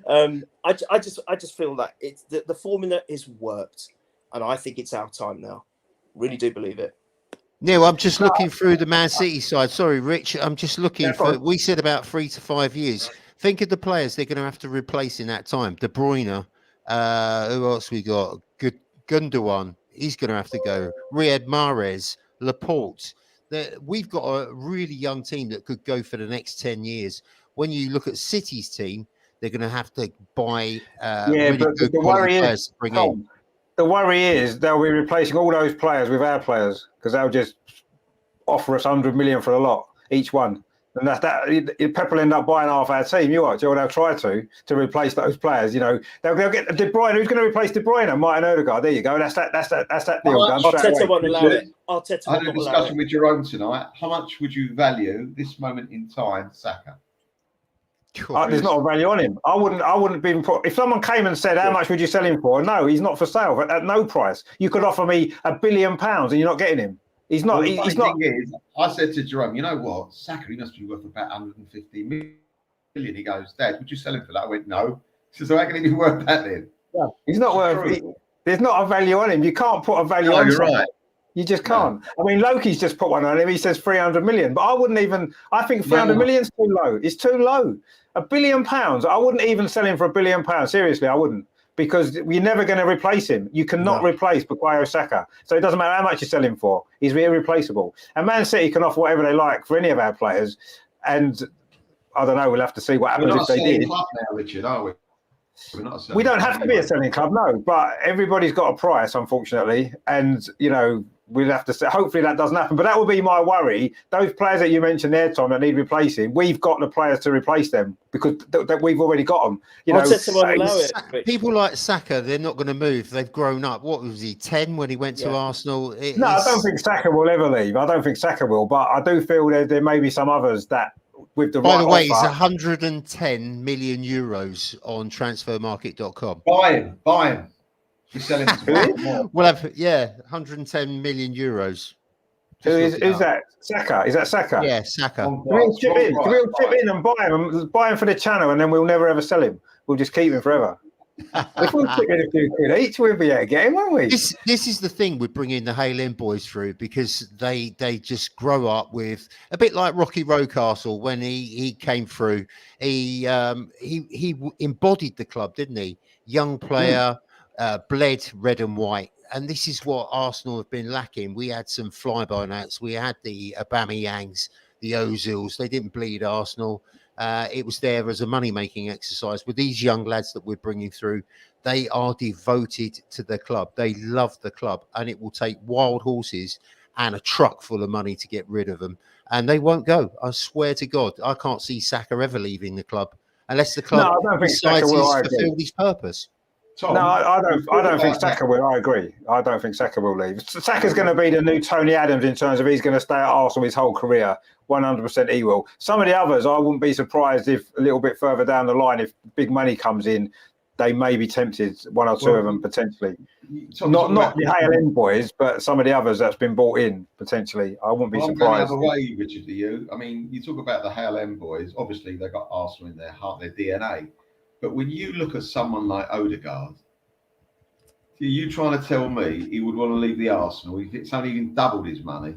I just feel that it's the formula is worked, and I think it's our time now. Really do believe it. Neil, I'm just looking through the Man City side. Sorry, Rich. I'm just looking for. We said about 3 to 5 years. Think of the players they're going to have to replace in that time. De Bruyne. Who else we got? Gundogan, he's going to have to go. Riyad Mahrez, Laporte. We've got a really young team that could go for the next 10 years. When you look at City's team, they're going to have to buy really good quality players to bring in. The worry is they'll be replacing all those players with our players because they'll just offer us 100 million for a lot, each one. And Pep will end up buying half our team. They'll try to replace those players. They'll get De Bruyne. Who's going to replace De Bruyne? Martin Odegaard. There you go. That's that deal done. Arteta won't allow it. Arteta I had a discussion with Jerome tonight. How much would you value this moment in time, Saka? There's not a value on him. I wouldn't be. If someone came and said, "How much would you sell him for?" No, he's not for sale at no price. You could offer me £1 billion and you're not getting him. He's not. Well, he's not. I said to Jerome, you know what, Saka, he must be worth about 150 million. He goes, Dad, would you sell him for that? I went, no. He says, so how can he be worth that then? Yeah, he's not worth. There's not a value on him. You can't put a value on him. You're right. You just can't. I mean, Loki's just put one on him. He says 300 million, but I wouldn't even. I think 300 million's too low. It's too low. £1 billion. I wouldn't even sell him for £1 billion. Seriously, I wouldn't. Because you're never going to replace him. You cannot replace Bukayo Saka. So it doesn't matter how much you sell him for. He's irreplaceable. And Man City can offer whatever they like for any of our players. And I don't know. We'll have to see what happens if they did. Club now, Richard, are we? We don't have to be a selling club, no. But everybody's got a price, unfortunately. And, we'll have to say. Hopefully that doesn't happen. But that would be my worry. Those players that you mentioned there, Tom, that need replacing, we've got the players to replace them because that we've already got them. You know, Arteta won't allow it. People like Saka, they're not going to move. They've grown up. What was he, 10 when he went to Arsenal? No, I don't think Saka will ever leave. I don't think Saka will. But I do feel there may be some others that with the By right the way, offer, it's 110 million euros on transfermarket.com. Buy him. You're selling him. We'll have 110 million euros. Who's that? Saka? Is that Saka? Yeah, Saka. We'll chip in and buy him for the channel, and then we'll never ever sell him. We'll just keep him forever. If we chip in a few quid each, we'll be able to get him, won't we? This is the thing with bringing the Hale End boys through, because they just grow up with a bit like Rocky Rocastle when he came through. He embodied the club, didn't he? Young player, bled red and white. And this is what Arsenal have been lacking. We had some fly-by-nights. We had the Aubameyangs, the Ozils. They didn't bleed Arsenal. It was there as a money-making exercise. With these young lads that we're bringing through, they are devoted to the club. They love the club, and it will take wild horses and a truck full of money to get rid of them. And they won't go. I swear to God, I can't see Saka ever leaving the club unless the club decides he's fulfilled his purpose. Tom, no, I don't think Saka will. I agree. I don't think Saka will leave. Saka's going to be the new Tony Adams in terms of he's going to stay at Arsenal his whole career. 100% he will. Some of the others, I wouldn't be surprised if a little bit further down the line, if big money comes in, they may be tempted, one or two of them potentially. Not the Hale End boys, but some of the others that's been brought in potentially. I wouldn't be surprised. I'm going the other way, Richard, to you. I mean, you talk about the Hale End boys. Obviously, they've got Arsenal in their heart, their DNA. But when you look at someone like Odegaard, are you trying to tell me he would want to leave the Arsenal? It's only even doubled his money.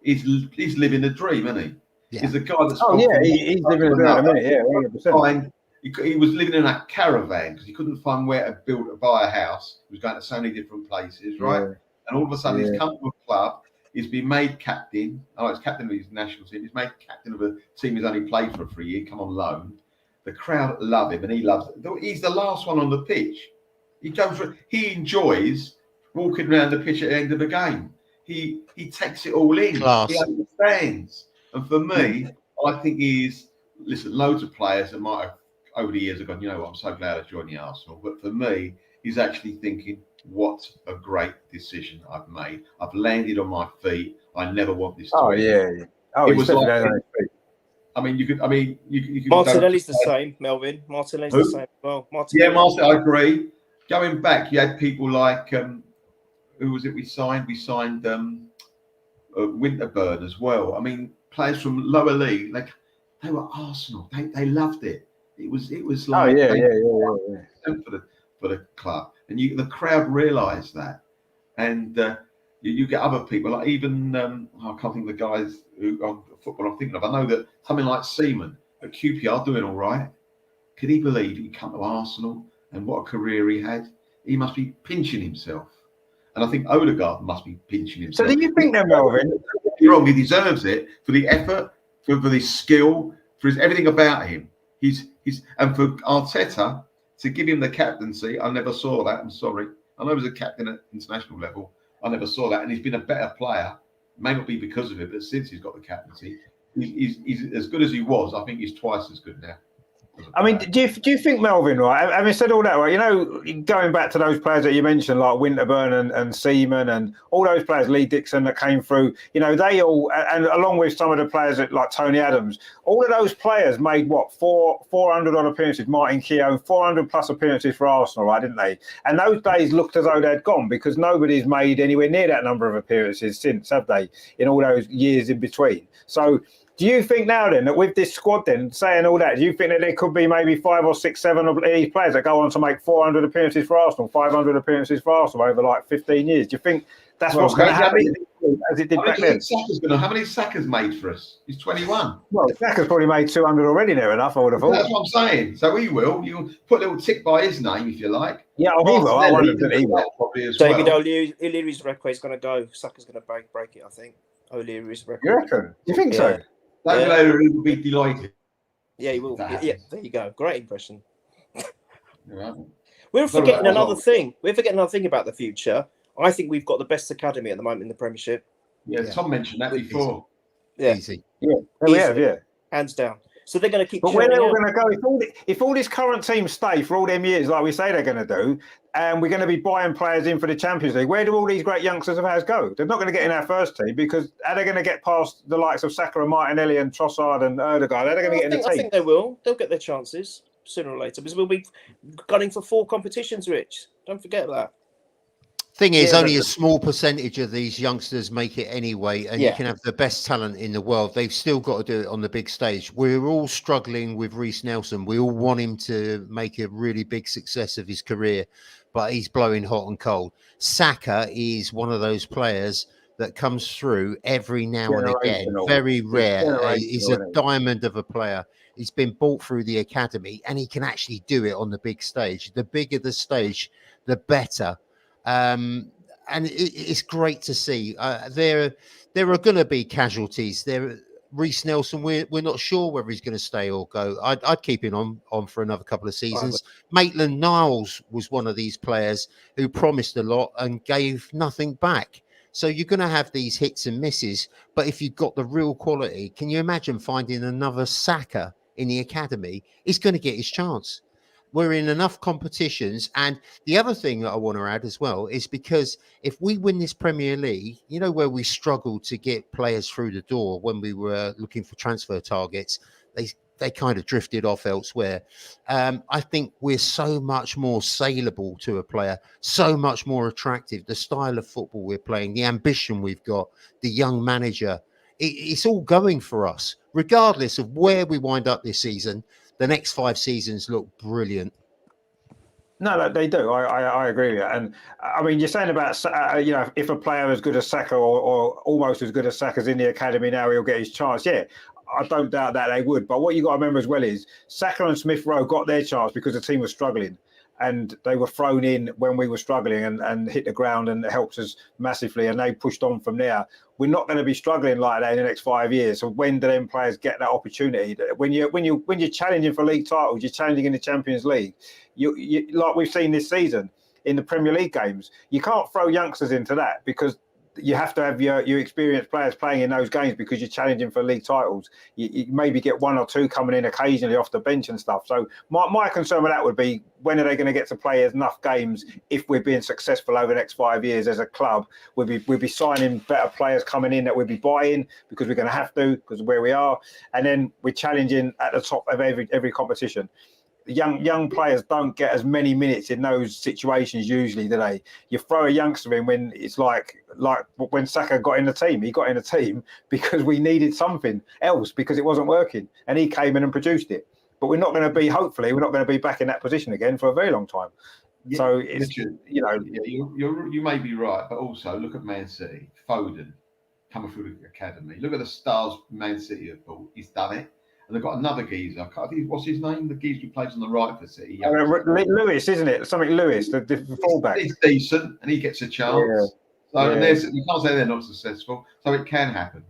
He's living the dream, isn't he? Yeah. He's a guy that's... he's living the dream at a minute, yeah, 100%. He was living in that caravan because he couldn't find where to buy a house. He was going to so many different places, right? Yeah. And all of a sudden he's come to a club. He's been made captain. He's captain of his national team. He's made captain of a team he's only played for a year, come on loan. The crowd love him and he loves it. He's the last one on the pitch. He enjoys walking around the pitch at the end of the game. He takes it all in. Class. He understands. And for me, I think loads of players that might have over the years have gone, you know what, I'm so glad I joined the Arsenal. But for me, he's actually thinking, what a great decision I've made. I've landed on my feet. I never want this to end. It was like, you could Martinelli's the same, Melvin. Martinelli's the same as well. I agree. Going back, you had people like who was it we signed? We signed Winterburn as well. I mean, players from lower league, like they were Arsenal. They loved it. It was like for the club, and the crowd realised that, and you get other people like even I can't think of the guys who on football I'm thinking of. I know that something like Seaman at QPR doing all right. Could he believe he come to Arsenal and what a career he had? He must be pinching himself, and I think Odegaard must be pinching himself. So do you think that, Melvin? You're wrong. He deserves it for the effort, for his skill, for everything about him. And for Arteta to give him the captaincy, I never saw that. I'm sorry. I know he was a captain at international level. I never saw that. And he's been a better player. May not be because of it, but since he's got the captaincy, he's as good as he was. I think he's twice as good now. I mean, do you think, Melvin, right, having said all that, right, you know, going back to those players that you mentioned, like Winterburn and Seaman and all those players, Lee Dixon that came through, you know, they all, and along with some of the players like Tony Adams, all of those players made, 400 odd appearances, Martin Keown, 400 plus appearances for Arsenal, right, didn't they? And those days looked as though they'd gone because nobody's made anywhere near that number of appearances since, have they, in all those years in between? So, do you think now then that with this squad then saying all that, do you think that there could be maybe 5 or 6, 7 of these players that go on to make 400 appearances for Arsenal, 500 appearances for Arsenal over like 15 years? Do you think that's what's going to happen as it did back then? How many Saka's made for us? He's 21. Well, Saka's probably made 200 already, near enough, I would have thought. That's what I'm saying. So he will. You'll put a little tick by his name if you like. Yeah, he will. I wonder if he will. David O'Leary's record is going to go. Saka's going to break it, I think. O'Leary's record. You reckon? Do you think so? David O'Leary will be delighted. Yeah, he will. Yeah, there you go. Great impression. Right. We're forgetting another thing. We're forgetting another thing about the future. I think we've got the best academy at the moment in the Premiership. Yeah, Tom mentioned that before. Yeah, Easy. Yeah, we have, yeah. Hands down. So they're going to keep. But where churning they're all out. going to go, if all this current team stay for all them years, like we say they're going to do, and we're going to be buying players in for the Champions League, where do all these great youngsters of ours go? They're not going to get in our first team because are they going to get past the likes of Saka and Martinelli and Trossard and Erdegaard? Are they going to get in the team? I think they will. They'll get their chances sooner or later because we'll be gunning for 4 competitions, Rich. Don't forget that. Thing is, only a small percentage of these youngsters make it anyway, and you can have the best talent in the world. They've still got to do it on the big stage. We're all struggling with Reece Nelson. We all want him to make a really big success of his career, but he's blowing hot and cold. Saka is one of those players that comes through every now and again. Very rare. He's a diamond of a player. He's been bought through the academy, and he can actually do it on the big stage. The bigger the stage, the better. And it's great to see. There are going to be casualties. Reece Nelson, we're not sure whether he's going to stay or go. I'd keep him on for another couple of seasons. Maitland-Niles was one of these players who promised a lot and gave nothing back. So you're going to have these hits and misses. But if you've got the real quality, can you imagine finding another Saka in the academy? He's going to get his chance. We're in enough competitions. And the other thing that I want to add as well is because if we win this Premier League, you know, where we struggled to get players through the door when we were looking for transfer targets, they kind of drifted off elsewhere. I think we're so much more saleable to a player, so much more attractive. The style of football we're playing, the ambition we've got, the young manager, it's all going for us. Regardless of where we wind up this season, the next 5 seasons look brilliant. No, they do. I agree with that. And I mean, you're saying about, you know, if a player as good as Saka or almost as good as Saka's in the academy now, he'll get his chance. Yeah, I don't doubt that they would. But what you got to remember as well is Saka and Smith Rowe got their chance because the team was struggling. And they were thrown in when we were struggling and hit the ground, and it helped us massively. And they pushed on from there. We're not going to be struggling like that in the next 5 years. So when do them players get that opportunity? When you're challenging for league titles, you're challenging in the Champions League. You like we've seen this season in the Premier League games, you can't throw youngsters into that because you have to have your experienced players playing in those games because you're challenging for league titles. You maybe get 1 or 2 coming in occasionally off the bench and stuff. So my concern with that would be, when are they going to get to play enough games if we're being successful over the next 5 years as a club? We'll be signing better players coming in that we'll be buying because we're going to have to because of where we are. And then we're challenging at the top of every competition. Young players don't get as many minutes in those situations usually, do they? You throw a youngster in when it's like when Saka got in the team. He got in the team because we needed something else because it wasn't working, and he came in and produced it. But we're not going to be, hopefully, we're not going to be back in that position again for a very long time. Yeah, so it's, Richard, you know, you may be right, but also look at Man City. Foden coming through the academy. Look at the stars Man City have bought. He's done it. And they've got another geezer. I think, what's his name? The geezer who plays on the right for City. Lewis, isn't it? Something Lewis, the fullback. He's decent, and he gets a chance. Yeah. So and you can't say they're not successful. So it can happen.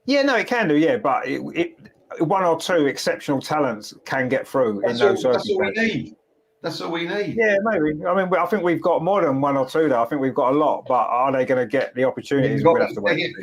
Yeah, no, it can do. Yeah, but 1 or 2 exceptional talents can get through in those circumstances. That's all we need. Yeah, maybe. I mean, I think we've got more than 1 or 2 though. I think we've got a lot, but are they going to get the opportunities? We'll have to wait.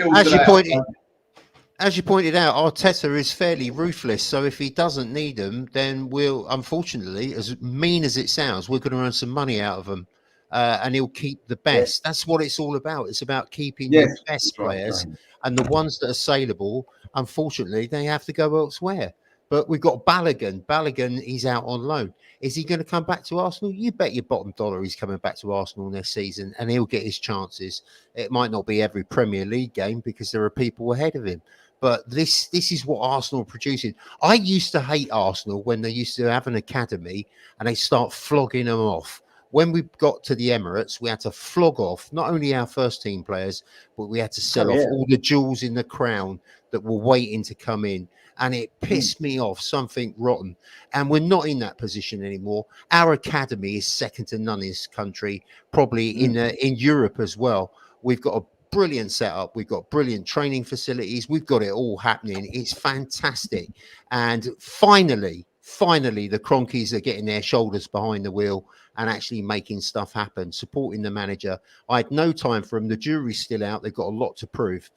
As you pointed out, Arteta is fairly ruthless. So if he doesn't need them, then we'll, unfortunately, as mean as it sounds, we're going to earn some money out of them. And he'll keep the best. Yeah. That's what it's all about. It's about keeping the best players. Right. And the ones that are saleable, unfortunately, they have to go elsewhere. But we've got Balogun. Balogun, he's out on loan. Is he going to come back to Arsenal? You bet your bottom dollar he's coming back to Arsenal next season, and he'll get his chances. It might not be every Premier League game because there are people ahead of him. But this is what Arsenal are producing. I used to hate Arsenal when they used to have an academy and they start flogging them off. When we got to the Emirates, we had to flog off not only our first team players, but we had to sell off all the jewels in the crown that were waiting to come in. And it pissed me off, something rotten. And we're not in that position anymore. Our academy is second to none in this country, probably in Europe as well. We've got a brilliant setup. We've got brilliant training facilities. We've got it all happening. It's fantastic. And finally, the Cronkies are getting their shoulders behind the wheel. and actually making stuff happen, supporting the manager. I had no time for him. The jury's still out. They've got a lot to prove,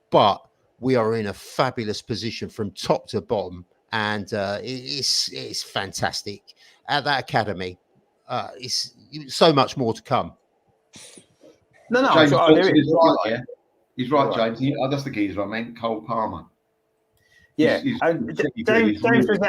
but we are in a fabulous position from top to bottom, and it's fantastic at that academy. It's so much more to come. No, James sure, Johnson is right, yeah. He's right, Right. James. That's the geezer I meant, Cole Palmer. Yeah, He's James, really-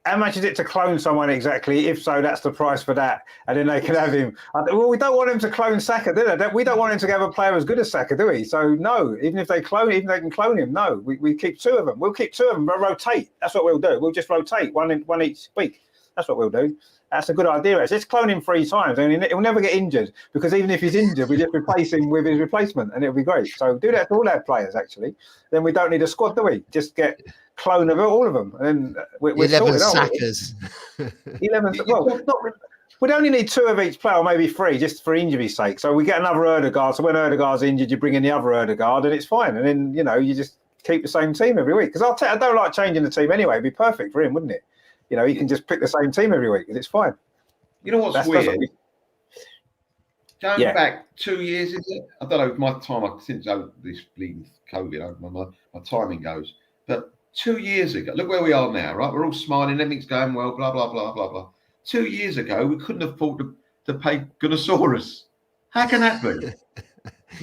how much is it to clone someone exactly? If so, that's the price for that, and then they can have him. Well, we don't want him to clone Saka, do they? We don't want him to have a player as good as Saka, do we? So no, even if they can clone him. No, we keep two of them. We'll keep two of them. We'll rotate. That's what we'll do. We'll just rotate one each week. That's what we'll do. That's a good idea. Let's clone him 3 times, and he'll never get injured, because even if he's injured, we just replace him with his replacement, and it'll be great. So do that to all our players, actually. Then we don't need a squad, do we? Just get clone of all of them, and then we're 11 sorted, Sakas. 11. Well, we'd only need 2 of each player, or maybe 3, just for injury's sake. So we get another Ødegaard. So when Ødegaard's injured, you bring in the other Ødegaard, and it's fine. And then you just keep the same team every week. Because I don't like changing the team anyway. It'd be perfect for him, wouldn't it? He can just pick the same team every week, and it's fine. You know what's weird? Going Yeah. back 2 years, is it? I don't know. My time since this bleeding COVID, my timing goes. But 2 years ago, look where we are now, right? We're all smiling, everything's going well, blah blah blah blah blah. 2 years ago, we couldn't afford to pay Gunnosaurus. How can that be?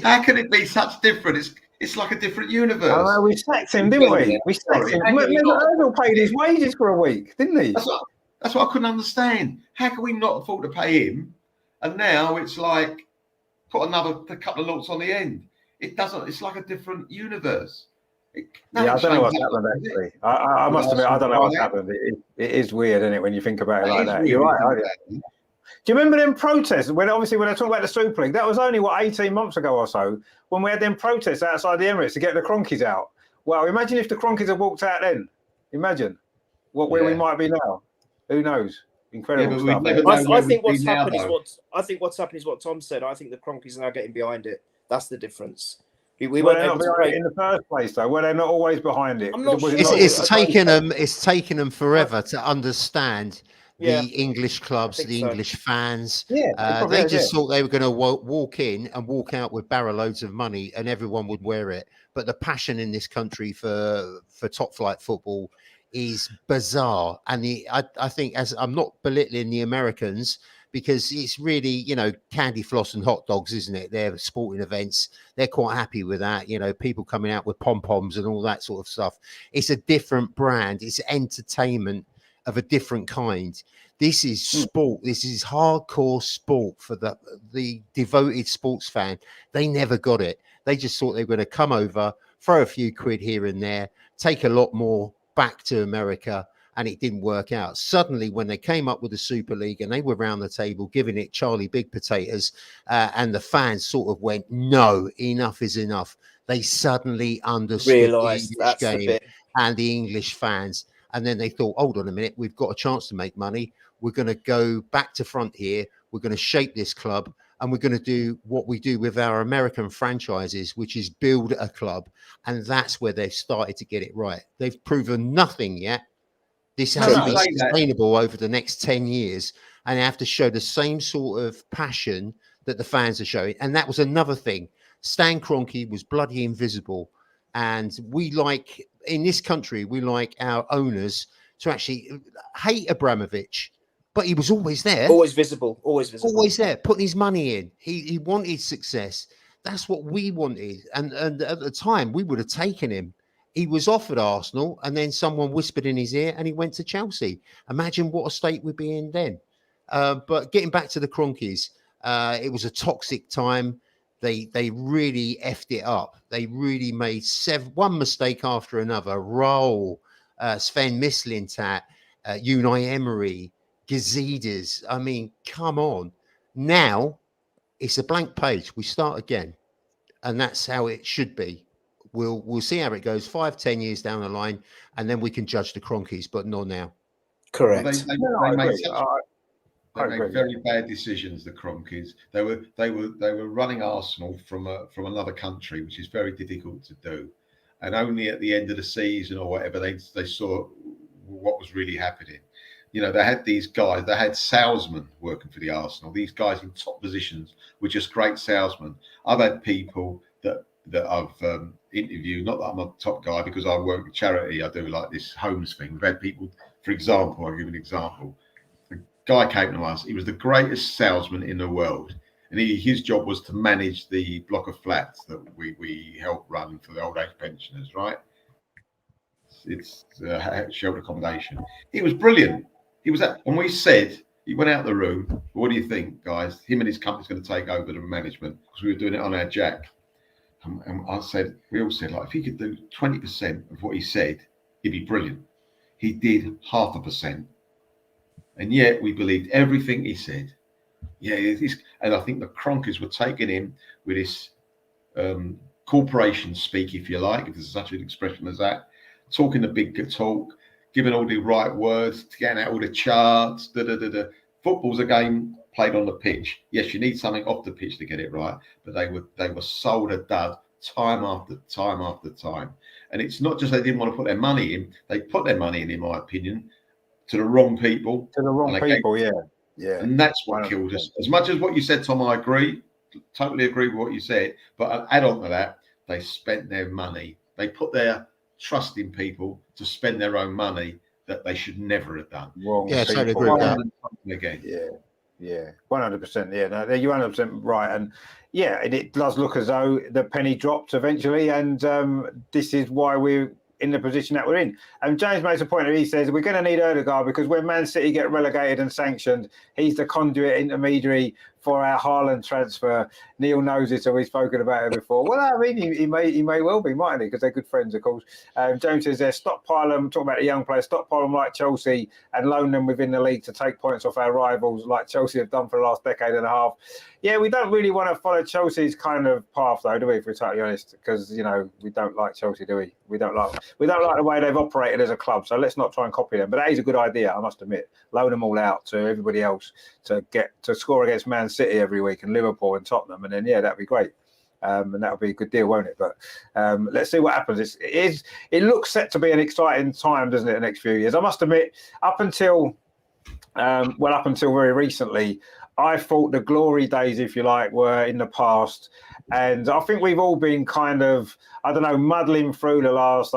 How can it be such different? It's like a different universe. Oh, no, we sacked him, didn't we? We sacked him. Ozil paid his wages for a week, didn't he? That's what I couldn't understand. How can we not afford to pay him? And now it's like put a couple of noughts on the end. It doesn't. It's like a different universe. I don't know what's happened, actually. I must admit, I don't know what's happened. It is weird, isn't it, when you think about it like that? You're right. Do you remember them protests? When I talk about the Super League, that was only, 18 months ago or so, when we had them protests outside the Emirates to get the Cronkies out. Well, imagine if the Cronkies had walked out then. Imagine where we might be now. Who knows? Incredible stuff. I think what's happened is what Tom said. I think the Cronkies are now getting behind it. That's the difference. We weren't able to break in the first place, though. Were they not always behind it? I'm not sure. It's taken them forever to understand the English clubs, the English fans. They just thought they were going to walk in and walk out with barrel loads of money, and everyone would wear it. But the passion in this country for top flight football is bizarre, and I think, as I'm not belittling the Americans, because it's really, candy floss and hot dogs, isn't it? They're sporting events. They're quite happy with that. People coming out with pom-poms and all that sort of stuff. It's a different brand. It's entertainment of a different kind. This is sport. This is hardcore sport for the devoted sports fan. They never got it. They just thought they were going to come over, throw a few quid here and there, take a lot more back to America, and it didn't work out. Suddenly, when they came up with the Super League and they were round the table giving it Charlie Big Potatoes, and the fans sort of went, no, enough is enough. They suddenly understood the English game and the English fans. And then they thought, hold on a minute, we've got a chance to make money. We're going to go back to front here. We're going to shape this club, and we're going to do what we do with our American franchises, which is build a club. And that's where they've started to get it right. They've proven nothing yet. This has to be sustainable over the next 10 years, and they have to show the same sort of passion that the fans are showing. And that was another thing. Stan Kroenke was bloody invisible. And in this country, we like our owners to actually hate Abramovich, but he was always there. Always visible. Always there, putting his money in. He wanted success. That's what we wanted. And at the time, we would have taken him. He was offered Arsenal, and then someone whispered in his ear, and he went to Chelsea. Imagine what a state we'd be in then. But getting back to the Cronkies, it was a toxic time. They really effed it up. They really made one mistake after another. Raul, Sven Mislintat, Unai Emery, Gazidis. I mean, come on. Now it's a blank page. We start again, and that's how it should be. We'll see how it goes 5-10 years down the line, and then we can judge the Cronkies, but not now. Correct. They made very bad decisions. The Cronkies. They were running Arsenal from another country, which is very difficult to do. And only at the end of the season or whatever they saw what was really happening. they had these guys. They had salesmen working for the Arsenal. These guys in top positions were just great salesmen. I've had people that I've interviewed. Not that I'm a top guy because I work with charity. I do like this homes thing. We've had people, for example, I'll give an example. A guy came to us. He was the greatest salesman in the world, and his job was to manage the block of flats that we help run for the old age pensioners. Right? It's shelter accommodation. He was brilliant. And we said, he went out of the room. What do you think, guys? Him and his company's going to take over the management because we were doing it on our jack. And we all said, like, if he could do 20% of what he said, he'd be brilliant. He did 0.5%. And yet we believed everything he said. Yeah, and I think the Kronkers were taking him with this corporation speak, if you like, if there's such an expression as that, talking the big talk, giving all the right words, getting out all the charts. Football's a game played on the pitch. Yes, you need something off the pitch to get it right, but they were sold a dud time after time after time. And it's not just they didn't want to put their money in; they put their money in my opinion, to the wrong people. To the wrong people, yeah. And that's what 100%. Killed us. As much as what you said, Tom, I agree, totally agree with what you said. But I'll add on to that, they spent their money. They put their trust in people to spend their own money that they should never have done. Yeah, totally agree with that. Again. Yeah, 100%. Yeah, no, you're 100% right. And yeah, it does look as though the penny dropped eventually. And this is why we're in the position that we're in. And James makes a point of, he says, we're going to need Ødegaard because when Man City get relegated and sanctioned, he's the conduit intermediary for our Haaland transfer. Neil knows it, so we've spoken about it before. Well, I mean, he may well be, mightn't he? Because they're good friends, of course. James says there, stockpile them, talking about the young players, stockpile them like Chelsea and loan them within the league to take points off our rivals like Chelsea have done for the last decade and a half. Yeah, we don't really want to follow Chelsea's kind of path, though, do we, if we're totally honest? Because, we don't like Chelsea, do we? We don't like the way they've operated as a club, so let's not try and copy them. But that is a good idea, I must admit. Loan them all out to everybody else to score against Man City every week and Liverpool and Tottenham, and then that'd be great. And that'll be a good deal, won't it? But let's see what happens. It looks set to be an exciting time, doesn't it, the next few years? I must admit, up until very recently, I thought the glory days, if you like, were in the past. And I think we've all been kind of, muddling through the last,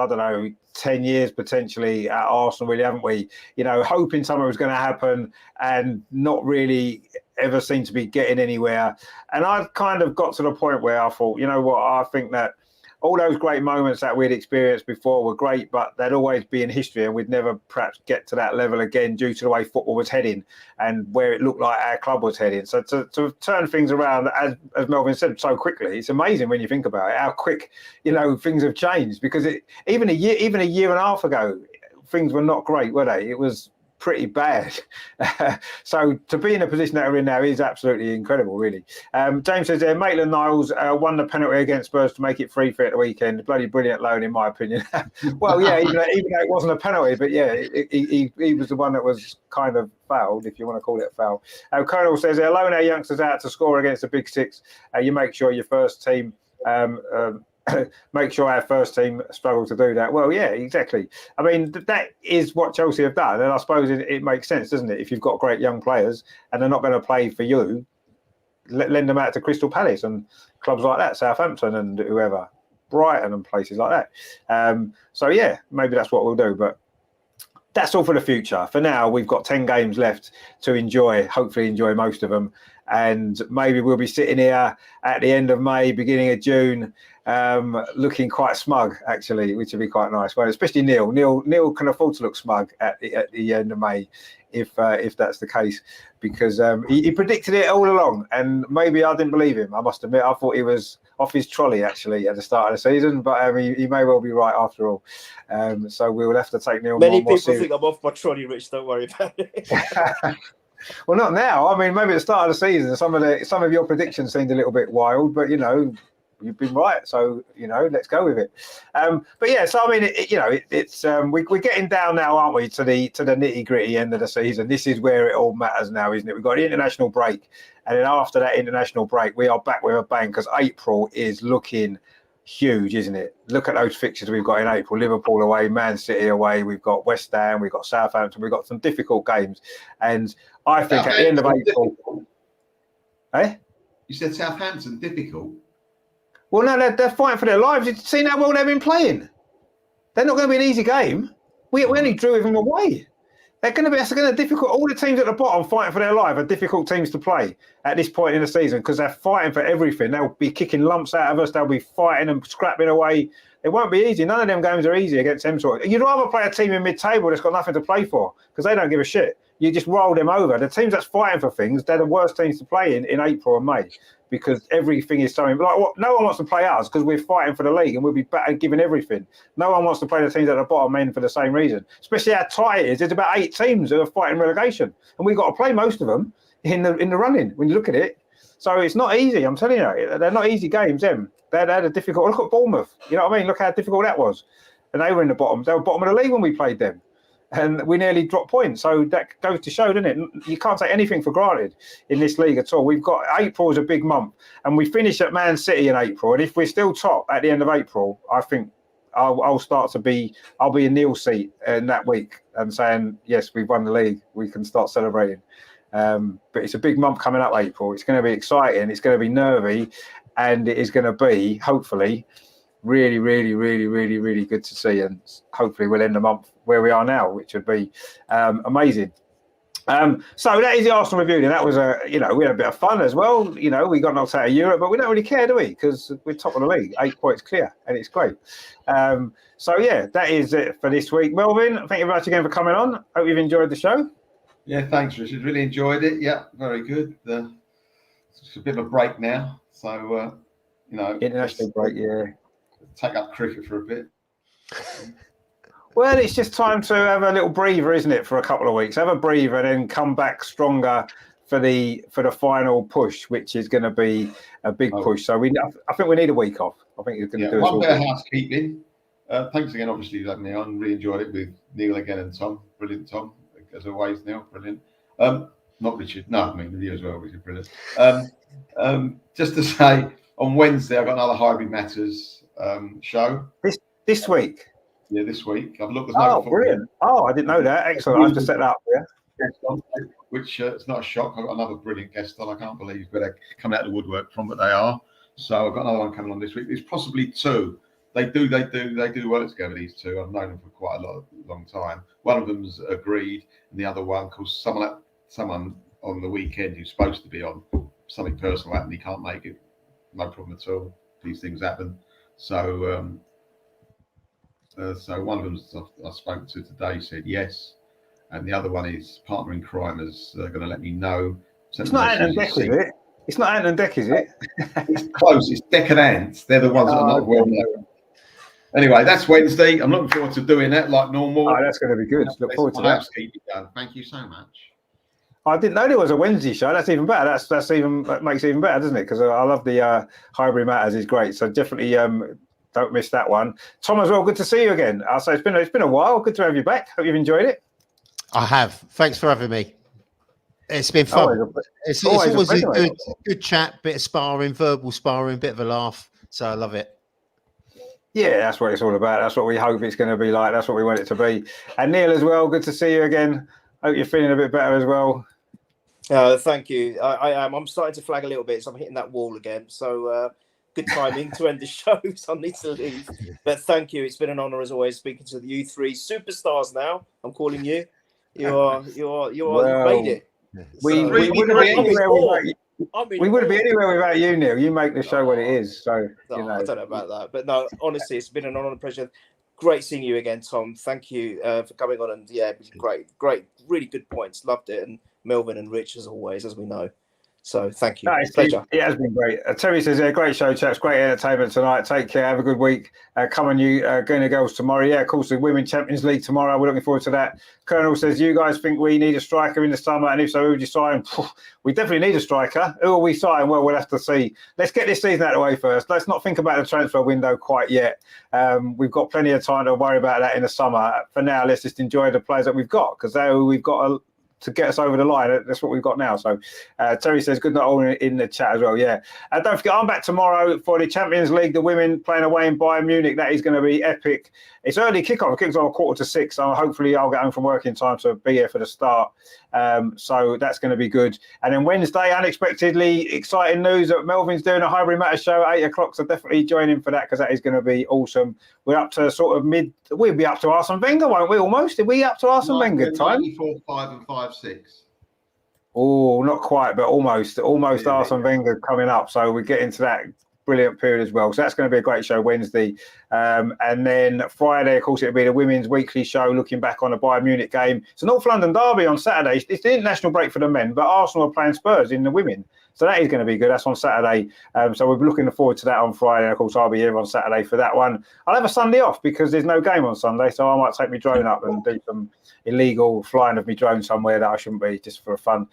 10 years potentially at Arsenal, really, haven't we? Hoping something was going to happen and not really ever seem to be getting anywhere. And I've kind of got to the point where I thought, you know what, I think that all those great moments that we'd experienced before were great, but they'd always be in history and we'd never perhaps get to that level again due to the way football was heading and where it looked like our club was heading. So to turn things around, as Melvin said, so quickly, it's amazing when you think about it, how quick, things have changed, because even a year and a half ago, things were not great, were they? It was pretty bad. So to be in a position that we're in now is absolutely incredible, really. James says there, Maitland-Niles won the penalty against Spurs to make it 3-3 at the weekend. Bloody brilliant loan, in my opinion. Well, yeah, even though it wasn't a penalty, but yeah, he was the one that was kind of fouled, if you want to call it a foul. Colonel says there, loan our youngsters out to score against the big six. You make sure your first team make sure our first team struggle to do that. Well, yeah, exactly. I mean, that is what Chelsea have done. And I suppose it makes sense, doesn't it? If you've got great young players and they're not going to play for you, lend them out to Crystal Palace and clubs like that, Southampton and whoever, Brighton and places like that. So, yeah, maybe that's what we'll do. But that's all for the future. For now, we've got 10 games left to enjoy, hopefully enjoy most of them. And maybe we'll be sitting here at the end of May, beginning of June, looking quite smug, actually, which would be quite nice. Well, especially Neil. Neil can afford to look smug at the end of May, if that's the case, because he predicted it all along, and maybe I didn't believe him. I must admit, I thought he was off his trolley actually at the start of the season, but he may well be right after all. So we will have to take Neil. Many people think I'm off my trolley, Rich. Don't worry about it. Well, not now. I mean, maybe at the start of the season, some of your predictions seemed a little bit wild, but you've been right. So let's go with it. But yeah, so I mean, we're getting down now, aren't we, to the nitty gritty end of the season. This is where it all matters now, isn't it? We've got the international break, and then after that international break, we are back with a bang, because April is looking huge, isn't it? Look at those fixtures we've got in April: Liverpool away, Man City away. We've got West Ham, we've got Southampton. We've got some difficult games, and I think at the end of April, You said Southampton difficult. Well, no, they're fighting for their lives. You've seen how well they've been playing. They're not going to be an easy game. We only drew with them away. That's going to be difficult. All the teams at the bottom fighting for their life are difficult teams to play at this point in the season because they're fighting for everything. They'll be kicking lumps out of us. They'll be fighting and scrapping away. It won't be easy. None of them games are easy against them sort. You'd rather play a team in mid-table that's got nothing to play for because they don't give a shit. You just roll them over. The teams that's fighting for things, they're the worst teams to play in April and May because everything is something. Like no one wants to play us because we're fighting for the league and we'll be better giving everything. No one wants to play the teams at the bottom end for the same reason. Especially how tight it is. There's about 8 teams that are fighting relegation, and we've got to play most of them in the running when you look at it. So it's not easy. I'm telling you, they're not easy games. They're a difficult. Look at Bournemouth. You know what I mean? Look how difficult that was. And they were in the bottom. They were bottom of the league when we played them. And we nearly dropped points. So that goes to show, doesn't it? You can't take anything for granted in this league at all. We've got April is a big month, and we finish at Man City in April. And if we're still top at the end of April, I think I'll be in Neil's seat in that week and saying, yes, we've won the league. We can start celebrating. But it's a big month coming up, April. It's going to be exciting. It's going to be nervy, and it is going to be, hopefully, really, really, really, really, really good to see. And hopefully we'll end the month where we are now, which would be amazing. So that is the Arsenal review. And that was we had a bit of fun as well. We got knocked out of Europe, but we don't really care, do we? Because we're top of the league, 8 points clear, and it's great. So yeah, that is it for this week. Melvin, thank you very much again for coming on. Hope you've enjoyed the show. Yeah, thanks, Richard. Really enjoyed it. Yeah, very good. It's a bit of a break now, so international break, yeah. Take up cricket for a bit. Well, it's just time to have a little breather, isn't it, for a couple of weeks? Have a breather and then come back stronger for the final push, which is going to be a big push. So I think we need a week off. I think it's going to do one bit of housekeeping. Thanks again, obviously, for having me on. Really enjoyed it with Neil again and Tom. Brilliant, Tom, as always. Neil, brilliant. Not Richard. No, I mean with you as well, Richard. Brilliant. Just to say, on Wednesday I've got another Hybrid Matters show. This week. Yeah, this week. I've looked. Brilliant! I didn't know that. Excellent. I have to set that up. Yeah. Which it's not a shock. I've got another brilliant guest on. I can't believe where they're coming out of the woodwork from, but they are. So I've got another one coming on this week. There's possibly 2. They do work together. These 2. I've known them for quite a long time. One of them's agreed, and the other one, because someone on the weekend who's supposed to be on, something personal happened. He can't make it. No problem at all. These things happen. So. So one of them I spoke to today said yes, and the other one is partner in crime is going to let me know. It's not Ant and Deck, is it? It's not Ant and Deck, is it? It's close. It's Deck and Ant. They're the ones that are not well known. Anyway, that's Wednesday. I'm looking forward to doing that like normal. Oh, that's going to be good. Look forward to that. Done. Thank you so much. I didn't know there was a Wednesday show. That's even better. That makes it even better, doesn't it? Because I love the Hybrid Matters. Is great. So definitely. Don't miss that one. Tom as well, good to see you again. I'll say it's been a while. Good to have you back. Hope you've enjoyed it. I have. Thanks for having me. It's been fun. It's always a good chat, bit of sparring, verbal sparring, bit of a laugh. So I love it. Yeah, that's what it's all about. That's what we hope it's going to be like. That's what we want it to be. And Neil as well, good to see you again. Hope you're feeling a bit better as well. Thank you. I am. I'm starting to flag a little bit, so I'm hitting that wall again. So good timing to end the show, so I need to leave. But thank you. It's been an honour as always speaking to you 3 superstars now. I'm calling you. You made it. We wouldn't be anywhere without you, Neil. You make the show what it is. So I don't know about that. But no, honestly, it's been an honour and pleasure. Great seeing you again, Tom. Thank you for coming on. And yeah, it was great. Really good points. Loved it. And Melvin and Rich as always, as we know. So thank you. Pleasure. It has been great. Terry says, great show, chaps. Great entertainment tonight. Take care. Have a good week. Come on, you Gunner girls tomorrow. Yeah, of course, the Women's Champions League tomorrow. We're looking forward to that. Colonel says, you guys think we need a striker in the summer? And if so, who would you sign? We definitely need a striker. Who will we sign? Well, we'll have to see. Let's get this season out of the way first. Let's not think about the transfer window quite yet. We've got plenty of time to worry about that in the summer. For now, let's just enjoy the players that we've got, because we've got to get us over the line. That's what we've got now. So Terry says good night all in the chat as well. Yeah, and don't forget, I'm back tomorrow for the Champions League. The women playing away in Bayern Munich. That is going to be epic. It's early kickoff. It kicks off 5:45. So hopefully I'll get home from work in time to be here for the start. So that's going to be good. And then Wednesday, unexpectedly exciting news that Melvin's doing a Highbury Matters show at 8:00. So definitely join in for that, because that is going to be awesome. We're up to sort of we'll be up to Arsene Wenger, won't we? Almost. Are we up to Arsene Wenger time? 94, 5 and 5, 6. Oh, not quite, but almost. Yeah, Arsene Wenger coming up. So we get into that brilliant period as well. So that's going to be a great show Wednesday. And then Friday, of course, it'll be the women's weekly show looking back on the Bayern Munich game. It's a North London derby on Saturday. It's the international break for the men, but Arsenal are playing Spurs in the women. So that is going to be good. That's on Saturday. So we'll be looking forward to that on Friday. Of course, I'll be here on Saturday for that one. I'll have a Sunday off because there's no game on Sunday. So I might take my drone up and do some illegal flying of my drone somewhere that I shouldn't be, just for fun.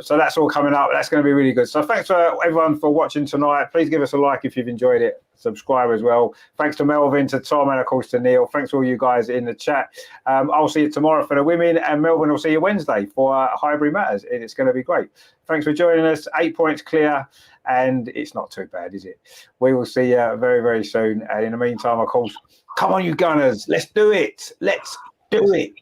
So that's all coming up. That's going to be really good. So thanks for everyone for watching tonight. Please give us a like if you've enjoyed it. Subscribe as well. Thanks to Melvin, to Tom, and of course to Neil. Thanks to all you guys in the chat. I'll see you tomorrow for the women, and Melvin will see you Wednesday for Highbury Matters. It's going to be great. Thanks for joining us. 8 points clear, and it's not too bad, is it? We will see you very, very soon. And in the meantime, of course, come on, you Gunners. Let's do it. Let's do it.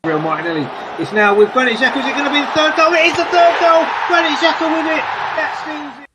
Real Martinelli. It's now with Granit Xhaka. Is it going to be the third goal? It is the third goal. Granit Xhaka with it. That seals it.